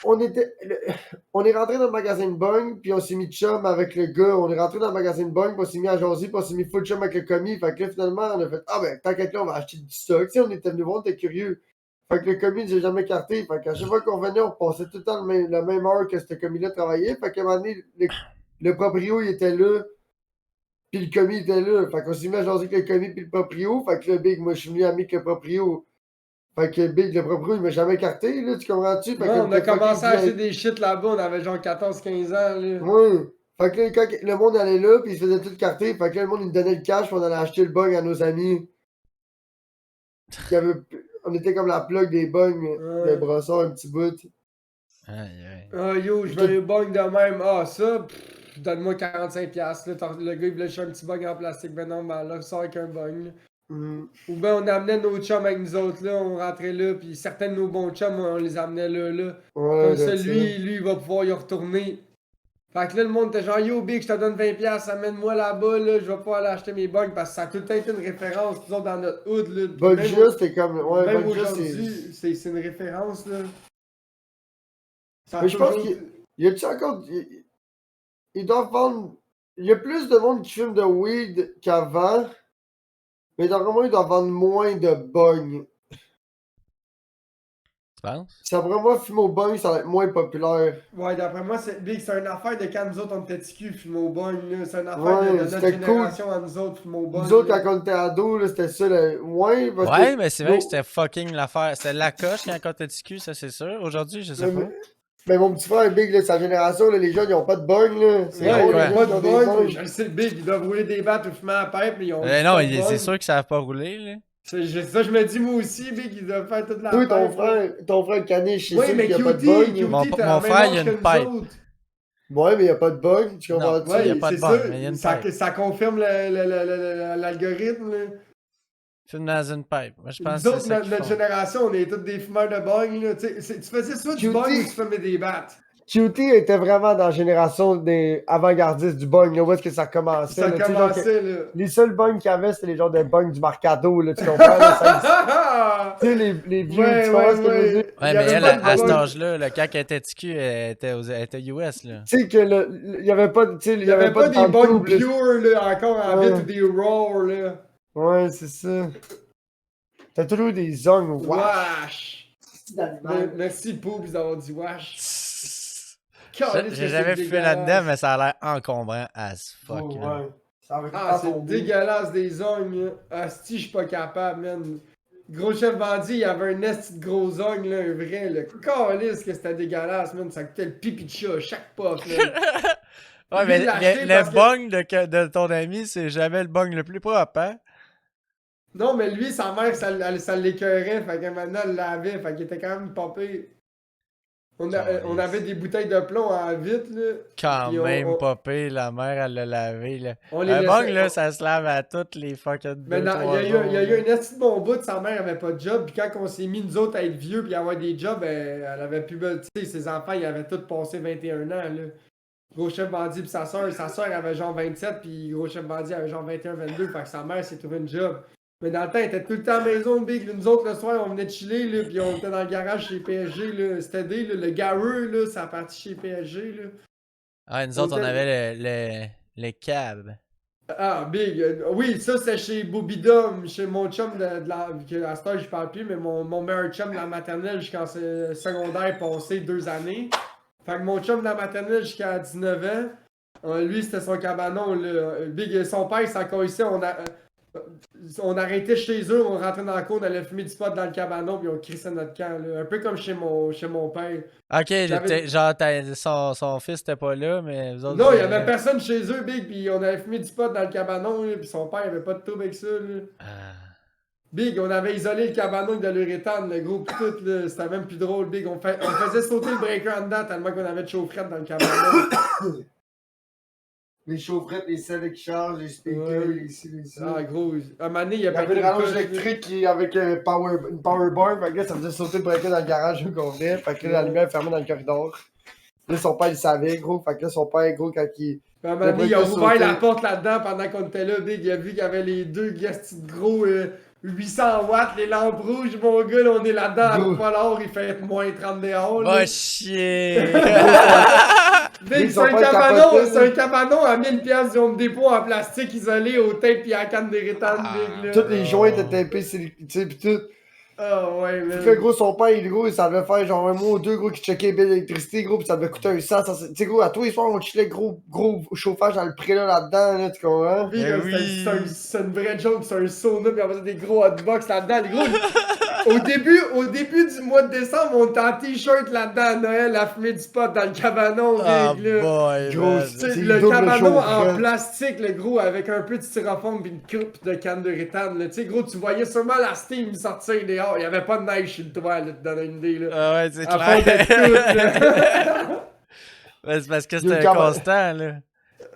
on est rentré dans le magasin de Bung, puis on s'est mis chum avec le gars. On est rentré dans le magasin de Bung, puis on s'est mis à jaser, puis on s'est mis full chum avec le commis. Fait que là, finalement, on a fait, ah ben, tant qu'à là, on va acheter du stock. Tu sais, on était venu voir, on était curieux. Fait que le commis, j'ai jamais carté. Fait qu'à chaque fois qu'on venait, on passait tout le temps la même heure que ce commis-là travaillait. Fait qu'à un moment donné, le proprio, il était là. Puis le commis était là. Fait qu'on s'est mis à jaser avec le commis puis le proprio. Fait que là, Big, moi, je suis venu ami avec le proprio. Fait que Big, le proprio, il m'a jamais carté, là, tu comprends-tu? Fait Non, que on a le fucking commencé à acheter dit, des shit là-bas, on avait genre 14-15 ans, là. ouais. Fait que là, quand le monde allait là, puis il se faisait tout carter, fait que là, le monde, il nous donnait le cash, puis on allait acheter le bug à nos amis. On était comme la plug des bugs, le brossard, un petit bout. Aïe. Ah yo, je veux un bug de même. Ah ça, donne-moi 45$. Là, le gars il voulait acheter un petit bug en plastique, ben non, ben là, sort avec un bug. Ou bien on amenait nos chums avec nous autres là, on rentrait là, puis certains de nos bons chums, on les amenait là. Ouais, Comme ça, that's lui, it. il va pouvoir y retourner. Fait que là, le monde était genre, yo, Big, je te donne 20$, amène-moi là-bas, là, je vais pouvoir aller acheter mes bugs parce que ça a tout le temps été une référence, nous autres, dans notre hood, là. Puis même Bugja, c'était comme. Ouais, même Bugja, aujourd'hui, c'est une référence, là. Ça a Mais je pense toujours- qu'il y a-tu encore. Ils doivent vendre. Il y a plus de monde qui fume de weed qu'avant. Mais dans le moment, ils doivent vendre moins de bong. Tu penses? Ça pourrait moi fumer au bong, ça va être moins populaire. Ouais, d'après moi, c'est Big, c'est une affaire de quand nous autres, on était TQ, fume au bong, là. C'est une affaire Ouais, de notre c'était cool. génération à nous autres, fume au bong. Nous autres, là. quand on était ados, là, c'était ça. Ouais, parce Ouais, que. mais c'est vrai que c'était fucking l'affaire. C'était la coche quand on était cul, ça c'est sûr. Aujourd'hui, je sais pas. Mais mon petit frère, Big, là, sa génération, là, les jeunes, ils ont pas de bong, là. C'est Ouais, drôle, il y a les pas gars, ils de ont des bong. bongs. Je le sais, Big, ils doivent rouler des battes ou fumer à la pipe, mais ils ont. Non, pas de c'est bong. sûr que ça va pas rouler, là. Ça, je me dis, moi aussi, Big, ils doivent faire toute la Oui, pipe. ton frère Caniche, c'est Oui, sûr mais qu'il y a pas de QT, bong. Mon- QT, t'as mon la même frère, il y a âge une que pipe. nous autres. Ouais, mais il y a pas de bug, tu comprends Non. ça? Ouais, y a pas de c'est bug, ça. mais il y a une Ça, pipe. ça confirme l'algorithme. Là. Fume dans une pipe. Moi, je pense Nous que autres, c'est ça qu'ils notre font. génération, on est tous des fumeurs de bong. Là. Tu faisais soit du QT. bong ou tu fumais des battes. QT était vraiment dans la génération des avant-gardistes du bug, là, où est-ce que ça commençait. Ça là, tu sais, genre que commençait, là. les seuls bugs qu'il y avait, c'était les genres de bugs du Marcado, là, tu comprends? Là, tu sais, les vieux, Ouais, tu comprends ouais, ce que je veux dire? ouais. Ouais, Il y mais avait elle, pas de à cet bug. âge-là, le quand elle était TQ, elle était US, là. Tu sais que il y avait pas, tu sais, Il y avait pas des de bugs tube, là. pure, là, encore en Ouais. vite ou des raw, là. Ouais, c'est ça. T'as toujours des zones, Wesh. C'est d'animal. Merci, Poobs, d'avoir dit wesh. J'ai jamais fumé là-dedans, mais ça a l'air encombrant as fuck. Oh, là. ouais. Ça va Ah, tout c'est tomber. dégueulasse des ongles, là. Asti, je suis pas capable, man. Gros chef bandit, il y avait un esti de gros ongles, là, un vrai, le calice que c'était dégueulasse, man. Ça coûtait le pipi de chat, chaque puff, man. Ouais, Lui, mais il l'a acheté le parce que- bong de ton ami, c'est jamais le bong le plus propre, hein? Non, mais lui, sa mère, ça l'écœurait, fait que maintenant, elle l'avait, fait qu'il était quand même pas pire. On avait des bouteilles de plomb en vitre, là. Quand Puis même pas pire, la mère, elle l'a lavé, là. On les Un laissait- bong, là, ça se lave à toutes les fucking Mais deux, non, trois il y a eu un esti de bon bout, sa mère avait pas de job, puis quand on s'est mis nous autres à être vieux puis à avoir des jobs, elle avait plus tu sais, ses enfants, ils avaient tous passé 21 ans, là. Gros chef bandit puis sa soeur avait genre 27, puis gros chef bandit avait genre 21, 22, fait que sa mère s'est trouvé une job. Mais dans le temps, elle était tout le temps à la maison, Big. Nous autres, le soir, on venait de chiller, là, puis on était dans le garage chez PSG, là. C'était des, là, le gareux, là, ça a parti chez PSG, là. Ah, nous autres, on avait le cab. Ah, Big. Oui, ça, c'était chez Bobby Dom, chez mon chum de la. À cette heure, je parle plus, mais mon meilleur chum de la maternelle jusqu'en secondaire passé 2 années. Fait que mon chum de la maternelle jusqu'à 19 ans, lui, c'était son cabanon, là. Big, son père, il s'en ici, on arrêtait chez eux, on rentrait dans la cour, on allait fumer du pot dans le cabanon, puis on crissait notre camp, là. Un peu comme chez mon père. Ok, J'avais- genre, son fils était pas là, mais vous autres. Non, il y vous- avait personne chez eux, Big, puis on avait fumé du pot dans le cabanon, là, puis son père avait pas de trouble avec ça, là. Ah. Big, on avait isolé le cabanon de l'uréthane, le gros pis tout, là. C'était même plus drôle, Big. On faisait sauter le breaker en dedans tellement qu'on avait de chaufferette dans le cabanon. Les chaufferettes, les selles qui chargent, les speakers, Ouais. les ci, les ça. Ah, gros. Un moment donné, il y a Il y avait une rallonge électrique qui, avec une power bar, fait que là, ça faisait sauter le breaker dans le garage où qu'on venait, fait que là, la lumière fermée dans le corridor. Là, son père, il savait, gros, fait que là, son père, gros, quand il... À un moment donné, il a breaker ouvert sautait. la porte là-dedans pendant qu'on était là, Big. Il a vu qu'il y avait les deux gastis de gros 800 watts, les lampes rouges, mon gars, là, on est là-dedans. Gros. À Pollard, il fait moins 30 dehors. là. Va chier! Big, son père c'est un cabanon à 1000$ du Home Depot en plastique isolé au tape et à la canne d'éréthane, Big. Là. Tous les joints étaient tapés, tu sais, pis tout. Ah ouais, mais. Fait que gros, son père, gros, ça devait faire genre un mois ou deux, gros, qui checkait les billes d'électricité, gros, pis ça devait coûter un 100. Tu sais, gros, à tous les soirs, on chillait gros chauffage dans le pré là-dedans, là, tu comprends? Big, Ben c'est oui. c'est une vraie joke, c'est un sauna, puis on faisait des gros hotbox là-dedans. Les gros, au début du mois de décembre, on était en t-shirt là-dedans à Noël à fumer du pot dans le cabanon, Ah, Big, là. boy, Gros, man. Tu sais, c'est le double cabanon en chaufferette. plastique, le gros, avec un peu de styrofoam pis une coupe de canne de rétane, là. Tu sais, gros, tu voyais sûrement la steam sortir dehors. Il y avait pas de neige sur le toit, là, te donner une idée, là. Ah ouais, c'est À fond de clair. tout, là. Mais c'est parce que Le c'était cabanon. constant, là.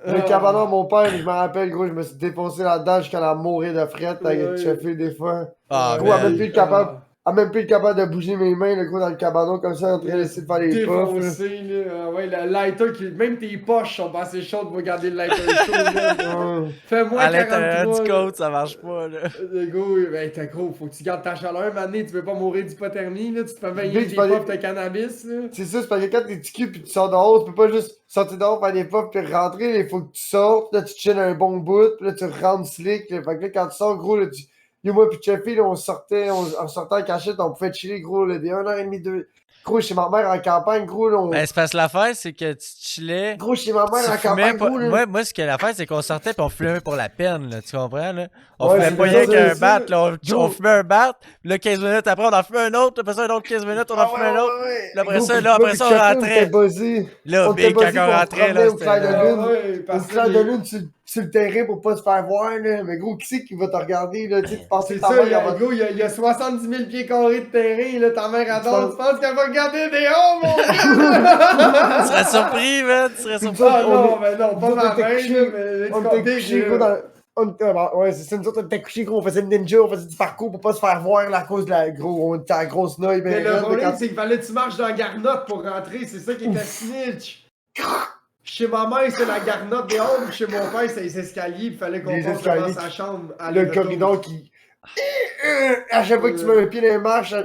Le cabanon, mon père, je me rappelle, gros, je me suis défoncé là-dedans jusqu'à la mourir de frette avec Ouais. Cheffé des fois. Ah, Gros, elle man. même plus capable. Elle même plus capable de bouger mes mains, le gros, dans le cabanon, comme ça, en train d'essayer de faire les puffs. là. Défoncé, là. Ah ouais, le lighter, même tes poches sont pas assez chaudes pour garder le lighter chaud, là. Ouais. Fais-moi À l'intérieur 43. du là. côte, ça marche pas, là. Gros, ben t'es gros, faut que tu gardes ta chaleur, mané, tu veux pas mourir d'hypothermie, là, tu te fais baigner Big, des tu vas puffs de cannabis, là. C'est ça, c'est parce que quand t'es petit cul pis tu sors dehors, tu peux pas juste sortir dehors, faire des puffs pis rentrer, il faut que tu sortes, là tu chilles un bon bout, pis là tu rentres slick, là. Fait que là quand tu sors, gros, là tu. Yo, moi pis Cheffy, là, on sortait en cachette, on pouvait chiller, gros, là, des 1h30, 2. Gros, chez ma mère en campagne, gros, là, on. Ben, c'est parce que l'affaire, c'est que tu chillais. Gros, chez ma mère Tu en fumais campagne, pas. gros, là. Moi, ce que l'affaire, c'est qu'on sortait pis on fumait pour la peine, là. Tu comprends, là? On Ouais, fumait c'est pas ça, rien qu'un c'est bat, ça. là. On Gros. fumait un bat, pis là, 15 minutes après, on en fumait un autre, après ça, un autre 15 minutes, on en Ah, fumait un autre. Là, après Gros, ça, pis là, après moi, ça, pis on Cheffy, rentrait. était buzzé. Là, On était Big, quand buzzé, on pis on rentrait, se là, au c'était. clair de là. lune. Ouais, Au parce clair de que lune, sur le terrain pour pas se faire voir, là. Mais gros, qui c'est qui va te regarder, là? Tu sais, tu penses que c'est ta ça, mère, il y elle a, va gros, il y a 70 000 pieds carrés de terrain, là, ta mère adore, Tu tu penses qu'elle va regarder des hauts, mon Tu gars? serais surpris, man. Tu serais Puis nous surpris. autres, Ah non, mais non, pas nous autres, ma on était mère, couchés- là, mais on était couchés, gros, dans. Ouais, c'est ça, nous autres, on était couchés, gros, on faisait le ninja, on faisait du parcours pour pas se faire voir là, à cause de la gros, on était à la grosse noix, Mais ben le raide, problème, quand- c'est qu'il fallait que tu marches dans la garnotte pour rentrer, c'est ça qui était snitch. Chez ma mère, c'est la garnotte des hommes, chez mon père, c'est les escaliers, il fallait qu'on Les passe escaliers devant sa qui- chambre. le aller-retour. corridor qui. À chaque fois que tu mets un pied dans les marches, ça-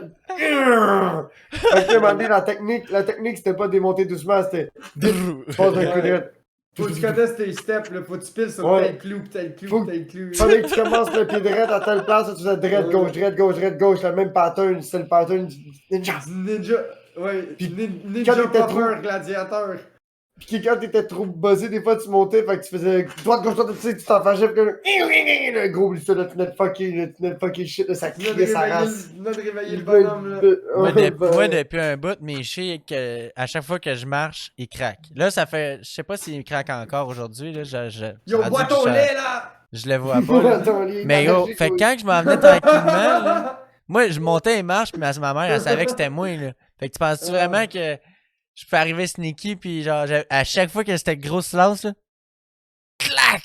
Fait que, à un moment donné, la technique, c'était pas démonter doucement, c'était. Tu passes d'un coup de Ouais. Faut que tu connaisses tes steps, là. Faut que tu piles sur Ouais. tel clou, pis tel clou, Faut pis que- tel clou. Fallait que tu commences le pied droit à telle place, tu faisais droite, Ouais. gauche, droite, gauche, droite, gauche, le même pattern, c'était le pattern du ninja. Ninja. Ouais, Puis ninja quand t'étais puffer, gladiateur. Pis que quand t'étais trop buzzé, des fois tu montais, fait que tu faisais droite, gauche, droite, tu sais, tu t'en fâchais, pis que le gros, ça, là, tu venais de fucker shit, là, ça Tu viens de criait sa réveiller race. le- tu viens de réveiller le bonhomme, là. Moi, depuis un bout, mes chics, à chaque fois que je marche, ils craquent. Là, ça fait. Je sais pas s'ils craquent encore aujourd'hui. Là, Yo, ça a bois dû que ton je- lait, là! Je le vois pas. Là. Mais gros, fait que quand je m'en venais tranquillement, là, moi, je montais et marche, puis ma mère, elle savait que c'était moi. Là. Fait que tu penses-tu vraiment que je peux arriver sneaky, puis genre, à chaque fois que c'était gros silence, là, clac!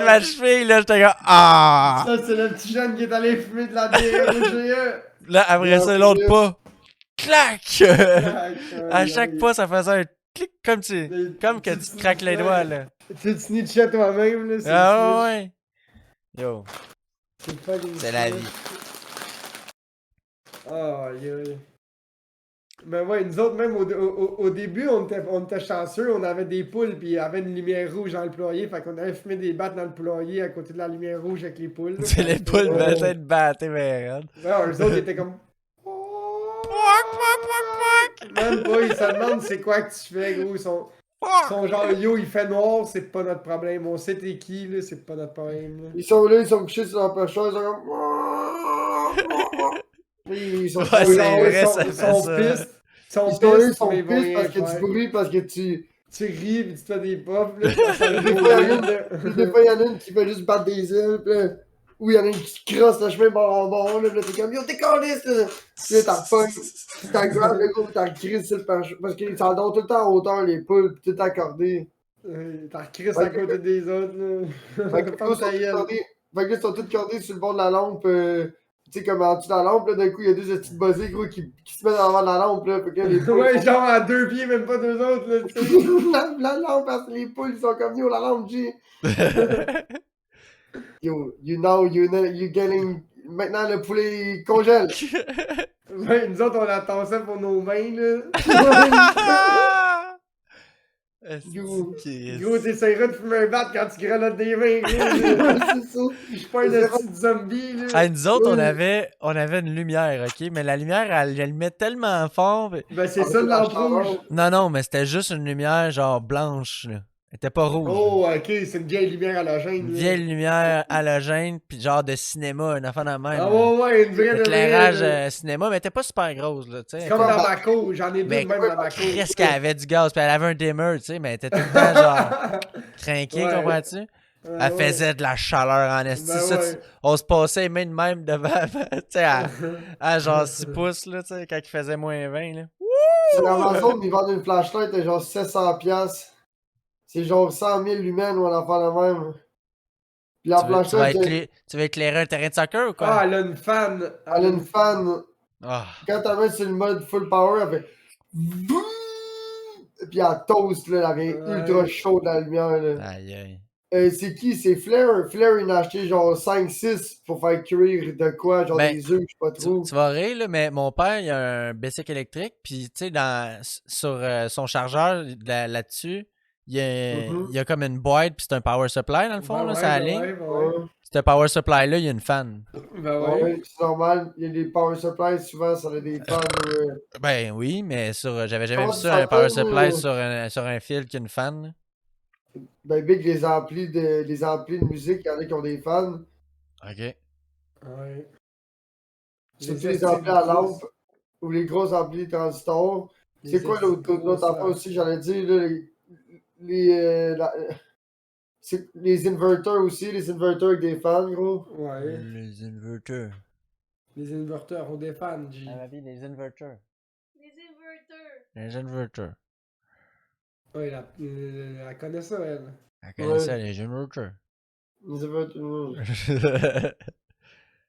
Ma cheville, là, j'étais comme, ah! Ça, c'est le petit jeune qui est allé fumer de la bière au GE. Là, après ça, l'autre pas, clac! À chaque fois pas, ça faisait un clic comme que tu te craques les doigts, là. Tu te snitchais toi-même, là. Ah ouais! Yo, C'est c'est la vie. Ah, aïe. Mais ouais, nous autres, même au début, on était chanceux, on avait des poules, puis il y avait une lumière rouge dans le poulailler, fait qu'on avait fumé des battes dans le poulaier à côté de la lumière rouge avec les poules. là. C'est les poules Ouais, de battre, mais regarde. eux autres, ils étaient comme. Même pas, ils se demandent c'est quoi que tu fais, gros. Ils sont genre, yo, il fait noir, c'est pas notre problème. On sait t'es qui, là, c'est pas notre problème. Là. Ils sont là, ils sont couchés sur leur pêcheur, ils sont comme. Ils sont Ouais, pas c'est là, vrai, ils ça sont, fait ils sont ça. pistes. Ils sont Ils sont là, ils pistes, sont mais ils vont pistes rien parce qu'il y a faire. du bruit, parce que tu. Tu ris, pis tu te fais des puffs, là. Ça Des fait fois, il y en a des une- des fois, il y en a une qui fait juste battre des ailes, pis là. Ou il y en a une qui crosse le chemin bord en bord, là, pis là, t'es comme, yo, t'es caliste, là. Puis là, t'as pognes, tu t'en grabes le gros, t'en crises sur le pêcheur. Parce qu'ils s'endorment tout le temps en hauteur, les poules, pis tout accordé. T'as crissé à côté des autres, là. Fait que là, Ferme ta gueule. ils sont tous cordés sur le bord de la lampe, tu sais, comme en dessous de la lampe, là, d'un coup, il y a deux petites buzzées, gros, qui se mettent devant la lampe, là, fait que là, les poules. Ouais, genre à 2 pieds, même pas 2 autres, là, tu sais. la lampe, parce que les poules, ils sont comme, yo, la lampe, G. Yo, you getting. Maintenant, le poulet il congèle. Ouais, nous autres, on attend ça pour nos mains, là. Yo. Gros, t'essaieras de fumer un bat quand tu grelottes des mains, gros. C'est ça. Je suis pas un petit zombie, là. Hey, nous autres, on Oui. avait une lumière, ok? Mais la lumière, elle met tellement fort. Ben, c'est ça, de lampe rouge. Non, mais c'était juste une lumière, genre blanche, là. Elle était pas rouge. Oh, ok, c'est une vieille lumière halogène. Une là. vieille lumière halogène, puis genre de cinéma, une affaire de même. Ah là. ouais, une vraie de Éclairage vraie, là. cinéma, mais elle était pas super grosse, là, tu sais. C'est comme dans ma cour, j'en ai deux Mais de même dans ma cour. Qu'est-ce qu'elle avait du gaz, puis elle avait un dimmer, tu sais, mais elle était tout le temps genre crinquée, Ouais. comprends-tu? Ouais, Elle ouais. faisait de la chaleur en esti. Ben Ça, ouais. on se passait les mains de même devant, tu sais, à genre 6 pouces, là, tu sais, quand il faisait moins 20, là. Sur Amazon, ils vendent une flashlight de genre 700$. C'est genre 100 000 lumens ou on en fait la même. Puis la Tu vas planchette, tu vas éclairer un terrain de soccer ou Ah, quoi? elle a une fan. elle a une fan. Ah. Quand tu mets sur le mode full power, elle fait. Puis elle toast, là, elle est Ouais. ultra chaude la lumière. Là. Aïe aïe. C'est qui? C'est Flair. Flair, il en a acheté genre 5-6 pour faire cuire de quoi? Genre Ben, des œufs, je sais pas trop. Tu vas rire, là, mais mon père, il a un bicycle électrique, puis tu sais, sur son chargeur, là-dessus, il y a comme une boîte, puis c'est un power supply, dans le fond, là, ça ligne. Ouais. C'est un power supply là, il y a une fan. Ben ouais. Ouais, c'est normal. Il y a des power supplies, souvent, ça a des fans. Ben oui, mais j'avais jamais Comment vu ça ça, un power s'appelle, supply là? sur un fil qui a une fan. Là. Ben, big, les amplis de musique, il y en a qui ont des fans. Ok. Ouais. Surtout les amplis à lampe ou les gros amplis transistors. C'est quoi l'autre affaire aussi, j'allais dire, là, c'est les inverteurs aussi, les inverteurs avec des fans, gros. Ouais. Les inverteurs. Les inverteurs ont des fans, G. Ah, ma vie, les inverteurs. Les inverteurs. Les inverteurs. Ouais, elle connaît ça, elle. Elle connaît ça, les inverteurs. Les inverteurs.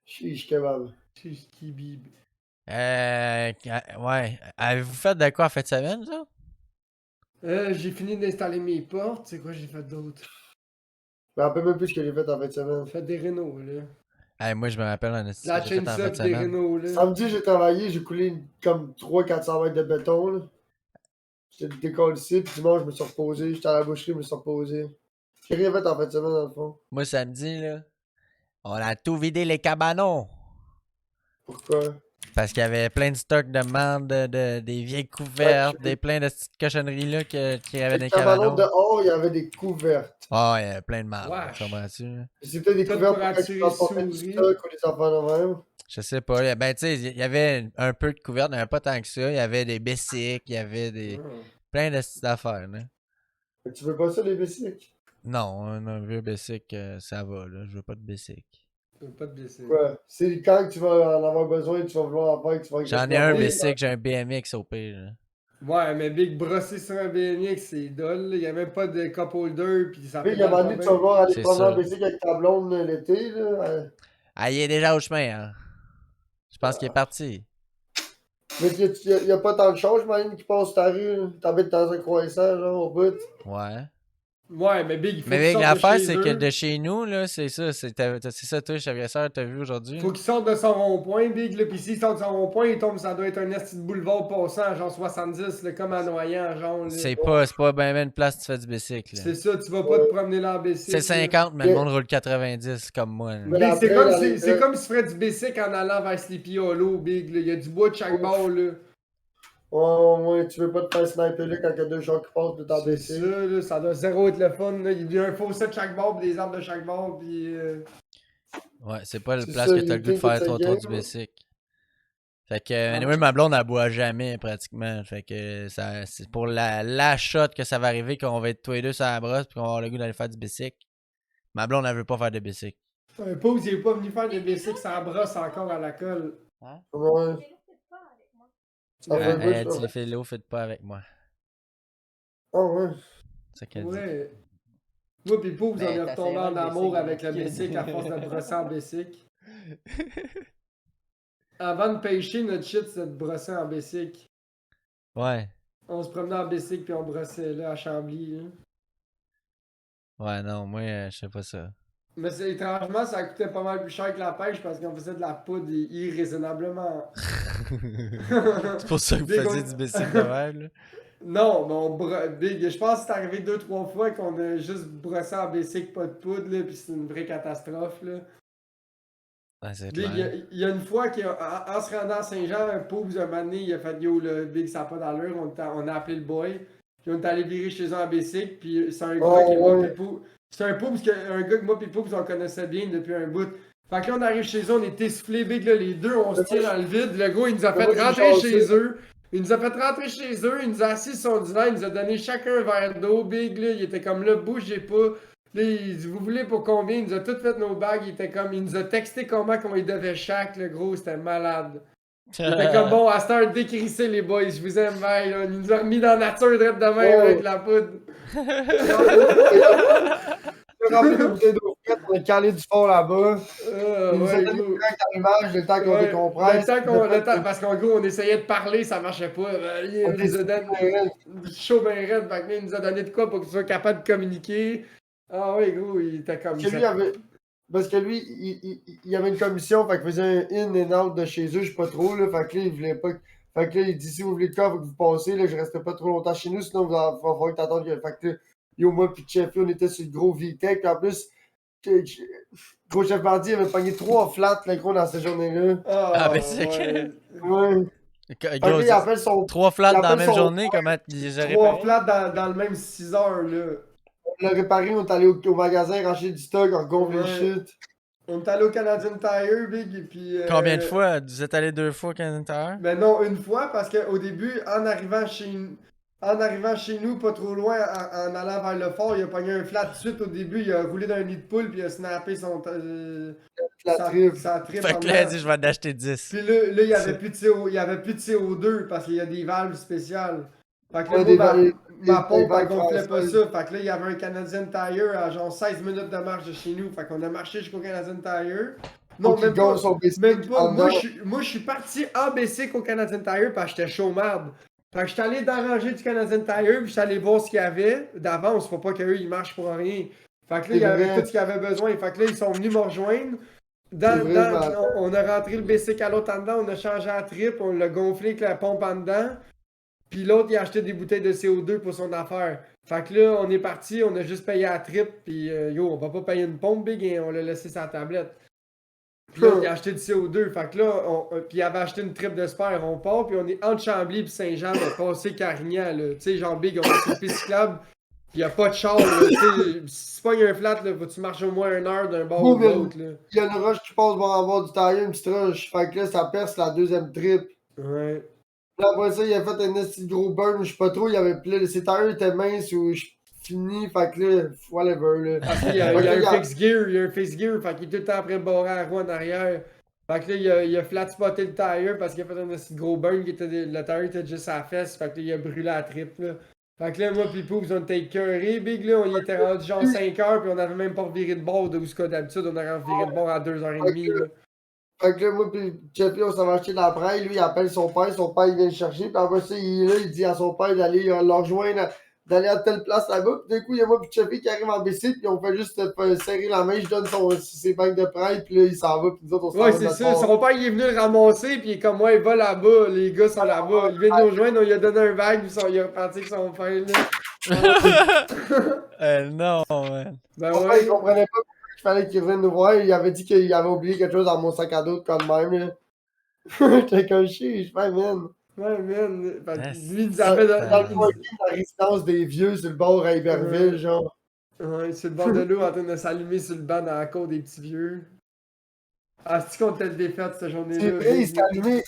Chiche kebab. Chiche qui bib. Ouais. Avez-vous fait de quoi en fin de semaine, ça? J'ai fini d'installer mes portes. C'est quoi j'ai fait d'autre? Je me rappelle même plus ce que j'ai fait en fin de semaine. J'ai fait des rénaux, là. Moi, je me rappelle un esti La que j'ai fait chaîne en fin de sub des semaine. rénaux, là. Samedi, j'ai travaillé, j'ai coulé comme 300-400 mètres de béton. Là. J'étais décollé ici, puis dimanche, je me suis reposé. J'étais à la boucherie, je me suis reposé. J'ai rien fait en fin de semaine, dans le fond. Moi, samedi, là, on a tout vidé les cabanons. Pourquoi? Parce qu'il y avait plein de stocks de merde, des vieilles couvertes, plein de petites cochonneries là qu'il y avait dans Les les cabanons cabanons. dehors, il y avait des couvertes. Ah, il y avait plein de merde. Wesh. Comprends-tu? Là? C'était des Tout couvertes pour pour quand tu attirer transportais du souris. stock ou des affaires de même. Je sais pas. Ben, tu sais, il y avait un peu de couvertes, mais il n'y avait pas tant que ça. Il y avait des bicycles, il y avait plein de petites affaires. Là. Mais tu veux pas ça, les bicycles? Non, un vieux bicycle, ça va. Là. Je veux pas de bicycle. Pas de blessé. Ouais. C'est quand tu vas en avoir besoin, tu vas vouloir en faire, que tu vas J'en ai un Mais- bicycle, j'ai un BMX au pire. Là. Ouais, mais Big brosser sur un BMX, c'est dole. là. Il n'y a même pas de cup holder. Puis ça Puis, fait il y a un moment donné, tu vas vouloir aller C'est prendre ça. un bicycle avec ta blonde l'été, là. Ah, il est déjà au chemin. Hein. Je pense qu'il est parti. Mais il y a pas tant de choses, j'imagine, qui passent ta rue. Là. T'habites dans un croissant, genre, au bout. Ouais. Ouais, mais Big, il faut Mais qu'il Big, sorte de l'affaire, chez c'est que eux. de chez nous, là, c'est ça. C'est ça, toi, Chavier-Sœur, t'as vu aujourd'hui? Faut qu'il sorte de son rond-point, Big, là. Puis s'il sort de son rond-point, il tombe, ça doit être un esti de boulevard passant, genre 70, là, comme à Noyant, genre. là. C'est pas ben une place où tu fais du bicycle. là. C'est ça, tu vas pas te promener là en bicycle. C'est 50, mais le monde roule 90 comme moi. là. Mais Big, c'est après, comme, dans si- les- c'est comme si tu ferais du bicycle en allant vers Sleepy Hollow, Big. Là. Il y a du bois de chaque bord, là. Ouais, tu veux pas te faire sniper là quand il y a deux gens qui passent de ta C'est bicycle. ça, là, ça doit zéro être le fun. Là. Il y a un fossé de chaque bord, pis des arbres de chaque bord, puis. Ouais, c'est pas la C'est place ça, que t'as le goût de l'idée faire de trop cette du game. bicycle. Fait que, anyway, ma blonde, elle boit jamais, pratiquement. Fait que, c'est pour la shot que ça va arriver, qu'on va être tous les deux sur la brosse, puis qu'on va avoir le goût d'aller faire du bicycle. Ma blonde, elle veut pas faire de bicycle. Un pause, il est pas venu faire des bicycles, ça brosse encore à la colle. Ouais. Ça fait un peu, Elle ça. dit, Philo, faites pas avec moi. Ah ouais. C'est ça qu'elle dit. Ouais. Moi pis Poups, on Ben, est retombé t'essaieras en le amour bicycle avec le avec bicycle à force de brosser en bicycle. Avant de pêcher, notre shit, c'était de brosser en bicycle. Ouais. On se promenait en bicycle puis on brossait là à Chambly. Là. Ouais, non, moi, je sais pas ça. Mais étrangement, ça coûtait pas mal plus cher que la pêche parce qu'on faisait de la poudre irraisonnablement. C'est pour ça que vous Big, faisiez on- du bicycle de même, là. Non, mais Big, je pense que c'est arrivé 2-3 fois qu'on a juste brossé en bicycle, pas de poudre, là, pis c'est une vraie catastrophe, là. Ouais, c'est Big, clair. il y a une fois qu'en se rendant à Saint-Jean, un pauvre un moment donné, il a fait yo, le Big, ça n'a pas d'allure, on a appelé le boy, puis on est allé virer chez eux en bicycle, puis c'est un gars Oh, qui moi ouais. pis Poups. C'est un gars que moi pis Poups, on connaissait bien depuis un bout. Fait que là, on arrive chez eux, on est essoufflés, Big, là, les deux, on se tire dans le vide. Le gars, il nous a fait Moi, j'ai rentrer chancé. chez eux. Il nous a fait rentrer chez eux, il nous a assis sur son divan, il nous a donné chacun un verre d'eau, Big, là, il était comme là, bougez pas. Là, il dit, vous voulez pour combien? Il nous a tout fait nos bagues, il nous a texté comment qu'on y devait chaque, le gros, c'était malade. Il était comme bon, à cette heure, décrissez les boys, je vous aime, bye. Là. Il nous a remis dans la nature direct de même avec la poudre. On a rempli de bouteilles d'eau frette, on a calé du fond là-bas. Il nous a Ouais, donné gros. direct à l'image, le temps qu'on Ouais, décompresse. le temps, parce qu'en gros, on essayait de parler, ça marchait pas. Il nous a donné chaud ben raide, fait que là, il nous a donné de quoi pour qu'il soit capable de communiquer. Ah ouais, gros, il était comme Parce que lui, parce que lui, il avait une commission, fait qu'il faisait un in and out de chez eux, je sais pas trop, là, fait que là, il voulait pas... Fait que là, il dit, si vous voulez de quoi, faut que vous passez, là, je resterai pas trop longtemps chez nous, sinon va falloir que t'attendes. Fait que là, yo, moi pis Chef, on était sur le gros VTech, pis en plus, gros Chef Bandit avait pogné 3 flats, là, gros, dans cette journée-là. Ah, ben, c'est ouais. Ouais. Fait que Gros, là, il appelle son... 3 flats il dans la appelle même son journée, comment tu les as 3 réparés? flats dans le même 6 heures, là. On l'a réparé, on est allé au magasin, racheter du stock, on gonfle les Ouais. shit. On est allé au Canadian Tire, Big, et puis... Combien de fois? Vous êtes allé 2 fois au Canada? Ben non, une fois, parce qu'au début, en arrivant chez nous, pas trop loin, en allant vers le fort, il a pogné un flat tout de suite au début, il a roulé dans un nid de poule, puis il a snappé La trip. sa trip Fait en que là, il a dedans. dit, je vais en acheter 10. Puis là, il y avait plus de CO, il y avait plus de CO2 parce qu'il y a des valves spéciales. Fait que là, Ouais, moi, des ma pompe, valves elle gonflait pas françaises. ça. Fait que là, il y avait un Canadian Tire à genre 16 minutes de marche de chez nous. Fait qu'on a marché jusqu'au Canadian Tire. Non, Faut qu'il même pas. gagne son bicycle Même pas. en Moi, dedans. je suis parti en bicycle au Canadian Tire parce que j'étais chaud marde. Fait que j'étais allé dans la rangée du Canadian Tire, puis j'étais allé voir ce qu'il y avait d'avance. Faut pas qu'eux, ils marchent pour rien. Fait que là, il y avait vrai. tout ce qu'il y avait besoin. Fait que là, ils sont venus me rejoindre. C'est vrai, On a rentré le bicycle à l'autre en dedans, on a changé la trip, on l'a gonflé avec la pompe en dedans. Puis l'autre, il a acheté des bouteilles de CO2 pour son affaire. Fait que là, on est parti, on a juste payé la trip, puis yo, on va pas payer une pompe, Big, et on l'a laissé sur la tablette. Puis là, il a acheté du CO2. Fait que là, puis il avait acheté une trip de spare. On part, puis on est entre Chambly et Saint-Jean, mais passé Carignan, là. Tu sais, genre Big, on est sur le piste cyclable. Pis y'a pas de char, là. Tu sais, si c'est pas un flat, là, faut que tu marches au moins 1 heure d'un bord ou de l'autre, là. Il y a une rush qui passe bord en bord du tailleur, une petite rush. Fait que là, ça perce la deuxième trip. Ouais. Là, après ça, il a fait un petit gros burn, je sais pas trop, il avait plus. Ses tailleurs étaient minces ou fini, fait que là, whatever, là. Parce qu'il y a, un fixe gear, fait qu'il est tout le temps après barrer à la roue en arrière. Fait que là, il a flat spoté le tire parce qu'il a fait un petit gros burn, le tire était juste à la fesse, fait que là, il a brûlé la trip, là. Fait que là, moi pis Poups, on était écœurés, Big, là, on y était rendu genre 5 heures, pis on avait même pas reviré de bord de où ce d'habitude, on aurait reviré de bord à 2h30, là. Fait que là, moi pis Jeffy, on s'en va acheter de la braille, lui, il appelle son père il vient le chercher, puis après ça, il est là, il dit à son père d'aller le rejoindre, d'aller à telle place là-bas, pis d'un coup, il y a moi pis Jeffy qui arrive en bicycle, pis on fait juste serrer la main, je donne ses bagues de prêt, pis là, il s'en va, pis nous autres, on s'en va. Ouais, c'est ça, son père, il est venu le ramasser, pis il est comme, ouais, il va là-bas, les gars sont là-bas. Il vient de nous rejoindre, on lui a donné un bague, pis il est reparti avec son père, là. Non, man. Ben Mon père, ouais. il comprenait pas pourquoi il fallait qu'il revienne nous voir. Il avait dit qu'il avait oublié quelque chose dans mon sac à dos comme même. Là. J'étais comme chier, je fais, man. Ouais, man. Fait que Yes. lui, il nous avait Dans le parking de la résidence des vieux sur le bord à Iberville, genre. Ouais, sur le bord de l'eau, en train de s'allumer sur le banc dans la cour des petits vieux. Ah, c'est-tu qu'on était le défaite cette C'est journée-là? vrai, il s'est allumé.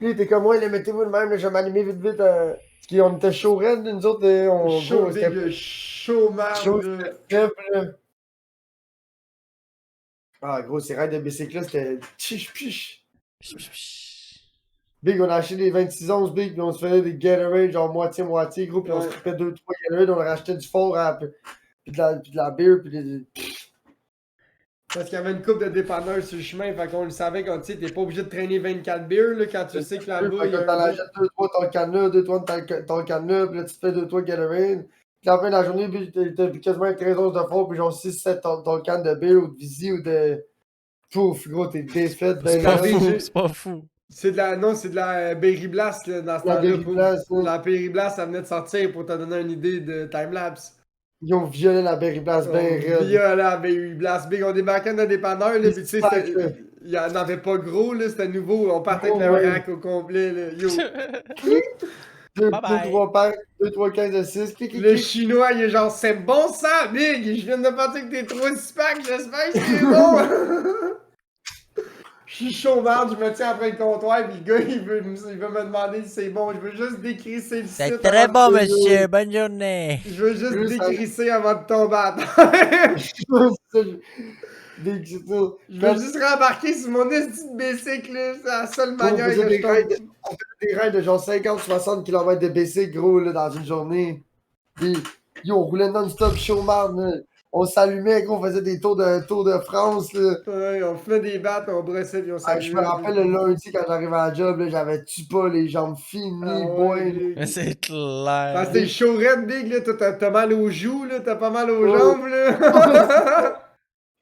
Lui, il était comme moi, il mettez-vous de même, là, je vais m'allumer vite, vite. Parce qu'on était chaud raide, nous autres, on Chaud, c'était dégueu, chaud marde, chaud, là. faible, là. Ah, gros, ces raids de bicycle là, c'était chiche piche. Big, on a acheté des 26 onces, Big, puis on se faisait des Gatorade, genre moitié-moitié, gros, puis on se Ouais. trippait 2-3 Gatorade, on rachetait du fort, puis de la bière, puis des... Parce qu'il y avait une coupe de dépanneurs sur le chemin, fait qu'on le savait quand tu sais, t'es pas obligé de traîner 24 bières, là, quand tu sais que là-bas, il y a T'en un... achètes 2-3 ton canne-là, 2-3 ton canne-là, puis là, tu te fais 2-3 Gatorade. Puis à la fin de la journée, Big, t'as quasiment 13 onces de fort, puis genre 6-7 ton canne de bière, ou de Visi, ou de... Pouf, gros, t'es défaite, C'est ben pas là. fou, c'est pas fou. C'est de la... Non, c'est de la Berry Blast, là, dans ce La temps-là. Berry Blast, ouais. La Berry Blast, ça venait de sortir pour te donner une idée de timelapse. Ils ont violé la Berry Blast ben raide. Via la Berry Blast. Big, on débarquait dans des dépanneurs, là, pis tu sais, Sac, là. il y en avait pas gros, là, c'était nouveau. On partait avec Oh, le ouais. rack au complet, là. Yo. Bye bye. 2-3 packs, 2-3 15 de 6, clic, clic, Le clic. chinois, il est genre, c'est bon ça, Big! Je viens de partir avec tes 3 packs, j'espère que c'est bon! Je suis chauvarde, je me tiens après le comptoir, pis le gars, il veut me demander si c'est bon. Je veux juste décrisser le C'est site. très avant bon, de- monsieur. Bonne journée. Je veux juste Juste décrisser avant de tomber à terre. Big, c'est tout. Je veux juste rembarquer sur mon esti de bicycle, là. C'est la seule Gros, manière on que faisait je tombe. on faisait des raids de genre 50-60 km de bicycle, gros, là, dans une journée. Puis, yo, on roulait non-stop chaud, man, là. On s'allumait, gros, on faisait des tours de France, là. Ouais, on fumait des battes, on brossait, puis on Ah, je me s'allumait. rappelle le lundi quand j'arrivais à la job, là, j'avais-tu pas les jambes finies, Ah ouais, boy. big. Mais c'est Parce que clair. t'es chaud red, big, là. Toi, t'as mal aux joues, là. T'as pas mal aux Ouais. jambes, là.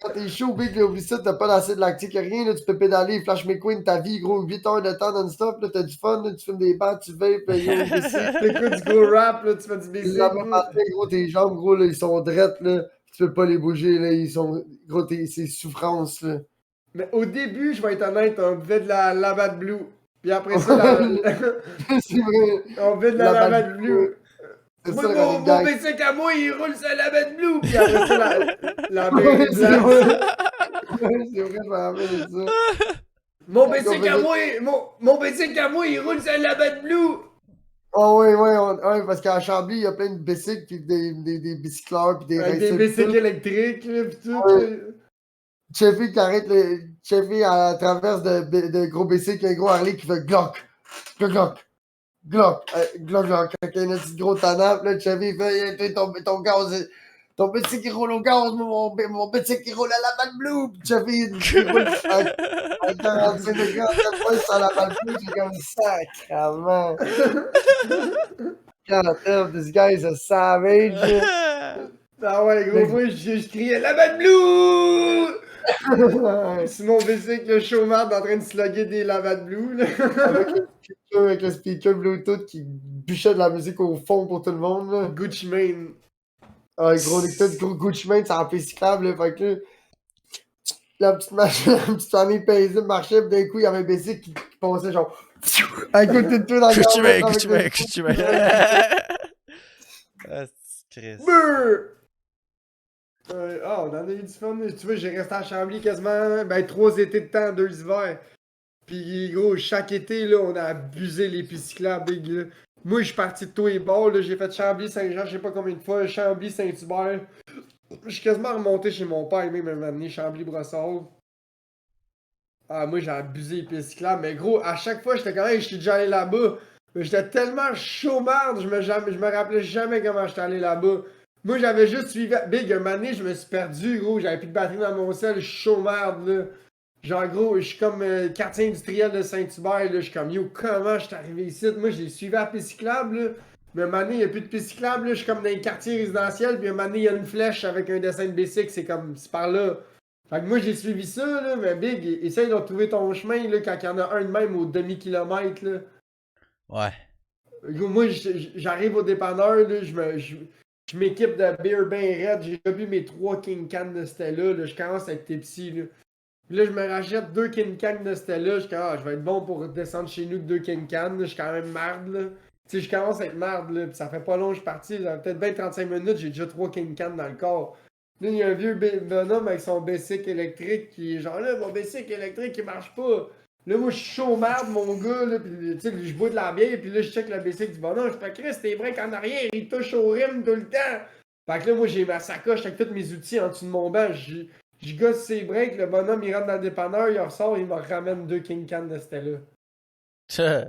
Quand t'es chaud, big, là, oublie ça, t'as pas d'acide lactique, rien, là, tu peux pédaler, Flash McQueen, ta vie, gros, 8 heures de temps non-stop, là, t'as du fun, là, tu fumes des battes, tu vapes, yo, bicycle. T'écoutes du gros rap, là. Tu fais du Le bicycle. lendemain matin, gros, tes jambes, gros, là, ils sont drettes, là, tu peux pas les bouger, là, ils sont, gros, c'est souffrance, là. Mais au début, je vais être honnête, on buvait de la Labatt Blue. Puis après ça, C'est vrai, on buvait de la Labatt Labatt Blue. c'est Moi, ça, le mon running gag. bicycle à moi, il roule sur la Labatt Blue. Puis après ça, la Ouais, berry c'est blanche. vrai. Ouais, c'est vrai, je me rappelle de ça. Mon bicycle à moi, mon bicycle à moi, il roule sur la Labatt Blue. Oh oui, oui, ouais, parce qu'à Chambly, il y a plein de bicycles, puis des bicycleurs, puis des Avec des racers, bicycles puis tout. électriques, là, pis tout. Ouais. là. Chevy qui arrête le. Chevy à la traverse de gros bicycles, un gros Harley qui fait glock, glock, glock, glock, glock. Avec un petit gros tanap, là, Chevy il fait hey, ton gaz, ton bicycle qui roule au gaz, mon bicycle qui roule à la balle bleue. Puis Chevy il roule à 45 degrés en train de faire sur la balle bleue, j'ai comme sacrement. God damn, this guy is a savage. Ah ouais, gros, moi, je criais Labatt Blue! C'est mon bicycle chômard en train de slugger des Labatt Blue, là. Avec le speaker Bluetooth qui bûchait de la musique au fond pour tout le monde. Là. Gucci Mane. Ah, gros, gros Gucci Mane, c'est en piste cyclable. Là, fait que là, la petite machine, la petite famille paisible marchait, puis d'un coup, il y avait un bicycle qui passait genre. À côté de tout dans le Gucci Mane, gaz, Gucci avec Mane, le- Gucci Mane. Ah, c'est Christ. Brrr! On en a eu du fun. Tu vois, j'ai resté à Chambly quasiment 3 étés de temps, 2 hivers. Puis gros, chaque été, là, on a abusé les pistes cyclables, big, là. Moi, je suis parti de tous les bords, là. J'ai fait Chambly, Saint-Jean, je sais pas combien de fois, Chambly, Saint-Hubert. Je suis quasiment remonté chez mon père, même, un moment donné, Chambly, Brossard. Ah, moi, j'ai abusé les pistes cyclables. Mais gros, à chaque fois, j'étais quand même, j'étais déjà allé là-bas. Mais j'étais tellement chaumarde, je me rappelais jamais comment j'étais allé là-bas. Moi, j'avais juste suivi. Big, un moment donné, je me suis perdu, gros. J'avais plus de batterie dans mon sel, je suis chaumarde, là. Genre, gros, je suis comme quartier industriel de Saint-Hubert, là. Je suis comme, yo, comment je suis arrivé ici? Moi, j'ai suivi à la piste cyclable, là. Mais un moment donné, il n'y a plus de piste cyclable, là. Je suis comme dans un quartier résidentiel, puis un moment donné, il y a une flèche avec un dessin de bicycle, c'est comme, c'est par là. Fait que moi, j'ai suivi ça, là. Mais Big, essaye de retrouver ton chemin, là, quand il y en a un de même au demi-kilomètre, là. Ouais. Gros, moi, j'arrive au dépanneur, là, je m'équipe de beer ben red. J'ai déjà bu mes 3 King Can de Stella. Là. Je commence à être tipsy. Là. Puis là, je me rachète 2 King Can de Stella. Je suis comme, je vais être bon pour descendre chez nous de 2 King Can. Là. Je suis quand même marde. Là. Tu sais, je commence à être marde. Là. Puis ça fait pas long que je suis parti. Ça fait peut-être 20-35 minutes. J'ai déjà 3 King Can dans le corps. Là, il y a un vieux bonhomme avec son bicycle électrique qui est genre là, mon bicycle électrique il marche pas. Là, moi, je suis chaud marde, mon gars, là, pis, tu sais, je bois de la bière, pis là, je check le bicycle du bonhomme, je fais, Chris, tes breaks en arrière, il touche au rim tout le temps. Fait que là, moi, j'ai ma sacoche avec tous mes outils en dessous de mon banc, je gosse ses breaks, le bonhomme, il rentre dans le dépanneur, il ressort, il me ramène 2 King Can de Stella.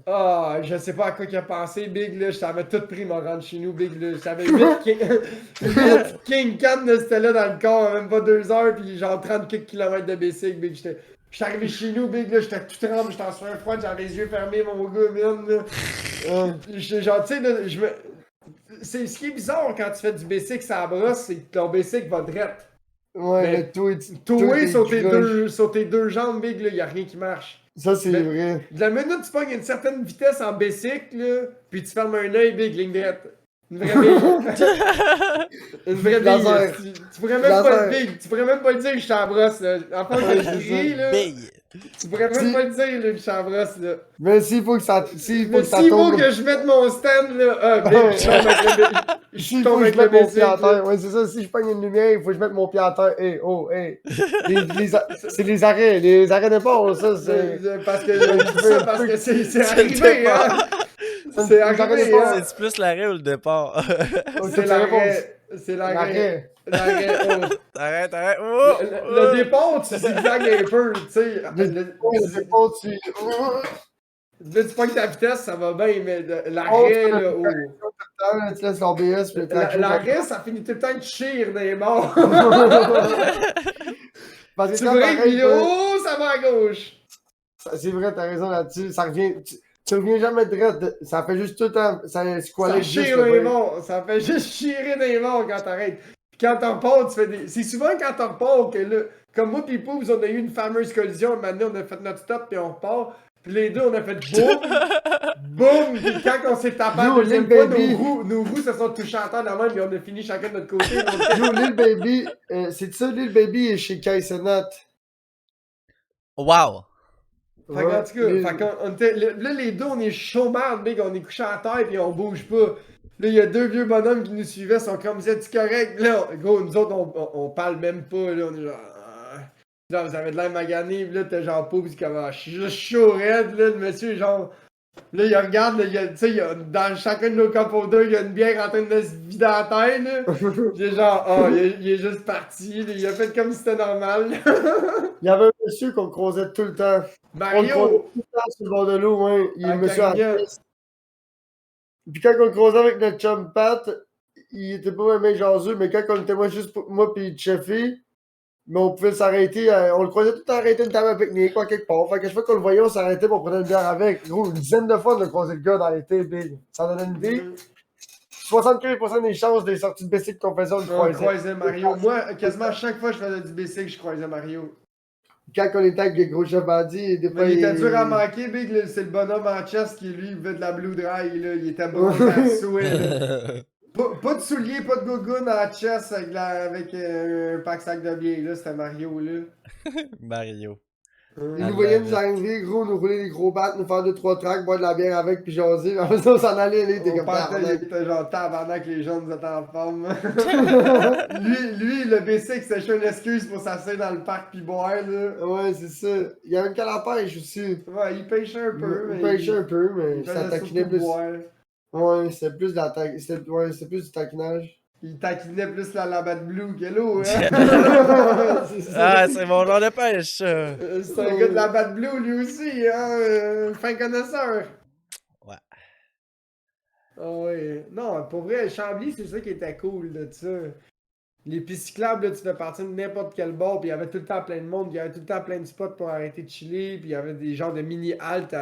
Ah, je sais pas à quoi qu'il a pensé, Big, là, ça m'a tout pris, mon rentre chez nous, Big, là, j'avais 8 King Can de Stella dans le corps, même pas 2 heures, pis genre 30 km de bicycle, Big, je suis arrivé chez nous, Big, là, j'étais tout tremble, j'étais en sueur froide, j'avais les yeux fermés, mon gars, man, là. Genre, tu sais, là, c'est ce qui est bizarre quand tu fais du bicycle ça brosse, c'est que ton bicycle va drette. Ouais, Mais le tout Toi, sur croche. tes deux jambes, Big, là, y a rien qui marche. Ça, c'est Mais- vrai. De la minute tu pognes une certaine vitesse en bicycle, là, pis tu fermes un œil, Big, ligne droite. Une vraie bille. Une vraie bille. Laser. Tu pourrais même pas le big. Tu pourrais même pas le dire que je suis à la brosse, là. Enfin, quand je crie, là. Big. Tu pourrais même pas le dire, là, que je suis à la brosse, là. Mais s'il faut que ça, s'il faut Mais que ça s'il faut tombe. que je mette mon stand, là, big, je tombe avec le je S'il faut tombe que avec je le mette mon bicycle, pied à là. terre. Ouais, c'est ça. Si je pogne une lumière, il faut que je mette mon pied à terre. Hey, oh, hey. C'est les arrêts. Les arrêts de port, ça, c'est. Parce que c'est C'est le arrivé, hein. C'est arrêt de arrivé, port. hein. C'est plus l'arrêt ou le départ? Ok, C'est tu réponds. l'arrêt. C'est l'arrêt. L'arrêt. L'arrêt, oh. Arrête, arrête. Oh! Le départ, tu zigzags un peu, tu sais. C'est bon, tu. Là, tu pognes ta vitesse, ça va bien, mais l'arrêt, là, oh. Tu laisses l'OBS, puis L'arrêt, ça finit tout le temps de chire dans les morts. Parce que C'est quand vrai, t'arrêtes, puis oh, ça va à gauche. c'est vrai, t'as raison là-dessus. Ça revient. Tu reviens jamais direct. Ça fait juste tout le temps. Ça squalait Ça juste. chire dans les morts. Ça fait juste chirer dans les morts quand t'arrêtes. Puis quand t'en repars, tu fais des. C'est souvent quand t'en repars que là. Comme moi pis Poubs, on a eu une fameuse collision. Maintenant, on a fait notre stop puis on repart. Puis les deux, on a fait boum, boum. Puis quand on s'est tapé la Yo, deuxième Lil fois, Baby. nos roues se sont touchées à terre de même. Puis on a fini chacun de notre côté. Yo, Lil Baby. C'est ça, Lil Baby est chez Kai Senat. Wow! Fait qu'en tout cas, fait qu'on était, là, les deux, on est chômeurs, mec, on est couchés à terre pis on bouge pas. Là, il y a deux vieux bonhommes qui nous suivaient, sont comme, vous êtes correct? Là, gros, nous autres, on parle même pas, là, on est genre, là, vous avez de l'air magané, pis là, t'es genre pauvre, pis comme, je suis juste chaud raide, là, le monsieur, genre, là, il regarde, là, tu sais, dans chacun de nos cup holders, il y a une bière en train de se vider à la tête, là. J'ai genre, il est juste parti, là, il a fait comme si c'était normal. Il y avait un monsieur qu'on croisait tout le temps. On le croisait Mario! tout le temps sur le bord de l'eau, ouais. Il est À monsieur Cagna. artiste. Puis quand on le croisait avec notre chum Pat, il était pas même jaseux, mais quand on était moi pis Cheffy, mais on pouvait s'arrêter, on le croisait tout le temps arrêter une table à pique-nique, quoi, quelque part. Fait que chaque fois qu'on le voyait, on s'arrêtait pour prendre une bière avec. Gros, une dizaine de fois, on a croisé le gars dans l'été, big. Ça donnait une idée. 75% des chances des sorties de bicycle qu'on faisait, on le On croisait. croisait Mario. Moi, quasiment chaque fois que je faisais du bicycle, je croisais Mario. Quand on était avec le gros chef bandit, des fois, Mais il était dur à manquer, Big. C'est le bonhomme en chest qui, lui, veut de la blue dry. Là. Il était bon à souhait. Pas de souliers, pas de gougoune en chest avec un pack sac de bière. Là, c'était Mario. Là. Mario. il nous voyait nous arriver, gros, nous rouler des gros battes, nous faire 2-3 tracks, boire de la bière avec, puis jaser. Après ça, on s'en allait, là, il était On comme partait, il tabarnak. était genre tabarnak, les jeunes étaient en forme. lui, le bicycle, c'était juste une excuse pour s'asseoir dans le parc pis boire. Là. Ouais, c'est ça. Il y avait une canne à pêche aussi. Ouais, il pêchait un peu. Il mais pêchait un peu, mais il ça faisait taquinait surtout plus. boire. Ouais, c'était plus de la c'était plus du taquinage. Il taquinait plus la labatte blue que l'eau, hein? C'est ça. Ah, c'est mon genre de pêche, ça. C'est un gars de la batte blue lui aussi, hein? Fin connaisseur. Ouais. Ah ouais. Non, pour vrai, Chambly, c'est ça qui était cool de ça. Les pistes cyclables, là, tu fais partir de n'importe quel bord, puis il y avait tout le temps plein de monde, il y avait tout le temps plein de spots pour arrêter de chiller, puis il y avait des genres de mini-haltes,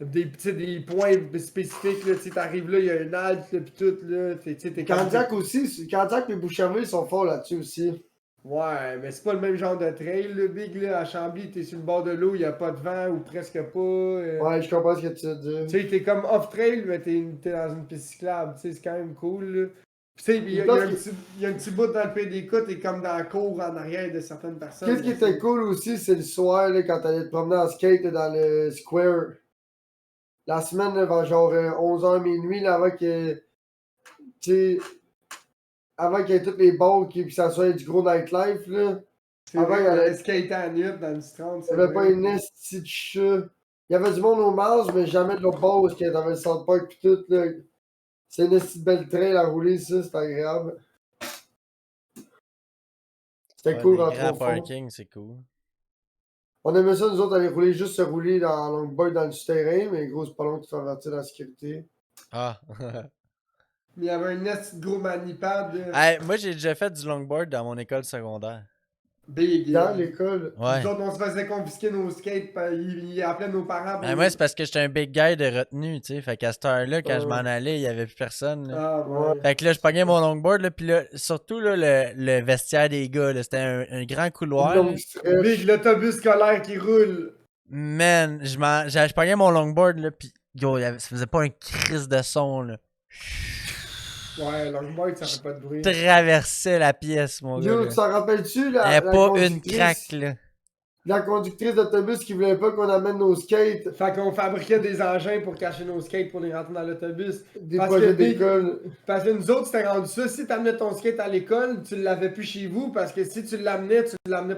des points spécifiques, là, tu sais, t'arrives là, il y a une halte, là, pis tout, là, tu sais, t'es Candiac aussi, Candiac et Boucherville sont forts là-dessus aussi. Ouais, mais c'est pas le même genre de trail, le Big, là, à Chambly, t'es sur le bord de l'eau, il y a pas de vent, ou presque pas. Ouais, je comprends ce que tu veux dire. Tu sais, t'es comme off-trail, mais t'es dans une piste cyclable, tu sais, c'est quand même cool, là. Tu sais, il y a un petit bout dans le PDK, t'es comme dans la cour en arrière de certaines personnes. Qu'est-ce qui était cool aussi, c'est le soir, là, quand t'allais te promener en skate là, dans le square. La semaine, là, vers genre 11h minuit, là, avant que. Tu sais. Avant qu'il y ait toutes les bars qui ça soit du gros nightlife, là. C'est Avant, vrai, il y on avait- allait skater à nuit dans le 30, Il n'y avait pas une esti de chat. Il y avait du monde au Mars, mais jamais de l'autre bord parce qu'il y avait le South Park pis tout, là. C'est une esti de belle trail à rouler, ça, c'est agréable. C'était Ouais, cool des en grands trois fois. parking, c'est cool. On aimait ça, nous autres, aller rouler, juste se rouler dans longboard dans le souterrain, mais gros, c'est pas long de te faire avertir dans la sécurité. Ah. Mais il y avait un esti de gros manipad, là. Hey, moi, j'ai déjà fait du longboard dans mon école secondaire. Big. Dans l'école. Ouais. Nous autres, on se faisait confisquer nos skates, il appelait nos parents pour... Moi, c'est parce que j'étais un big guy de retenue, tu sais. Fait qu'à cette heure-là, quand je m'en Ouais. allais, il y avait plus personne. Là. Ah, ouais. Fait que là, je pognais mon longboard, là, pis là, surtout là, le vestiaire des gars, là, c'était un grand couloir. Une là. longue stretch. Big, l'autobus scolaire qui roule. Man, je pognais mon longboard, là, pis yo, ça faisait pas un crise de son, là. Ouais, longboard, ça fait pas de bruit. Traversais la pièce, mon gars. Yo, là. tu t'en rappelles-tu, Il y la avait pas une conductrice- craque, là. La conductrice d'autobus qui voulait pas qu'on amène nos skates, Fait qu'on fabriquait des engins pour cacher nos skates pour les rentrer dans l'autobus. des Parce projets que Big- d'école. Parce que nous autres, c'était rendu ça. Si t'amenais ton skate à l'école, tu l'avais plus chez vous. Parce que si tu l'amenais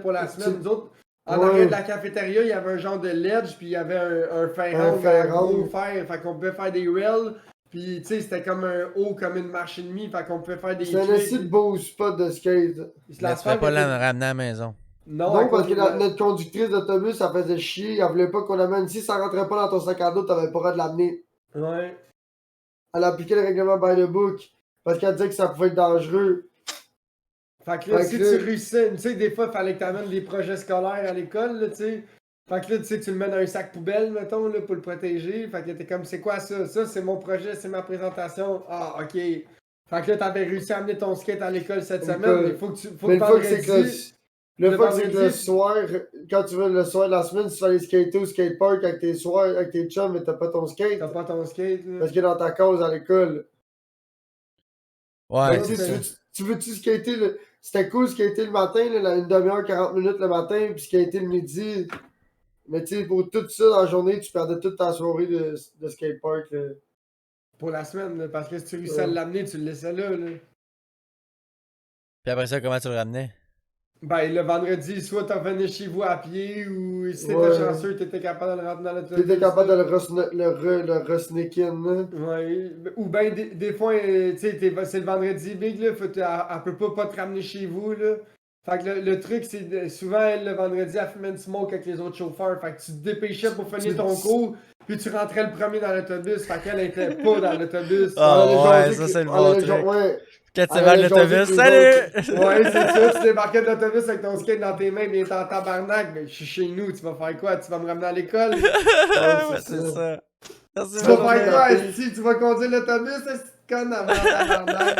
pour la semaine. Nous autres, en Ouais. arrière de la cafétéria, il y avait un genre de ledge, puis il y avait un fer Un round, fer un gros round. fer. Fait qu'on pouvait faire des rails. Puis, tu sais, c'était comme un haut, comme une marche et demie, fait qu'on pouvait faire des C'est un tricks. assez beau spot de skate. Mais tu L'asphalt peux pas était- la ramener à la maison. Non, à Non, parce cause que de la- notre conductrice d'autobus, elle faisait chier. Elle voulait pas qu'on l'amène. Si ça rentrait pas dans ton sac à dos, t'avais pas le droit de l'amener. Ouais. Elle appliquait le règlement by the book. Parce qu'elle disait que ça pouvait être dangereux. Fait que là, Fait si que tu là- réussissais, tu sais, des fois, il fallait que tu amènes des projets scolaires à l'école, là, tu sais. Fait que là, tu sais, tu le mets dans un sac poubelle, mettons, là, pour le protéger. Fait que t'es comme, c'est quoi ça? Ça, c'est mon projet, c'est ma présentation. Ah, ok. Fait que là, t'avais réussi à amener ton skate à l'école cette L'école. semaine, mais faut que tu. Faut Mais que le fois que c'est que vendredi- le le fois que c'est que le vendredi- soir, quand tu veux le soir de la semaine, tu vas aller skater au skatepark avec tes soirs, avec tes chums, mais t'as pas ton skate. T'as pas ton skate, là. Parce que dans ta cause à l'école. Ouais, Mais tu c'est sais, ça. tu veux-tu skater le. C'était cool skater le matin, là, une demi-heure, 40 minutes le matin, puis skater le midi. Mais tu sais, pour tout ça dans la journée, tu perdais toute ta soirée de skatepark. Là. Pour la semaine, là, parce que si tu réussis à l'amener, tu le laissais là, là. Puis après ça, comment tu le ramenais? Ben, le vendredi, soit t'en venais chez vous à pied, ou si t'étais Ouais. chanceux, t'étais capable de le rentrer dans l'autobus. T'étais capable de là. le re-sneak-in, là. Ouais, ou ben des fois, tu sais, c'est le vendredi, Big, là, elle peut pas te ramener chez vous, là. Fait que le truc, c'est souvent, elle, le vendredi, elle fumait une smoke avec les autres chauffeurs. Fait que tu te dépêchais pour finir ton cours, puis tu rentrais le premier dans l'autobus. Fait qu'elle était pas dans l'autobus. Ah, Elle allait ouais, jaser ça, que- c'est le elle bon allait truc. ouais. Quand tu Elle vas à allait jaser l'autobus, avec les salut! Ouais, c'est ça, tu débarquais de l'autobus avec ton skate dans tes mains, bien t'es en tabarnak. Ben, je suis chez nous, tu vas faire quoi? Tu vas me ramener à l'école? Tu Ouais, c'est ça. Merci, vas Ouais, faire ouais, quoi? ouais. Esti? Tu vas conduire l'autobus, cette conne avant tabarnak?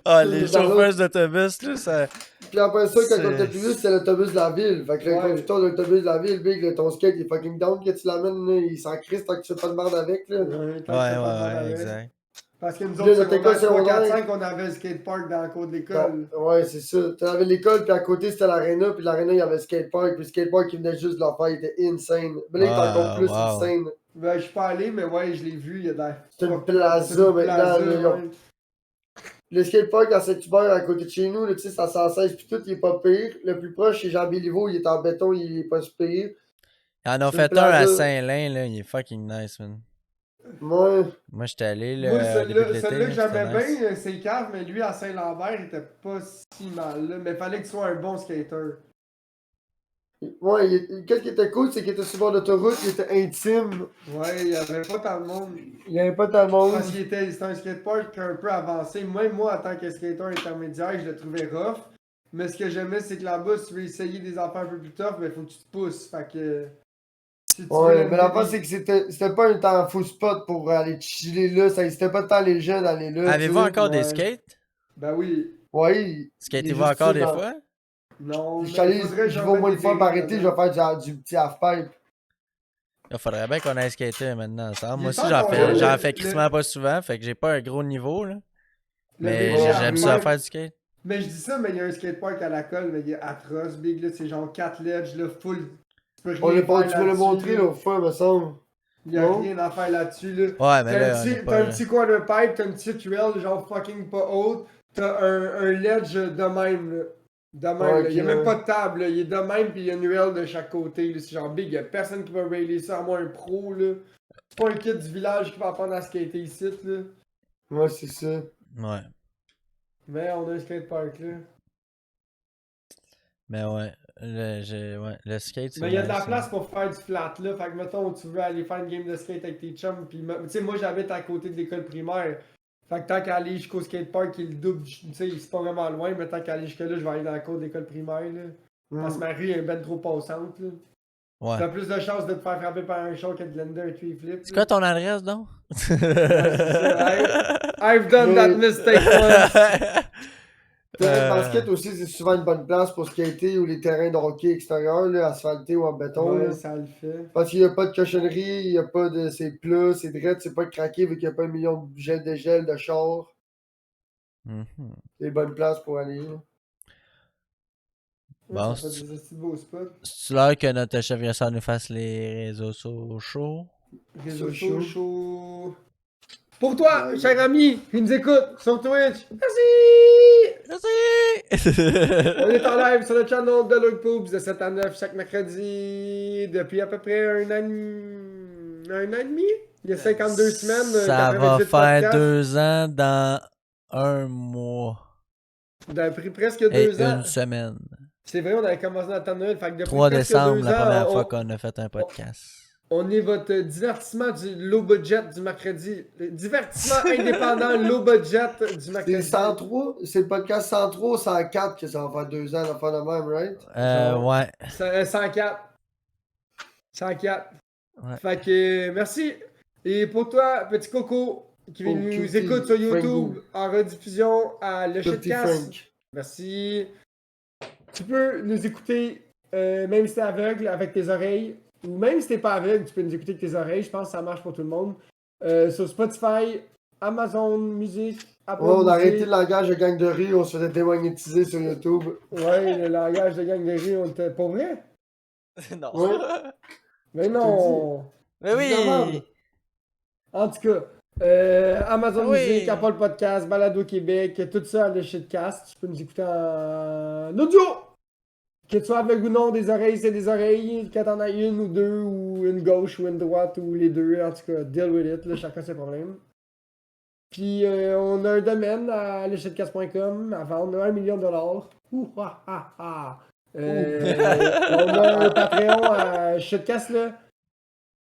Ah, les Dans chauffeurs d'autobus, là, ça. Puis après ça, quand C'est- on était plus vieux, c'était l'autobus de la ville. Fait que le Ouais. conducteur de l'autobus de la ville, Big, là, ton skate, il est fucking down que tu l'amènes, là, il s'en crisse tant que tu fais pas de merde avec, là. Ouais, tant que Ouais, c'est pas bon ouais, avec. exact. Parce que nous Là, autres, notre école secondaire 3, 4, secondaire- 5, on avait le skatepark dans le cours de l'école. Ouais, c'est ça. T'avais l'école, puis à côté, c'était l'aréna, puis l'aréna, il y avait le skatepark, puis le skatepark, il venait juste de leur faire, il était insane. Mais là, il est Ah, encore plus wow. insane. Ben, je suis pas allé, mais ouais, je l'ai vu, il y a des... C'est une C'est plaza une maintenant, plaza, là, ils ont- ouais. Le skatepark à Saint-Hubert, à côté de chez nous, là, tu sais, c'est à 116 puis tout, il est pas pire. Le plus proche, c'est Jean Béliveau, il est en béton, il est pas si pire. Ils en ont C'est une fait un à plaza. Saint-Lin, là, il est fucking nice, man. Ouais. Moi, j'étais allé, là, Moi, au début de l'été. celui-là que là, j'aimais c'était nice. bien, c'est cave, mais lui, à Saint-Lambert, il était pas si mal, là. Mais fallait que tu sois un bon skater. Ouais, qu'est-ce qui était cool, c'est qu'il était sur le bord d'autoroute, il était intime. Ouais, il y avait pas tant de monde. Il y avait pas tant de monde. Parce qu'il était, c'était un skatepark un peu avancé. Même moi, en tant que skater intermédiaire, je le trouvais rough. Mais ce que j'aimais, c'est que là-bas, si tu veux essayer des affaires un peu plus tough, ben faut que tu te pousses. Fait que. Si tu veux Ouais, amener mais l'affaire, des- c'est que c'était pas un temps fou spot pour aller chiller là. Ça existait pas tant les jeunes d'aller là. Avez-vous tu sais. encore des ouais. skates? Ben oui. Ouais, il Skatez-vous est juste encore ça des dans- fois? Non. Je mais suis allé, faudrait que je j'en vais au moins mette une fois des m'arrêter, je dedans. vais faire du petit half-pipe. Il faudrait bien qu'on aille skater maintenant. Ça. Il Moi est aussi, encore là, j'en le- fais le- crissement pas souvent, fait que j'ai pas un gros niveau, là. Le Mais BG j'aime à ça même- faire du skate. Mais je dis ça, mais il y a un skatepark à la colle, mais il est atroce, big, là. C'est genre 4 ledges, là, full. Tu peux rien On l'a pas, faire tu me l'as là-dessus, montré là. l'autre fois, me semble. Il y a Non? rien à faire là-dessus, là. Ouais, mais T'as là, un on petit, est t'as pas un là. petit quarter pipe, t'as une petite rail, genre fucking pas haute. T'as un ledge de même, là. De même, là. Il y a Ok, même ouais. pas de table, là. Il est de même, pis il y a une rail de chaque côté, là. C'est genre big, y a personne qui va railer ça, à moins un pro, là. C'est pas un kid du village qui va apprendre à skater ici, là. Ouais, c'est ça. Ouais. Mais on a un skatepark, là. Mais ouais. Le skate, c'est Mais il y a de la nice, place hein. pour faire du flat là. Fait que mettons, tu veux aller faire une game de skate avec tes chums. Puis, tu sais, moi j'habite à côté de l'école primaire. Fait que tant qu'à aller jusqu'au skatepark qui est le double, tu sais, c'est pas vraiment loin, mais tant qu'à aller jusque-là, je vais aller dans la cour de l'école primaire. Là. Parce que ma rue est ben trop passante. Là. Ouais. T'as plus de chances de te faire frapper par un show que de blender un tree flip. C'est quoi ton adresse, donc? I've done that mistake once. Le basket aussi, c'est souvent une bonne place pour skater ou les terrains de hockey extérieurs, là, asphaltés ou en béton. Ouais, là. ça le fait. Parce qu'il n'y a pas de cochonnerie, il n'y a pas de. C'est plat, c'est drette, c'est pas craqué vu qu'il n'y a pas un million de gel de char. Mhm. C'est une bonne place pour aller. là. Bon, Ça fait des petits beaux spots. C'est l'heure que notre chef Vincent nous fasse les réseaux sociaux. Réseau Social. chaud. Pour toi, cher ami, qui nous écoute sur Twitch, merci! Merci! On est en live sur le channel de Look Poops de 7 à 9 chaque mercredi depuis à peu près un an. un an et demi? Il y a 52 semaines. Ça va 98 faire podcasts. 2 ans dans un mois On a pris presque et 2 ans. une semaine. C'est vrai, on avait commencé dans le temps de Noël. Fait que depuis 3 presque décembre, 2 la première ans, fois qu'on a fait un podcast. on est votre divertissement du low budget du mercredi. Le divertissement indépendant low budget du C'est mercredi. 103, c'est le podcast 103 ou 104 que ça va faire 2 ans, la fin de même, right? Ouais. 104. 104. Ouais. Fait que merci. Et pour toi, petit coco, qui Oh, nous cutie, écoute sur YouTube Frango. en rediffusion à Le Le petit Shitcast. Frank. Merci. Tu peux nous écouter, même si t'es aveugle, avec tes oreilles. Ou même si t'es pas aveugle, tu peux nous écouter avec tes oreilles. Je pense que ça marche pour tout le monde. Sur Spotify, Amazon Music, Apple Ouais, on a arrêté Music. le langage de gang de rue, on se faisait démonétiser sur YouTube. Ouais, le langage de gang de rue, on était pas vrai? Non. Ouais. Mais non! Mais oui! Évidemment. En tout cas, Amazon Ah oui. Music, Apple Podcast, Balado Québec, tout ça, le shitcast. Tu peux nous écouter en audio! Que tu sois aveugle ou non, des oreilles, c'est des oreilles. Que t'en as une ou deux, ou une gauche ou une droite, ou les deux. En tout cas, deal with it, là, chacun ses problèmes. Puis, on a un domaine à leshitcast.com à vendre 1 million de dollars. Ouh, ah, ah, ah. On a un Patreon à Shitcast, là.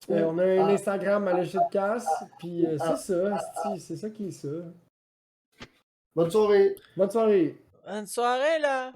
On a un Instagram à Le Shitcast, puis c'est ça, asti, c'est ça qui est ça. Bonne soirée. Bonne soirée! Bonne soirée, là!